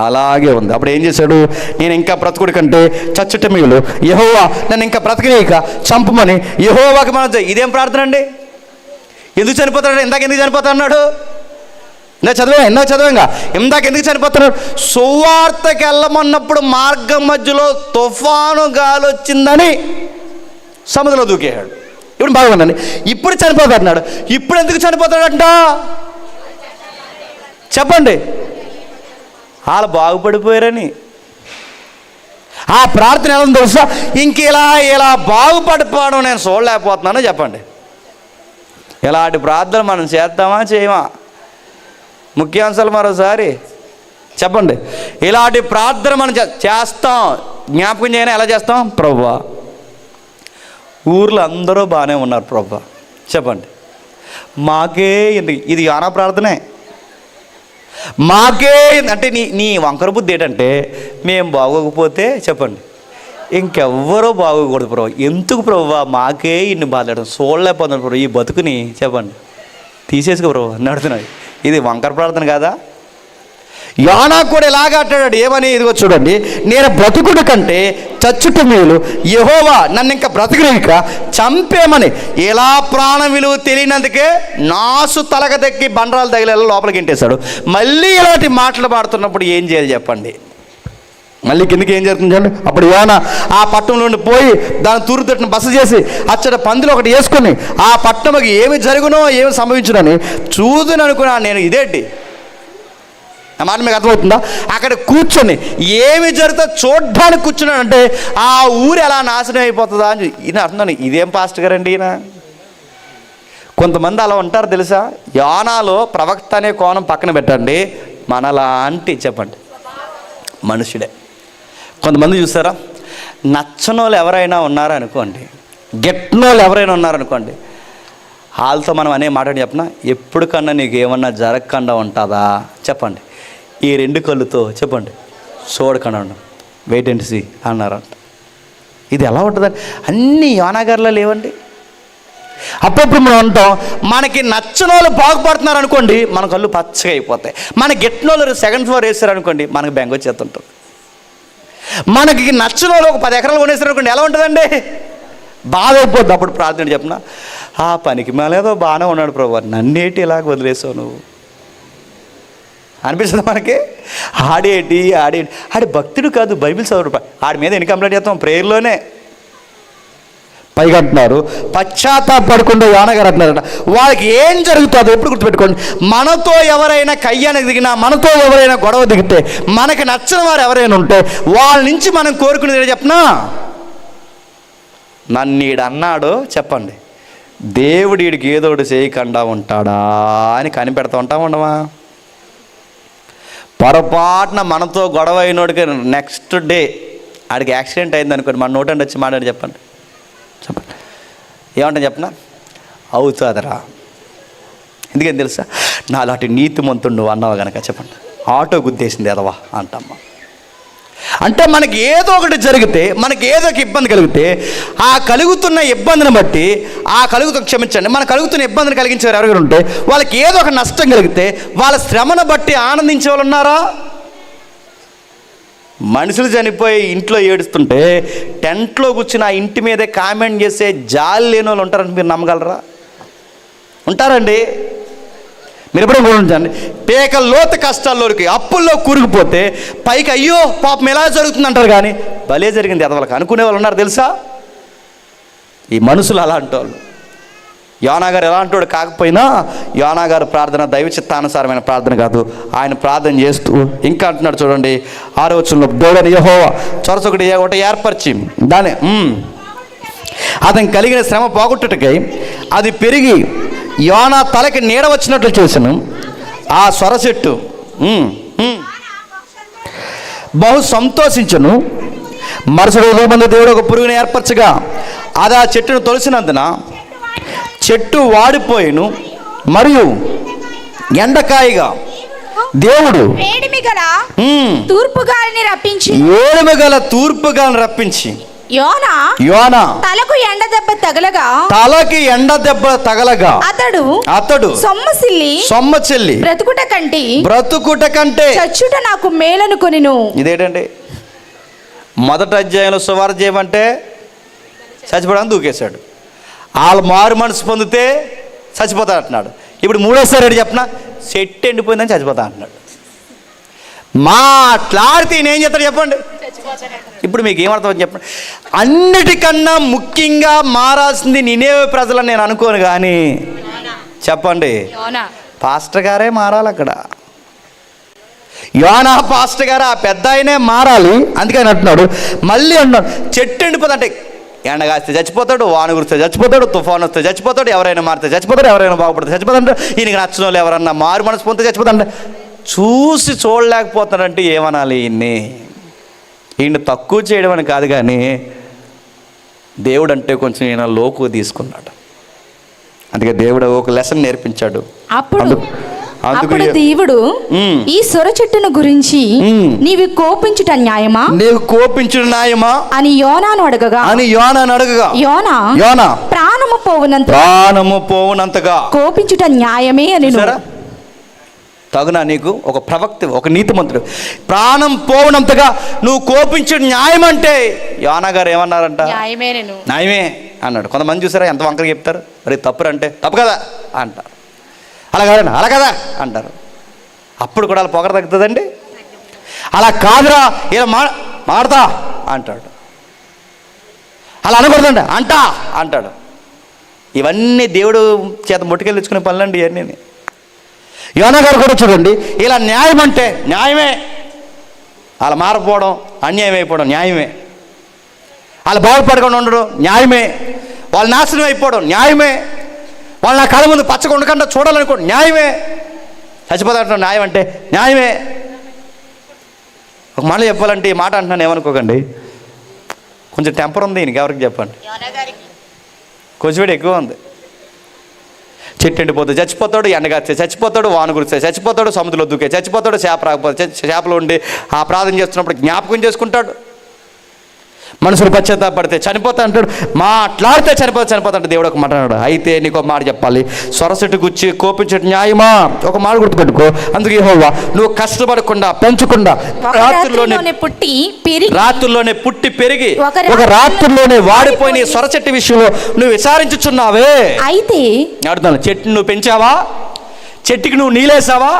అలాగే ఉంది. అప్పుడు ఏం చేశాడు? నేను ఇంకా బ్రతుకుడి కంటే చచ్చుట మేలు, యెహోవా నన్ను ఇంకా బ్రతకనీయక చంపమని యెహోవాకి మనం ఇదేం ప్రార్థన అండి? ఎందుకు చనిపోతాడు? ఇందాక ఎందుకు చనిపోతా అన్నాడు? ఇందాక చదివాంగా ఇందాక ఎందుకు చనిపోతున్నాడు? సువార్తకి వెళ్ళమన్నప్పుడు మార్గం మధ్యలో తుఫాను గాలి వచ్చిందని సముద్రంలో దూకేశాడు. ఇప్పుడు బాగుందండి. ఇప్పుడు చనిపోతాడు. ఇప్పుడు ఎందుకు చనిపోతాడంట చెప్పండి? వాళ్ళు బాగుపడిపోయారని. ఆ ప్రార్థన ఎలా తెలుసా? ఇంక ఇలా బాగుపడిపోవడం నేను చూడలేకపోతున్నాను చెప్పండి. ఇలాంటి ప్రార్థన మనం చేద్దామా చేయమా? ముఖ్యాంశాలు మరోసారి చెప్పండి. ఇలాంటి ప్రార్థన మనం చేస్తాం, జ్ఞాపకం చేయని ఎలా చేస్తాం? ప్రభువా, ఊర్లో అందరూ బాగానే ఉన్నారు ప్రభువా, చెప్పండి మాకే ఇది యోనా ప్రార్థనే. మాకే అంటే నీ వంకర బుద్ధి ఏంటంటే మేము బాగోకపోతే చెప్పండి ఇంకెవ్వరూ బాగోకూడదు ప్రభు. ఎందుకు ప్రభువా మాకే ఇన్ని బాధపడడం చూడలేకపోతున్నాడు ప్రభు, ఈ బతుకుని చెప్పండి తీసేసుకో ప్రభు అని అడుగుతున్నాడు. ఇది వంకర ప్రార్థన కాదా? యోనా కూడా ఇలాగ అంటాడు. ఏమని? ఇదిగో చూడండి, నేను బ్రతుకుడు కంటే చచ్చుట మేలు, యెహోవా నన్ను ఇంకా బ్రతకలేక చంపేమని. ఇలా ప్రాణ విలువ తెలియనందుకే నాసు తలగదెక్కి బండరాలు తగిలేలా లోపలికి ఇంటేశాడు. మళ్ళీ ఇలాంటి మాటలు మాడుతున్నప్పుడు ఏం చేయాలి చెప్పండి? మళ్ళీ కిందకి ఏం జరుగుతుంది చూడండి. అప్పుడు యోనా ఆ పట్టణం నుండి పోయి దాని తూర్పు తట్టును బస చేసి అచ్చట పందిలో ఒకటి వేసుకొని ఆ పట్టణంకి ఏమి జరుగునో ఏమి సంభవించునని చూదుని అనుకున్నాను. నేను ఇదేంటి ఆ మాట మీకు అర్థమవుతుందా? అక్కడ కూర్చొని ఏమి జరుగుతుందో చూడ్డానికి కూర్చున్నాడంటే ఆ ఊరు ఎలా నాశనం అయిపోతుందా అని ఈయన అంటున్నాను. ఇదేం పాస్టర్ గారండి ఈయన? కొంతమంది అలా ఉంటారు తెలుసా? యోనాలో ప్రవక్త అనే కోణం పక్కన పెట్టండి, మనలాంటి చెప్పండి మనుషుడే. కొంతమంది చూసారా, నచ్చనోళ్ళు ఎవరైనా ఉన్నారనుకోండి, గెట్నోళ్ళు ఎవరైనా ఉన్నారనుకోండి, వాళ్ళతో మనం అనే మాట చెప్పిన ఎప్పటికన్నా నీకు ఏమన్నా జరగకుండా ఉంటుందా చెప్పండి? ఈ రెండు కళ్ళుతో చెప్పండి చూడకుండా వెయిట్ అండ్ సీ అన్నారంట. ఇది ఎలా ఉంటుందండి? అన్నీ యోనాగారిలో లేవండి. అప్పుడప్పుడు మనం అంటాం మనకి నచ్చిన వాళ్ళు బాగుపడుతున్నారు అనుకోండి, మన కళ్ళు పచ్చగా అయిపోతాయి. మన గిట్టినోళ్ళు సెకండ్ ఫ్లోర్ వేస్తారు అనుకోండి, మనకు బెంగ వచ్చేస్తుంటుంది. మనకి నచ్చిన వాళ్ళు ఒక 10 ఎకరాలు కొనేస్తారు అనుకోండి, ఎలా ఉంటుందండి? బాధ అయిపోద్ది. అప్పుడు ప్రార్థన చెప్పిన ఆ పనికి మేలేదో బాగానే ఉన్నాడు ప్రభు, నన్నేటి ఇలాగ వదిలేసావు నువ్వు అనిపిస్తుంది మనకి. ఆడి భక్తుడు కాదు, బైబిల్ చదువు. ఆడి మీద ఎన్ని కంప్లైంట్ చేస్తాం? ప్రేయర్లోనే. పైగా అంటున్నారు పశ్చాత్తాపడకుండా యోనా గారు అంటున్నారట, వాళ్ళకి ఏం జరుగుతుందో ఎప్పుడు గుర్తుపెట్టుకోండి. మనతో ఎవరైనా కయ్యానికి దిగినా, మనతో ఎవరైనా గొడవ దిగితే, మనకి నచ్చిన వారు ఎవరైనా ఉంటే వాళ్ళ నుంచి మనం కోరుకునేది చెప్పనా? నన్ను ఈడు అన్నాడు చెప్పండి, దేవుడు వీడికి ఏదోటి చేయకుండా ఉంటాడా అని కనిపెడతా ఉంటాం ఉండమా? పొరపాటున మనతో గొడవ అయినోడికి నెక్స్ట్ డే ఆడికి యాక్సిడెంట్ అయింది అనుకోండి, మన నోటండి వచ్చి మాట్లాడి చెప్పండి ఏమంటాను చెప్పనా? అవుతుందిరా. ఎందుకని తెలుసా? నా అలాంటి నీతిమంతుడు నువ్వు అన్నావు కనుక చెప్పండి, ఆటో గుద్దేసింది ఎదవా అంటమ్మా. అంటే మనకి ఏదో ఒకటి జరిగితే, మనకి ఏదో ఒక ఇబ్బంది కలిగితే, ఆ కలుగుతున్న ఇబ్బందిని బట్టి క్షమించండి, మన కలుగుతున్న ఇబ్బందిని కలిగించేవారు ఎవరైనా ఉంటే, వాళ్ళకి ఏదో ఒక నష్టం కలిగితే వాళ్ళ శ్రమను బట్టి ఆనందించే వాళ్ళు ఉన్నారా? మనుషులు చనిపోయి ఇంట్లో ఏడుస్తుంటే టెంట్లో కూర్చుని ఆ ఇంటి మీదే కామెంట్ చేసే జాలి లేని వాళ్ళు ఉంటారని మీరు నమ్మగలరా? ఉంటారండి. మీరు ఎప్పుడూ గమనించండి, పేక లోతు కష్టాల్లోకి అప్పుల్లో కూరుకుపోతే పైకి అయ్యో పాపం ఎలా జరుగుతుంది అంటారు, కానీ భలే జరిగింది ఎదవలకు అనుకునే వాళ్ళు ఉన్నారు తెలుసా? ఈ మనుషులు అలాంటి వాళ్ళు. యోనా గారు ఎలాంటి వాడు కాకపోయినా యోనా గారు ప్రార్థన దైవ చిత్తానుసారమైన ప్రార్థన కాదు. ఆయన ప్రార్థన చేస్తూ ఇంకా అంటున్నాడు చూడండి 6వ వచనంలో, దేవుడైన యెహోవా ఒకటి ఏర్పరిచి దాని అతను కలిగిన శ్రమ పోగొట్టుటకై అది పెరిగి యోనా తలకి నీడ వచ్చినట్లు చేశాను. ఆ సొర చెట్టు బహు సంతోషించను. మరుసటి రోజు దేవుడు ఒక పురుగుని ఏర్పరచగా అది ఆ చెట్టును తొలిసినందున చెట్టు వాడిపోయిను మరియు ఎండకాయగా దేవుడు వేడిమి గల ఉమ్, తూర్పు గాలిని రప్పించి ఏడుమ గల తూర్పుగా రప్పించి యోనా యోనా తలకు ఎండ దెబ్బ తగలగా తలకి ఎండ దెబ్బ తగలగా అతడు సొమ్మ చెల్లి బ్రతుకుట కంటే చచ్చుట నాకు మేలనుకొనిను. ఇదేంటండి, మొదటి అధ్యాయంలో సువార్త చేయమంటే చచ్చిపోవడానికి దూకేశాడు. వాళ్ళు మారు మనసు పొందితే చచ్చిపోతా అంటున్నాడు. ఇప్పుడు మూడోసారి ఏంటి చెప్పిన, చెట్టు ఎండిపోయిందని చచ్చిపోతా అంటున్నాడు. మాట్లాడితే నేనేం చెప్తాడు చెప్పండి. ఇప్పుడు మీకు ఏమర్థం చెప్పండి. అన్నిటికన్నా ముఖ్యంగా మారాల్సింది నినేవే ప్రజలని నేను అనుకోను, కానీ చెప్పండి, పాస్టర్ గారే మారాలి అక్కడ. యోనా పాస్టర్ గారు ఆ పెద్ద ఆయనే మారాలి. అందుకని అంటున్నాడు. మళ్ళీ అంటున్నాడు, చెట్టు ఎండిపోతుంది అంటే ఎండ కాస్తే చచ్చిపోతాడు, వాన కురిస్తే చచ్చిపోతాడు, తుఫాను వస్తే చచ్చిపోతాడు, ఎవరైనా మారితే చచ్చిపోతాడు, ఎవరైనా బాగుపడితే చచ్చిపోతాడు, ఈయనకి నచ్చిన వాళ్ళు ఎవరన్నా మారు మనసు పొందితే చచ్చిపోతాడు. చూసి చూడలేకపోతాడంటే ఏమనాలి? ఈయన తక్కువ చేయడం అని కాదు, కానీ దేవుడు అంటే కొంచెం ఈయన లోకు తీసుకున్నాడు. అందుకే దేవుడు ఒక లెసన్ నేర్పించాడు. అప్పుడు దేవుడు ఈ సొర చెట్టును గురించి నీవు కోపించుట న్యాయమా, నీవు కోపించుట న్యాయమా అని యోనాను అడగగా యోనా ప్రాణము పోవునంతగా కోపించుట న్యాయమే అని. తగునా నీకు ఒక ప్రవక్త, ఒక నీతిమంతుడు ప్రాణం పోవునంతగా నువ్వు కోపించడం న్యాయం అంటే యోనా గారు ఏమన్నారంట? న్యాయమే అన్నాడు. కొంతమంది చూసారా ఎంత వంకలు చెప్తారు, మరి తప్పురు అంటే తప్పు కదా అంటారు, అలా కాదండి అలా కదా అంటారు. అప్పుడు కూడా అలా పొగర తగ్గుతుందండి. అలా కాదురా ఇలా మాడతా అంటాడు, అలా అనకూడదండి అంటాడు. ఇవన్నీ దేవుడు చేత ముట్టుకెళ్ళి తెచ్చుకునే పనులండి ఇవన్నీ. యోనా గారు కూడా చూడండి, ఇలా న్యాయం అంటే న్యాయమే, అలా మారపోవడం అన్యాయం అయిపోవడం న్యాయమే, వాళ్ళు బాగుపడకుండా ఉండడం న్యాయమే, వాళ్ళు నాశనం అయిపోవడం న్యాయమే, వాళ్ళు నా కళ్ళ ముందు పచ్చగా ఉండకుండా చూడాలనుకోండి న్యాయమే, చచ్చిపోతాంటున్నాం న్యాయం అంటే న్యాయమే. ఒక మాట చెప్పాలంటే ఈ మాట అంటున్నాను ఏమనుకోకండి, కొంచెం టెంపర్ ఉంది ఈయనకి. ఎవరికి చెప్పండి, కొంచెం ఎక్కువ ఉంది. చెట్టు ఎండిపోతే చచ్చిపోతాడు, ఎండగాస్తే చచ్చిపోతాడు, వాన కురిస్తే చచ్చిపోతాడు, సముద్రంలో దూకే చచ్చిపోతాడు, చేప రాకపోతే చేపలు ఉండి ఆ ప్రార్థన చేస్తున్నప్పుడు జ్ఞాపకం చేసుకుంటాడు, మనుషులు పశ్చాత్తాపడితే చనిపోతా అంటాడు, మాట్లాడితే చనిపోతా అంటే దేవుడు ఒక మాట అన్నాడు. అయితే నీకు ఒక మాట చెప్పాలి, సొరసెట్టు గుచ్చి కోపించడం న్యాయమా? ఒక మాట గుర్తుపెట్టుకో. అందుకే యెహోవా నువ్వు కష్టపడకుండా పెంచకుండా రాత్రుల్లోనే పుట్టి పెరిగి ఒక రాత్రుల్లోనే వాడిపోయిన సొరచెట్టు విషయంలో నువ్వు విచారించుచున్నావే. అయితే అడుగుతాను, చెట్టు నువ్వు పెంచావా? చెట్టుకి నువ్వు నీళ్ళేసావా?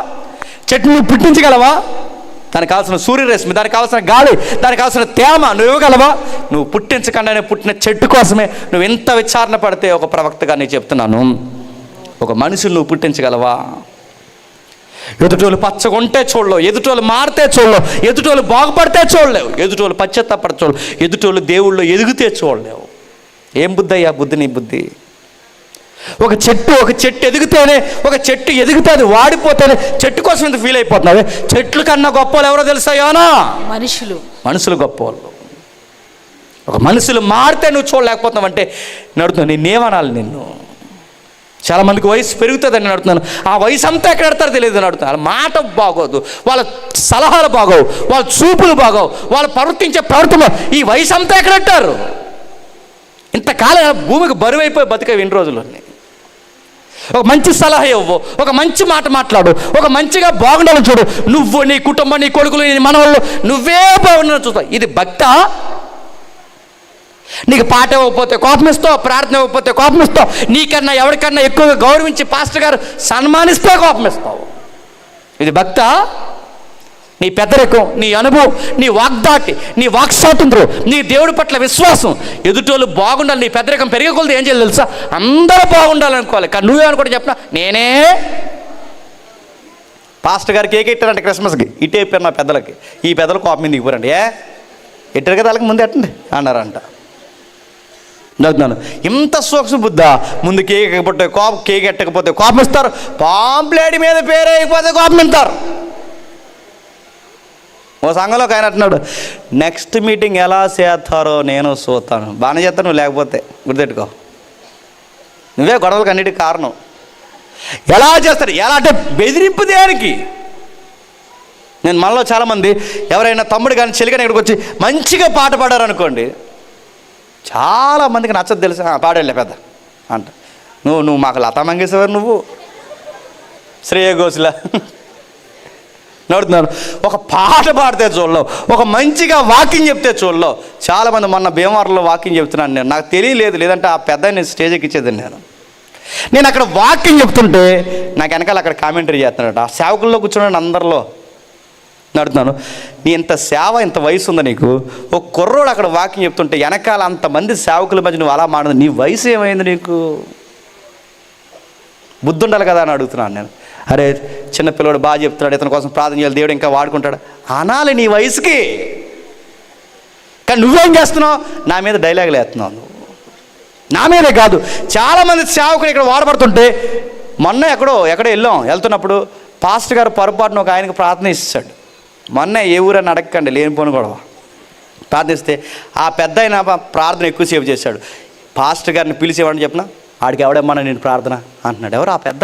చెట్టు నువ్వు పుట్టించగలవా? దానికి కావాల్సిన సూర్యరశ్మి, దానికి కావాల్సిన గాలి, దానికి కావాల్సిన తేమ నువ్వు ఇవ్వగలవా? నువ్వు పుట్టించకుండానే పుట్టిన చెట్టు కోసమే నువ్వు ఎంత విచారణ పడితే, ఒక ప్రవక్తగా నేను చెప్తున్నాను, ఒక మనుషులు నువ్వు పుట్టించగలవా? ఎదుటోళ్ళు పచ్చగుంటే చూడలేవు, ఎదుటోళ్ళు మారితే చూడలేవు, ఎదుటోళ్ళు బాగుపడితే చూడలేవు, ఎదుటోళ్ళు పశ్చాత్తాపడితే చూడలేవు, ఎదుటోళ్ళు దేవుళ్ళు ఎదిగితే చూడలేవు. ఏం బుద్ధి అయ్యా బుద్ధి, నీ బుద్ధి. ఒక చెట్టు ఎదిగితేనే, ఒక చెట్టు ఎదిగితే వాడిపోతేనే చెట్టు కోసం ఇంత ఫీల్ అయిపోతున్నావే. చెట్లు కన్నా గొప్ప వాళ్ళు ఎవరో తెలుసా? యోనా మనుషులు గొప్ప వాళ్ళు. ఒక మనుషులు మారితే నువ్వు చూడలేకపోతున్నావు అంటే నడుతున్నావు, నేనేమనాలి నిన్ను? చాలామందికి వయసు పెరుగుతుందని నేను అడుగుతున్నాను. ఆ వయసు అంతా ఎక్కడ పెడతారో తెలియదు అని అడుగుతున్నాను. వాళ్ళ మాట బాగోదు, వాళ్ళ సలహాలు బాగోవు, వాళ్ళ చూపులు బాగోవు, వాళ్ళు ప్రవర్తించే ప్రవర్తన, ఈ వయసు అంతా ఎక్కడ పెట్టారు? ఇంతకాలం భూమికి బరువైపోయి బతికే ఇన్ని రోజుల్లోనే ఒక మంచి సలహా ఇవ్వు, ఒక మంచి మాట మాట్లాడు, ఒక మంచిగా బాగుండాలని చూడు. నువ్వు, నీ కుటుంబం, నీ కొడుకులు, నీ మనవాళ్ళు నువ్వే బాగుండాలని చూస్తావు. ఇది భక్త? నీకు పాట ఇవ్వకపోతే కోపం ఇస్తావు, ప్రార్థన ఇవ్వకపోతే కోపం ఇస్తావు, నీకన్నా ఎవరికన్నా ఎక్కువగా గౌరవించి పాస్టర్ గారు సన్మానిస్తే కోపం ఇస్తావు. ఇది భక్త? నీ పెద్దరికం, నీ అనుభవం, నీ వాగ్దాటి, నీ వాక్స్వాతంత్రం, నీ దేవుడి పట్ల విశ్వాసం, ఎదుటోళ్ళు బాగుండాలి. నీ పెద్దరికం పెరిగే కొలది ఏం చేయాలి తెలుసా? అందరూ బాగుండాలనుకోవాలి. కానీ నువ్వేమనుకోండి చెప్పిన, నేనే పాస్టర్ గారికి కేక్ ఇట్టారంటే క్రిస్మస్కి ఇటే అయిపోయారు నా పెద్దలకి, ఈ పెద్దలు కోపం మీద దిగిపోరండి. ఎట్టారు కదా వాళ్ళకి ముందు ఎట్టండి అన్నారంట. చదువుతున్నాను, ఇంత సూక్ష్మ బుద్ధ. ముందు కేక్ ఎక్కకపోతే కేక్ ఎట్టకపోతే కోపం ఇస్తారు, పాంప్లేట్ మీద పేరు అయిపోతే కోపం ఇస్తారు. ఓ సంఘంలోకి ఆయన అంటున్నాడు, నెక్స్ట్ మీటింగ్ ఎలా చేస్తారో నేను చూస్తాను. బాగానే చేస్తాను, నువ్వు లేకపోతే గుర్తెట్టుకో, నువ్వే గొడవలకు అన్నిటికి కారణం. ఎలా చేస్తారు? ఎలా అంటే బెదిరింపు దేనికి? నేను మనలో చాలామంది ఎవరైనా తమ్ముడు కానీ చెల్లి కానీ ఇక్కడికి వచ్చి మంచిగా పాట పాడారు అనుకోండి, చాలామందికి నచ్చదు తెలుసా, పాడేళ్ళే పెద్ద అంట. నువ్వు మాకు లతా మంగేశ్వర్, నువ్వు శ్రేయ ఘోషలా నడుతున్నాను. ఒక పాట పాడితే చూడలేవు, ఒక మంచిగా వాకింగ్ చెప్తే చూడలేవు. చాలామంది మొన్న భీమవరంలో వాకింగ్ చెప్తున్నాను నేను, నాకు తెలియలేదు, లేదంటే ఆ పెద్ద నేను స్టేజ్ ఎక్కించేది. నేను అక్కడ వాకింగ్ చెప్తుంటే నాకు వెనకాల అక్కడ కామెంటరీ చేస్తున్నాడు. ఆ సేవకుల్లో కూర్చున్నాడు, అందరిలో నడుతున్నాను. నీ ఇంత సేవ, ఇంత వయసు ఉందా నీకు? ఒక కుర్రోడు అక్కడ వాకింగ్ చెప్తుంటే వెనకాల అంతమంది సేవకుల మధ్య నువ్వు అలా మాడదు, నీ వయసు ఏమైంది నీకు? బుద్ధి ఉండాలి కదా అని అడుగుతున్నాను నేను. అరే చిన్న పిల్లవాడు బాగా చెప్తున్నాడు, ఇతని కోసం ప్రార్థన చేయాలి, దేవుడు ఇంకా వాడుకుంటాడు అనాలి నీ వయసుకి. కానీ నువ్వేం చేస్తున్నావు? నా మీద డైలాగులు వేస్తున్నావు నువ్వు. నా మీదే కాదు, చాలామంది సేవకులు ఇక్కడ వాడబడుతుంటే, మొన్న ఎక్కడో వెళ్తున్నప్పుడు పాస్టర్ గారు పొరపాటున ఒక ఆయనకు ప్రార్థన ఇస్తాడు. మొన్న ఏ ఊరని అడగకండి, లేనిపోను గొడవ. ప్రార్థిస్తే ఆ పెద్ద ఆయన ప్రార్థన ఎక్కువసేపు చేశాడు. పాస్టర్ గారిని పిలిచేవాడిని చెప్పిన, ఆడికి ఎవడేమన్నా నేను ప్రార్థన అంటున్నాడు. ఎవరు ఆ పెద్ద?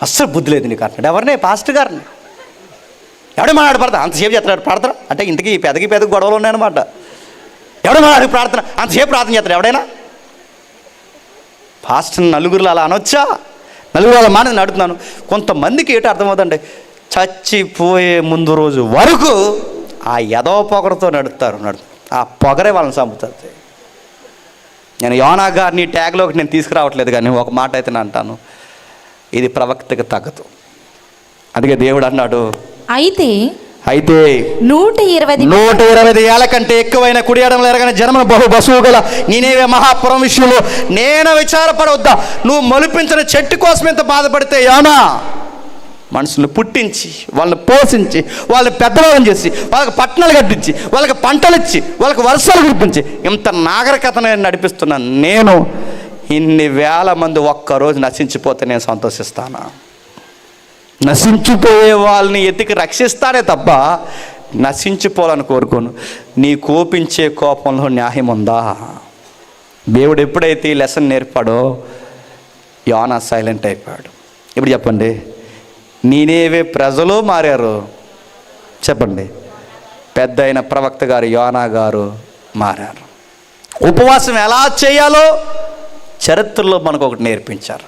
అస్సలు బుద్ధి లేదు నీకు అంటున్నాడు. ఎవరినే? పాస్టర్ గారిని. ఎవడేమన్నా ఆడు ప్రార్థన అంతసేపు చేస్తున్నాడు ప్రార్థన అంటే, ఇంతకీ పెద్దకి గొడవలు ఉన్నాయన్నమాట. ఎవడేమన్నా ఆడికి ప్రార్థన అంతసేపు ప్రార్థన చేస్తాడు ఎవడైనా? పాస్టర్ నలుగురులో అలా అనొచ్చా? నలుగురు అలా మాట నడుతున్నాను. కొంతమందికి ఏంటో అర్థమవుతుందండి, చచ్చిపోయే ముందు రోజు వరకు ఆ ఎదవ పొగరతో నడుస్తారు. ఆ పొగరే వాళ్ళని చంపుతుంది. నేను యోనా గారిని ట్యాగ్లోకి నేను తీసుకురావట్లేదు, కానీ ఒక మాట అయితే నేను అంటాను, ఇది ప్రవక్తకి తగ్గదు. అందుకే దేవుడు అన్నాడు, అయితే 120 ఏళ్ల కంటే ఎక్కువైన కుడియడంలో ఎరగని జన్మను బసువు గల నీనేవే మహాపురం విషయంలో నేను విచారపడవద్దా? నువ్వు మొలిపించిన చెట్టు కోసం ఎంత బాధపడితే యోనా, మనుషులను పుట్టించి వాళ్ళని పోషించి వాళ్ళని పెద్దవాళ్ళని చేసి వాళ్ళకి పట్టణాలు కట్టించి వాళ్ళకి పంటలు ఇచ్చి వాళ్ళకి వర్షాలు కురిపించి ఇంత నాగరికతను నడిపిస్తున్నాను నేను. ఇన్ని వేల మంది ఒక్కరోజు నశించిపోతే నేను సంతోషిస్తానా? నశించిపోయే వాళ్ళని ఎతికి రక్షిస్తానే తప్ప నశించిపోవాలని కోరుకోను. నీ కోపించే కోపంలో న్యాయం ఉందా? దేవుడు ఎప్పుడైతే ఈ లెసన్ నేర్పాడో యోనా సైలెంట్ అయిపోయాడు. ఇప్పుడు చెప్పండి, నీనేవే ప్రజలు మారారు? చెప్పండి, పెద్ద అయిన ప్రవక్త గారు యోనా గారు మారారు. ఉపవాసం ఎలా చేయాలో చరిత్రలో మనకు ఒకటి నేర్పించారు.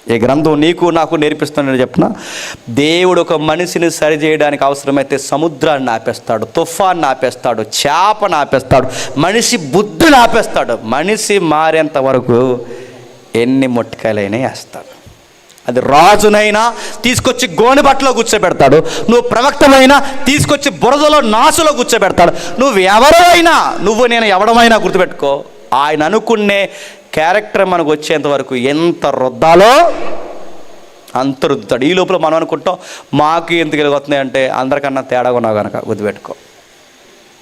ఈ గ్రంథం నీకు నాకు నేర్పిస్తున్నాడని చెప్పిన, దేవుడు ఒక మనిషిని సరిచేయడానికి అవసరమైతే సముద్రాన్ని ఆపేస్తాడు, తుఫాన్ని ఆపేస్తాడు, చేపను ఆపేస్తాడు, మనిషి బుద్ధిని ఆపేస్తాడు. మనిషి మారేంత వరకు ఎన్ని మొట్టికాయలైనా వేస్తాడు. అది రాజునైనా తీసుకొచ్చి గోనె బట్టలో కూర్చోబెడతాడు, నువ్వు ప్రవక్తమైనా తీసుకొచ్చి బురదలో నాసులో కూర్చోబెడతాడు. నువ్వు ఎవరైనా, నువ్వు నేను ఎవడమైనా గుర్తుపెట్టుకో, ఆయన అనుకునే క్యారెక్టర్ మనకు వచ్చేంత వరకు ఎంత రుద్దాలో అంత రుద్దుతాడు. ఈ లోపల మనం అనుకుంటాం మాకు ఎందుకు వెలుగుతున్నాయి అంటే, అందరికన్నా తేడాగా ఉన్నావు కనుక గుర్తుపెట్టుకో.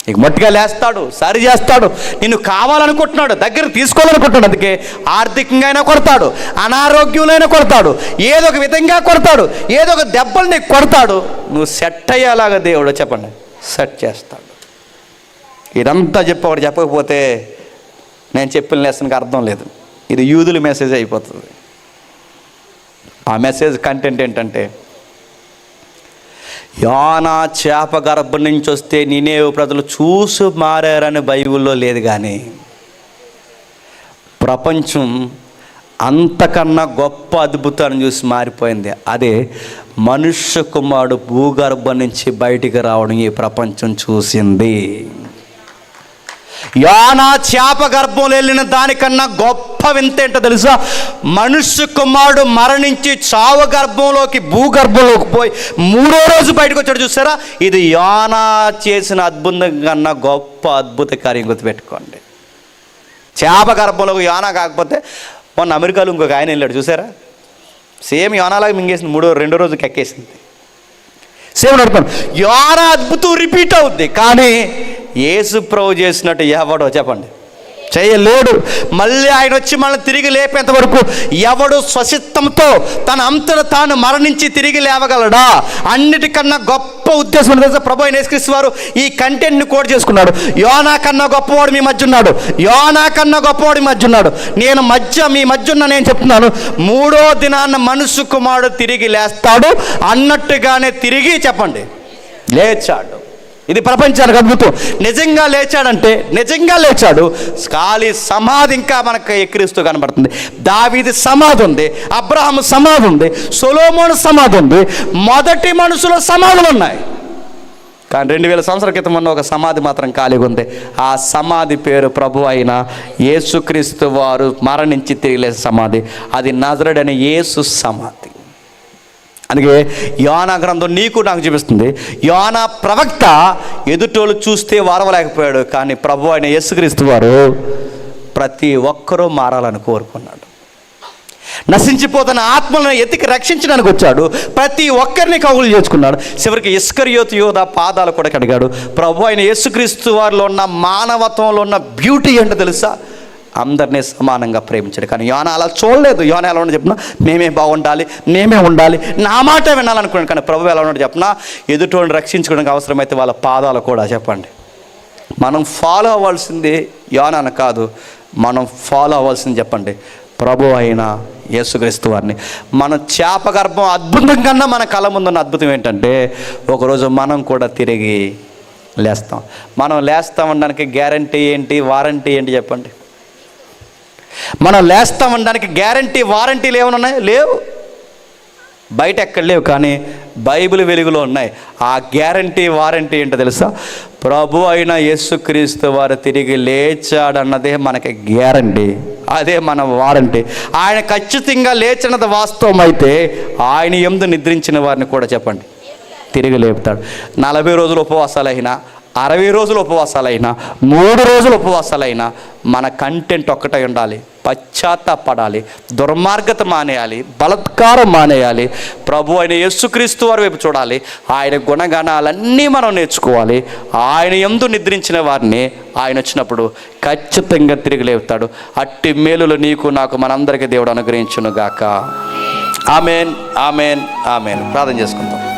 నీకు మొట్టిగా లేస్తాడు, సరి చేస్తాడు, నిన్ను కావాలనుకుంటున్నాడు, దగ్గర తీసుకోవాలనుకుంటున్నాడు. అందుకే ఆర్థికంగా అయినా కొడతాడు, అనారోగ్యంలో అయినా కొడతాడు, ఏదో ఒక విధంగా కొడతాడు, ఏదో ఒక దెబ్బలు నీకు కొడతాడు. నువ్వు సెట్ అయ్యేలాగా దేవుడు చెప్పండి సెట్ చేస్తాడు. ఇదంతా చెప్పేవాడు చెప్పకపోతే నేను చెప్పిన లెసన్కి అర్థం లేదు. ఇది యూదుల మెసేజ్ అయిపోతుంది. ఆ మెసేజ్ కంటెంట్ ఏంటంటే, యోనా చేప గర్భం నుంచి వస్తే నీనేవే ప్రజలు చూసి మారారని బైబిల్లో లేదు, కానీ ప్రపంచం అంతకన్నా గొప్ప అద్భుతాన్ని చూసి మారిపోయింది. అదే మనుష్య కుమారుడు భూగర్భం నుంచి బయటికి రావడం ఈ ప్రపంచం చూసింది. యోనా చేప గర్భంలో వెళ్ళిన దానికన్నా గొప్ప వింత ఏంటో తెలుసా? మనుష్య కుమారుడు మరణించి చావు గర్భంలోకి భూగర్భంలోకి పోయి 3వ రోజు బయటకు వచ్చాడు. చూసారా? ఇది యోనా చేసిన అద్భుతం కన్నా గొప్ప అద్భుత కార్యం. గుర్తుపెట్టుకోండి. చేప గర్భంలోకి యోనా కాకపోతే మొన్న అమెరికాలో ఇంకొక ఆయన వెళ్ళాడు, చూసారా? సేమ్ యోనాలాగా మింగేసింది, 2వ రోజుకి ఎక్కేసింది. సేమ్ నడుపుతాను. యోనా అద్భుతం రిపీట్ అవుద్ది, కానీ యేసు ప్రభు చేసినట్టు ఎవడో చెప్పండి. చేయలేడు. మళ్ళీ ఆయన వచ్చి మనల్ని తిరిగి లేపేంత వరకు ఎవడు స్వచిత్తంతో తన అంతట తాను మరణించి తిరిగి లేవగలడా? అన్నిటికన్నా గొప్ప ఉద్దేశం తెలుసా? ప్రభు అయిన యేసుక్రీస్తు వారు ఈ కంటెంట్ని కోట్ చేసుకున్నాడు. యోనా కన్నా గొప్పవాడు మీ మధ్య ఉన్నాడు, యోనా కన్నా గొప్పవాడు మీ మధ్య ఉన్నాడు. మీ మధ్య ఉన్నా నేను చెప్తున్నాను, 3వ దినాన్న మనుష్య కుమారుడు తిరిగి లేస్తాడు అన్నట్టుగానే తిరిగి చెప్పండి లేచాడు. ఇది ప్రపంచానికి అద్భుతం. నిజంగా లేచాడంటే నిజంగా లేచాడు. ఖాళీ సమాధి ఇంకా మనకు ఎక్కిరిస్తూ కనబడుతుంది. దావీదు సమాధి ఉంది, అబ్రహాము సమాధి ఉంది, సొలొమోను సమాధి ఉంది, మొదటి మనుషుల సమాధులు ఉన్నాయి. కానీ 2000 సంవత్సరాల క్రితం ఉన్న ఒక సమాధి మాత్రం ఖాళీగా ఉంది. ఆ సమాధి పేరు ప్రభు అయిన యేసుక్రీస్తు వారు మరణించి తిరిగి లేచిన సమాధి. అది నజరేయుడైన యేసు సమాధి. అందుకే యోనా గ్రంథం నీకు నాకు చూపిస్తుంది. యోనా ప్రవక్త ఎదుటోళ్ళు చూస్తే వారవలేకపోయాడు, కానీ ప్రభు అయిన యేసుక్రీస్తు వారు ప్రతి ఒక్కరూ మారాలని కోరుకున్నాడు. నశించిపోతున్న ఆత్మలను ఎతికి రక్షించడానికి వచ్చాడు. ప్రతి ఒక్కరిని కౌగులు చేసుకున్నాడు. చివరికి ఇస్కరియోతు యోధా పాదాలు కూడా కడిగాడు. ప్రభు అయిన యేసుక్రీస్తు వారిలో ఉన్న మానవత్వంలో ఉన్న బ్యూటీ ఏంటో తెలుసా? అందరినీ సమానంగా ప్రేమించాడు. కానీ యోనా అలా చూడలేదు. యోనా ఎలా ఉండో చెప్పినా, మేమే బాగుండాలి, మేమే ఉండాలి, నా మాట వినాలనుకున్నాను. కానీ ప్రభు ఎలా ఉన్నాడు చెప్పినా, ఎదుటోడిని రక్షించుకోవడానికి అవసరమైతే వాళ్ళ పాదాలు కూడా చెప్పండి. మనం ఫాలో అవ్వాల్సింది యోనాను కాదు, మనం ఫాలో అవ్వాల్సింది చెప్పండి ప్రభు అయిన యేసుక్రీస్తు వారిని. మన చేప గర్భం అద్భుతం కన్నా మన కళ్ళ ముందున్న అద్భుతం ఏంటంటే, ఒకరోజు మనం కూడా తిరిగి లేస్తాం. మనం లేస్తామనడానికి గ్యారంటీ ఏంటి, వారంటీ ఏంటి చెప్పండి? మనం లేస్తామనడానికి గ్యారంటీ వారంటీలు ఏమైనా ఉన్నాయి? లేవు. బయట ఎక్కడ లేవు, కానీ బైబిల్ వెలుగులో ఉన్నాయి. ఆ గ్యారంటీ వారంటీ ఏంటో తెలుసా? ప్రభు అయిన యేసుక్రీస్తు వారు తిరిగి లేచాడన్నదే మనకి గ్యారంటీ, అదే మన వారంటీ. ఆయన ఖచ్చితంగా లేచినది వాస్తవం అయితే ఆయన యందు నిద్రించిన వారిని కూడా చెప్పండి తిరిగి లేపుతాడు. 40 రోజులు ఉపవాసాలైనా, 60 రోజులు ఉపవాసాలైనా, 3 రోజులు ఉపవాసాలైనా మన కంటెంట్ ఒక్కటై ఉండాలి. పశ్చాత్తాపడాలి, దుర్మార్గత మానేయాలి, బలత్కారం మానేయాలి, ప్రభు అయిన యేసుక్రీస్తు వారి వైపు చూడాలి, ఆయన గుణగణాలన్నీ మనం నేర్చుకోవాలి. ఆయన యందు నిద్రించిన వారిని ఆయన వచ్చినప్పుడు ఖచ్చితంగా తిరిగి లేపుతాడు. అట్టి మేలులు నీకు నాకు మనందరికీ దేవుడు అనుగ్రహించును గాక. Amen, amen, amen. ప్రార్థన చేసుకుందాం.